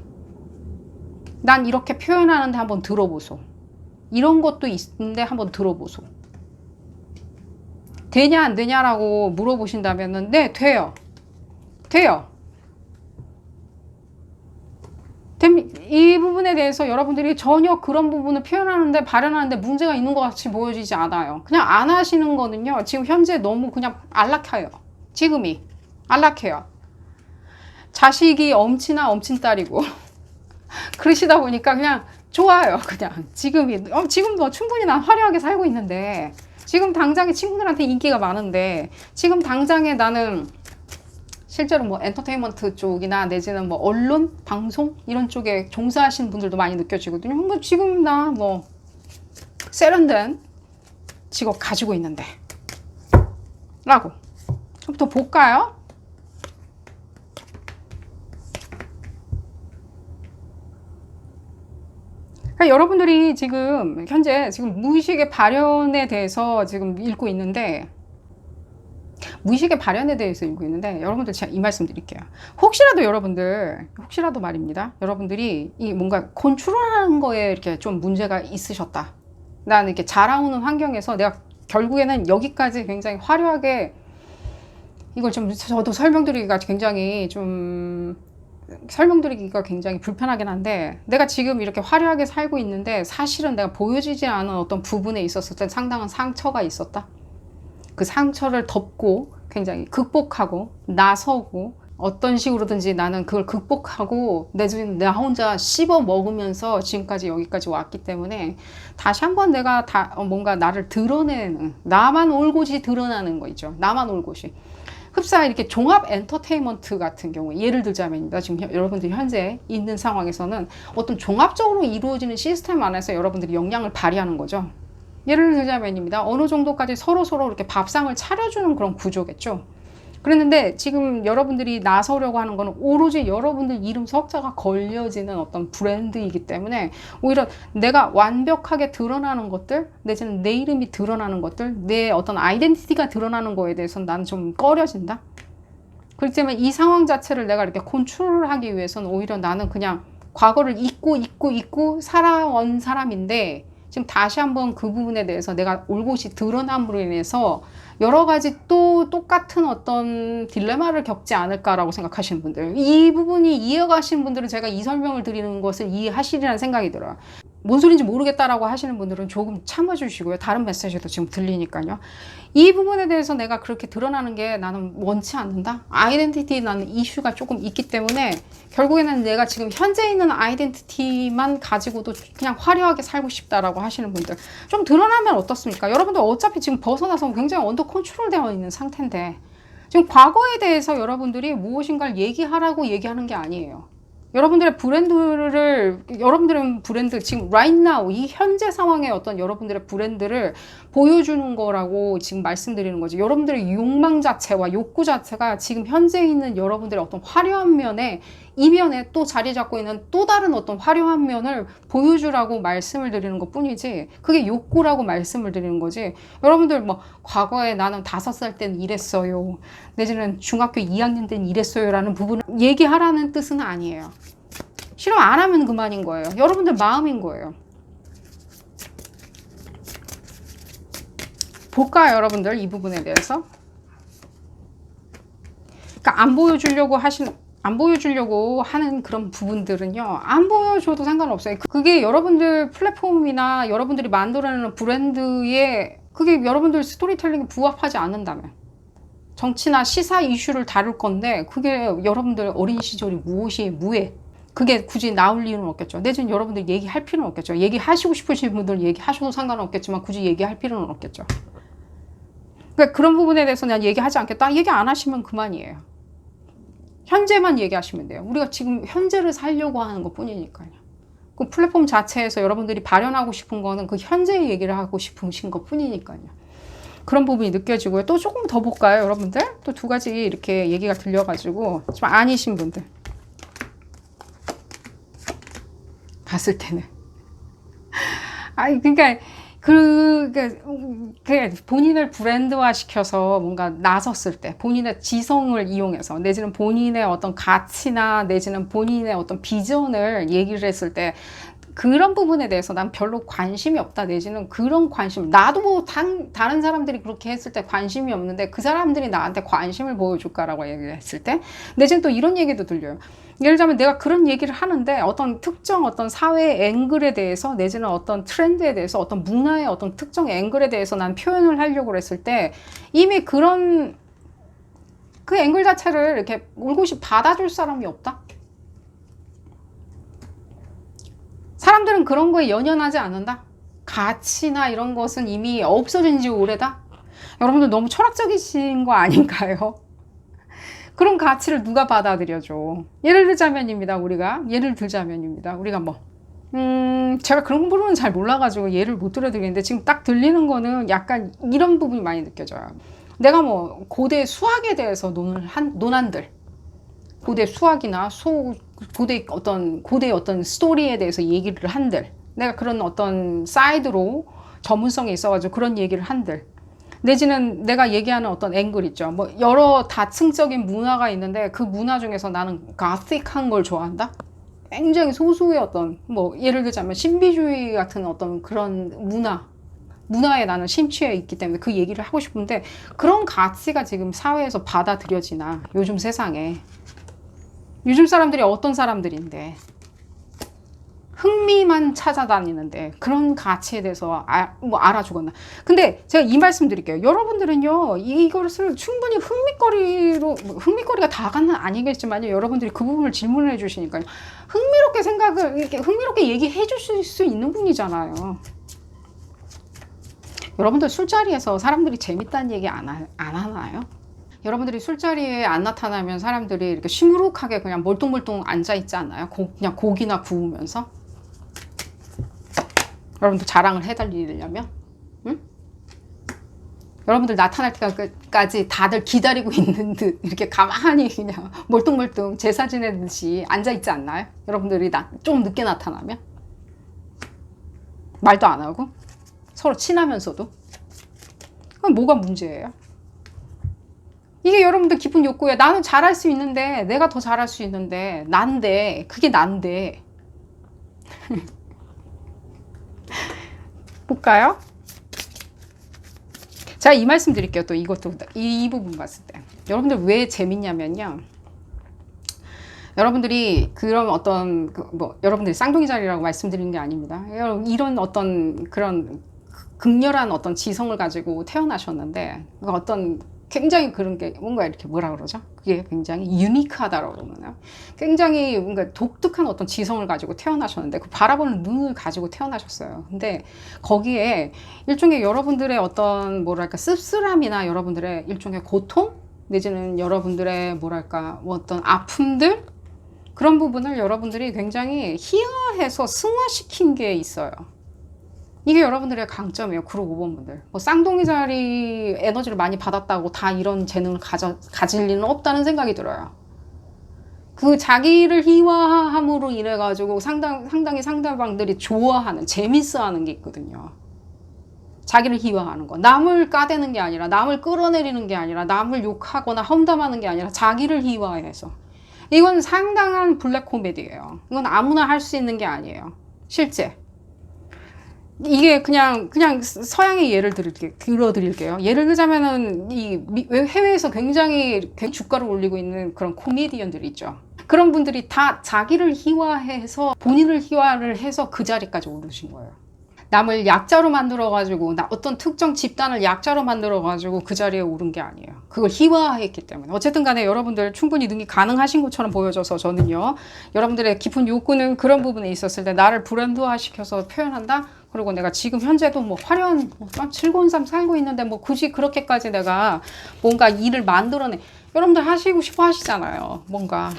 난 이렇게 표현하는데 한번 들어보소. 이런 것도 있는데 한번 들어보소. 되냐 안 되냐라고 물어보신다면 네, 돼요. 돼요. 이 부분에 대해서 여러분들이 전혀 그런 부분을 표현하는데 발현하는데 문제가 있는 것 같이 보여지지 않아요. 그냥 안 하시는 거는요, 지금 현재 너무 그냥 안락해요. 지금이 안락해요. 자식이 엄친아 엄친딸이고 그러시다 보니까 그냥 좋아요. 그냥 지금 뭐 충분히 난 화려하게 살고 있는데, 지금 당장에 친구들한테 인기가 많은데, 지금 당장에 나는 실제로 뭐 엔터테인먼트 쪽이나 내지는 뭐 언론, 방송 이런 쪽에 종사하시는 분들도 많이 느껴지거든요. 뭐 지금 나 뭐 세련된 직업 가지고 있는데 라고 좀 더 볼까요? 그러니까 여러분들이 지금 현재 지금 무의식의 발현에 대해서 지금 읽고 있는데, 무의식의 발현에 대해서 읽고 있는데, 여러분들 제가 이 말씀 드릴게요. 혹시라도 말입니다. 여러분들이 이 뭔가 컨트롤하는 거에 이렇게 좀 문제가 있으셨다. 나는 이렇게 자라오는 환경에서 내가 결국에는 여기까지 굉장히 화려하게, 이걸 좀 저도 설명드리기가 굉장히 불편하긴 한데, 내가 지금 이렇게 화려하게 살고 있는데 사실은 내가 보여지지 않은 어떤 부분에 있었을 때 상당한 상처가 있었다. 그 상처를 덮고 굉장히 극복하고 나서고, 어떤 식으로든지 나는 그걸 극복하고 나 혼자 씹어 먹으면서 지금까지 여기까지 왔기 때문에, 다시 한번 내가 뭔가 나를 드러내는, 나만 올곧이 드러나는 거 있죠. 나만 올곧이. 흡사 이렇게 종합 엔터테인먼트 같은 경우, 예를 들자면입니다. 지금 여러분들이 현재 있는 상황에서는 어떤 종합적으로 이루어지는 시스템 안에서 여러분들이 역량을 발휘하는 거죠. 예를 들자면입니다. 어느 정도까지 서로 이렇게 밥상을 차려주는 그런 구조겠죠. 그랬는데 지금 여러분들이 나서려고 하는 거는 오로지 여러분들 이름 석자가 걸려지는 어떤 브랜드이기 때문에, 오히려 내가 완벽하게 드러나는 것들, 내지는 내 이름이 드러나는 것들, 내 어떤 아이덴티티가 드러나는 거에 대해서는 나는 좀 꺼려진다. 그렇기 때문에 이 상황 자체를 내가 이렇게 컨트롤하기 위해서는 오히려 나는 그냥 과거를 잊고 살아온 사람인데, 지금 다시 한번 그 부분에 대해서 내가 올곧이 드러남으로 인해서 여러 가지 또 똑같은 어떤 딜레마를 겪지 않을까라고 생각하시는 분들, 이 부분이 이해가시는 분들은 제가 이 설명을 드리는 것을 이해하시리라는 생각이 들어요. 뭔 소리인지 모르겠다라고 하시는 분들은 조금 참아주시고요. 다른 메시지도 지금 들리니까요. 이 부분에 대해서 내가 그렇게 드러나는 게 나는 원치 않는다. 아이덴티티 나는 이슈가 조금 있기 때문에 결국에는 내가 지금 현재 있는 아이덴티티만 가지고도 그냥 화려하게 살고 싶다라고 하시는 분들, 좀 드러나면 어떻습니까? 여러분들 어차피 지금 벗어나서 굉장히 언더 컨트롤 되어 있는 상태인데, 지금 과거에 대해서 여러분들이 무엇인가를 얘기하라고 얘기하는 게 아니에요. 여러분들은 브랜드, 지금 right now, 이 현재 상황의 어떤 여러분들의 브랜드를 보여주는 거라고 지금 말씀드리는 거지. 여러분들의 욕망 자체와 욕구 자체가 지금 현재 있는 여러분들의 어떤 화려한 면에, 이면에 또 자리 잡고 있는 또 다른 어떤 화려한 면을 보여주라고 말씀을 드리는 것 뿐이지, 그게 욕구라고 말씀을 드리는 거지. 여러분들 뭐 과거에 나는 5살 땐 이랬어요, 내지는 중학교 2학년 땐 이랬어요 라는 부분을 얘기하라는 뜻은 아니에요. 싫으면 안 하면 그만인 거예요. 여러분들 마음인 거예요. 볼까요, 여러분들? 이 부분에 대해서. 그러니까 안 보여주려고 하는 그런 부분들은요, 안 보여줘도 상관없어요. 그게 여러분들 플랫폼이나 여러분들이 만들어내는 브랜드에, 그게 여러분들 스토리텔링에 부합하지 않는다면, 정치나 시사 이슈를 다룰 건데 그게 여러분들 어린 시절이 무엇이 무해, 그게 굳이 나올 이유는 없겠죠. 내지는 여러분들 얘기할 필요는 없겠죠. 얘기하시고 싶으신 분들 얘기하셔도 상관은 없겠지만 굳이 얘기할 필요는 없겠죠. 그러니까 그런 부분에 대해서 난 얘기하지 않겠다, 얘기 안 하시면 그만이에요. 현재만 얘기하시면 돼요. 우리가 지금 현재를 살려고 하는 것 뿐이니까요. 그 플랫폼 자체에서 여러분들이 발현하고 싶은 거는 그 현재의 얘기를 하고 싶으신 것 뿐이니까요. 그런 부분이 느껴지고요. 또 조금 더 볼까요, 여러분들? 또 2가지 이렇게 얘기가 들려가지고 좀 아니신 분들 봤을 때는 그러니까 본인을 브랜드화 시켜서 뭔가 나섰을 때, 본인의 지성을 이용해서, 내지는 본인의 어떤 가치나 내지는 본인의 어떤 비전을 얘기를 했을 때, 그런 부분에 대해서 난 별로 관심이 없다 내지는 그런 관심, 나도 뭐 다른 사람들이 그렇게 했을 때 관심이 없는데 그 사람들이 나한테 관심을 보여줄까라고 얘기했을 때 내지는 또 이런 얘기도 들려요. 예를 들자면 내가 그런 얘기를 하는데 어떤 특정 어떤 사회 앵글에 대해서 내지는 어떤 트렌드에 대해서 어떤 문화의 어떤 특정 앵글에 대해서 난 표현을 하려고 했을 때 이미 그런 그 앵글 자체를 이렇게 올곧이 받아줄 사람이 없다? 사람들은 그런 거에 연연하지 않는다? 가치나 이런 것은 이미 없어진 지 오래다? 여러분들 너무 철학적이신 거 아닌가요? 그런 가치를 누가 받아들여줘? 예를 들자면입니다. 우리가 뭐 제가 그런 부분은 잘 몰라가지고 예를 못 들어드리는데 지금 딱 들리는 거는 약간 이런 부분이 많이 느껴져요. 내가 뭐 고대 수학에 대해서 논한들, 고대 수학이나 고대 어떤 스토리에 대해서 얘기를 한들, 내가 그런 어떤 사이드로 전문성이 있어가지고 그런 얘기를 한들, 내지는 내가 얘기하는 어떤 앵글 있죠. 뭐 여러 다층적인 문화가 있는데 그 문화 중에서 나는 가틱한 걸 좋아한다. 굉장히 소수의 어떤 뭐 예를 들자면 신비주의 같은 어떤 그런 문화에 나는 심취해 있기 때문에 그 얘기를 하고 싶은데 그런 가치가 지금 사회에서 받아들여지나 요즘 세상에 요즘 사람들이 어떤 사람들인데 흥미만 찾아다니는데 그런 가치에 대해서 뭐 알아주거나. 근데 제가 이 말씀 드릴게요. 여러분들은요 이것을 충분히 흥미거리가 다가는 아니겠지만요, 여러분들이 그 부분을 질문을 해주시니까요 흥미롭게 얘기해 주실 수 있는 분이잖아요. 여러분들 술자리에서 사람들이 재밌다는 얘기 안 하나요? 여러분들이 술자리에 안 나타나면 사람들이 이렇게 시무룩하게 그냥 멀뚱멀뚱 앉아있지 않나요? 그냥 고기나 구우면서? 여러분들 자랑을 해달리려면? 응? 여러분들 나타날 때까지 다들 기다리고 있는 듯 이렇게 가만히 그냥 멀뚱멀뚱 제사 지내듯이 앉아있지 않나요? 여러분들이 좀 늦게 나타나면? 말도 안 하고? 서로 친하면서도? 그럼 뭐가 문제예요? 이게 여러분들 깊은 욕구예요. 나는 잘할 수 있는데, 내가 더 잘할 수 있는데, 그게 난데. 볼까요? 자, 이 말씀 드릴게요. 또 이것도, 이 부분 봤을 때. 여러분들 왜 재밌냐면요. 여러분들이 그런 어떤, 여러분들이 쌍둥이 자리라고 말씀드리는 게 아닙니다. 이런 어떤 그런 극렬한 어떤 지성을 가지고 태어나셨는데, 어떤 굉장히 그런 게 뭔가 이렇게 뭐라 그러죠? 그게 굉장히 유니크하다라고 그러나요? 굉장히 뭔가 독특한 어떤 지성을 가지고 태어나셨는데 그 바라보는 눈을 가지고 태어나셨어요. 근데 거기에 일종의 여러분들의 어떤 뭐랄까 씁쓸함이나 여러분들의 일종의 고통 내지는 여러분들의 뭐랄까 어떤 아픔들 그런 부분을 여러분들이 굉장히 희화해서 승화시킨 게 있어요. 이게 여러분들의 강점이에요. 그룹 5번 분들. 뭐 쌍둥이 자리 에너지를 많이 받았다고 다 이런 재능을 가질 리는 없다는 생각이 들어요. 그 자기를 희화함으로 인해 가지고 상당히 상대방들이 좋아하는, 재밌어하는 게 있거든요. 자기를 희화하는 거. 남을 까대는 게 아니라, 남을 끌어내리는 게 아니라, 남을 욕하거나 험담하는 게 아니라 자기를 희화해서. 이건 상당한 블랙 코미디예요. 이건 아무나 할 수 있는 게 아니에요. 실제. 이게 그냥 서양의 예를 들어드릴게요. 예를 들자면은 해외에서 굉장히 주가를 올리고 있는 그런 코미디언들이 있죠. 그런 분들이 다 자기를 희화해서 본인을 희화를 해서 그 자리까지 오르신 거예요. 남을 약자로 만들어가지고 어떤 특정 집단을 약자로 만들어가지고 그 자리에 오른 게 아니에요. 그걸 희화했기 때문에. 어쨌든 간에 여러분들 충분히 능이 가능하신 것처럼 보여져서 저는요. 여러분들의 깊은 욕구는 그런 부분에 있었을 때 나를 브랜드화시켜서 표현한다? 그리고 내가 지금 현재도 뭐 화려한 즐거운 삶 살고 있는데 뭐 굳이 그렇게까지 내가 뭔가 일을 만들어내. 여러분들 하시고 싶어 하시잖아요. 뭔가.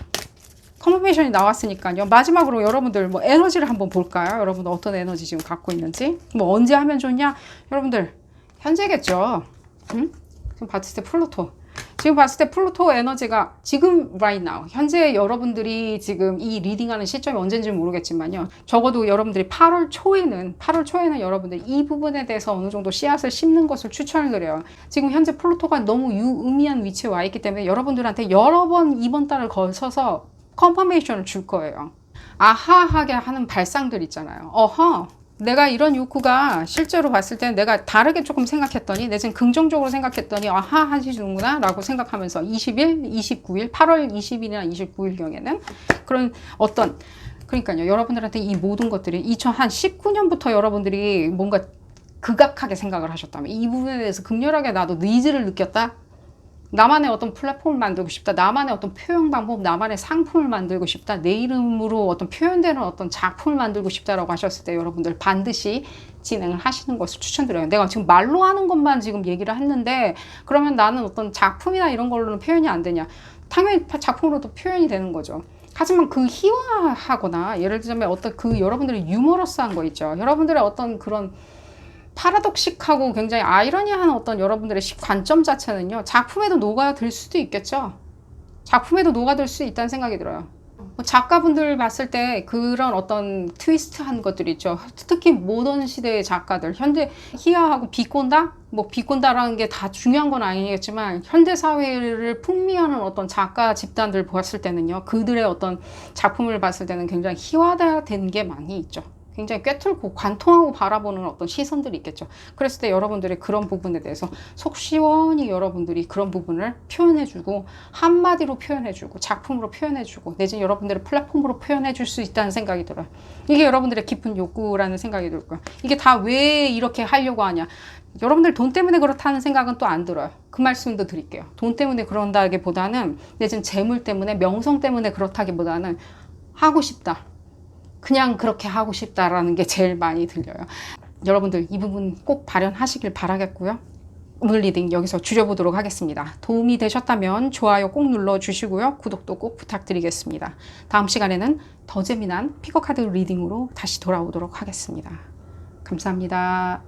컨퍼메이션이 나왔으니까요. 마지막으로 여러분들 뭐 에너지를 한번 볼까요? 여러분들 어떤 에너지 지금 갖고 있는지. 뭐 언제 하면 좋냐? 여러분들 현재겠죠. 응? 지금 봤을 때 플루토 에너지가 지금 right now 현재 여러분들이 지금 이 리딩하는 시점이 언제인지 모르겠지만요. 적어도 여러분들이 8월 초에는 여러분들 이 부분에 대해서 어느 정도 씨앗을 심는 것을 추천을 드려요. 지금 현재 플루토가 너무 유의미한 위치에 와 있기 때문에 여러분들한테 여러 번 이번 달을 거쳐서 컨퍼메이션을 줄 거예요. 아하하게 하는 발상들 있잖아요. 어허, 내가 이런 욕구가 실제로 봤을 때 내가 다르게 조금 생각했더니, 내지는 긍정적으로 생각했더니 아하 하시는구나 라고 생각하면서 20일, 29일, 8월 20일이나 29일경에는 그런 어떤, 그러니까요, 여러분들한테 이 모든 것들이 2019년부터 여러분들이 뭔가 극악하게 생각을 하셨다면, 이 부분에 대해서 극렬하게 나도 니즈를 느꼈다. 나만의 어떤 플랫폼을 만들고 싶다. 나만의 어떤 표현 방법, 나만의 상품을 만들고 싶다. 내 이름으로 어떤 표현되는 어떤 작품을 만들고 싶다라고 하셨을 때 여러분들 반드시 진행을 하시는 것을 추천드려요. 내가 지금 말로 하는 것만 지금 얘기를 했는데 그러면 나는 어떤 작품이나 이런 걸로는 표현이 안 되냐. 당연히 작품으로도 표현이 되는 거죠. 하지만 그 희화하거나 예를 들자면 어떤 그 여러분들의 유머러스한 거 있죠. 여러분들의 어떤 그런 파라독식하고 굉장히 아이러니한 어떤 여러분들의 관점 자체는요, 작품에도 녹아들 수도 있겠죠. 작품에도 녹아들 수 있다는 생각이 들어요. 작가분들 봤을 때 그런 어떤 트위스트한 것들이 있죠. 특히 모던 시대의 작가들, 현대 희화하고 비꼰다? 뭐 비꼰다라는 게 다 중요한 건 아니겠지만 현대 사회를 풍미하는 어떤 작가 집단들 봤을 때는요, 그들의 어떤 작품을 봤을 때는 굉장히 희화된 게 많이 있죠. 굉장히 꿰뚫고 관통하고 바라보는 어떤 시선들이 있겠죠. 그랬을 때 여러분들이 그런 부분에 대해서 속 시원히 여러분들이 그런 부분을 표현해주고 한마디로 표현해주고 작품으로 표현해주고 내지는 여러분들의 플랫폼으로 표현해줄 수 있다는 생각이 들어요. 이게 여러분들의 깊은 욕구라는 생각이 들고요. 이게 다 왜 이렇게 하려고 하냐. 여러분들 돈 때문에 그렇다는 생각은 또 안 들어요. 그 말씀도 드릴게요. 돈 때문에 그런다기보다는 내지는 재물 때문에 명성 때문에 그렇다기보다는 하고 싶다. 그냥 그렇게 하고 싶다라는 게 제일 많이 들려요. 여러분들 이 부분 꼭 발현하시길 바라겠고요. 오늘 리딩 여기서 줄여보도록 하겠습니다. 도움이 되셨다면 좋아요 꼭 눌러주시고요. 구독도 꼭 부탁드리겠습니다. 다음 시간에는 더 재미난 피거카드 리딩으로 다시 돌아오도록 하겠습니다. 감사합니다.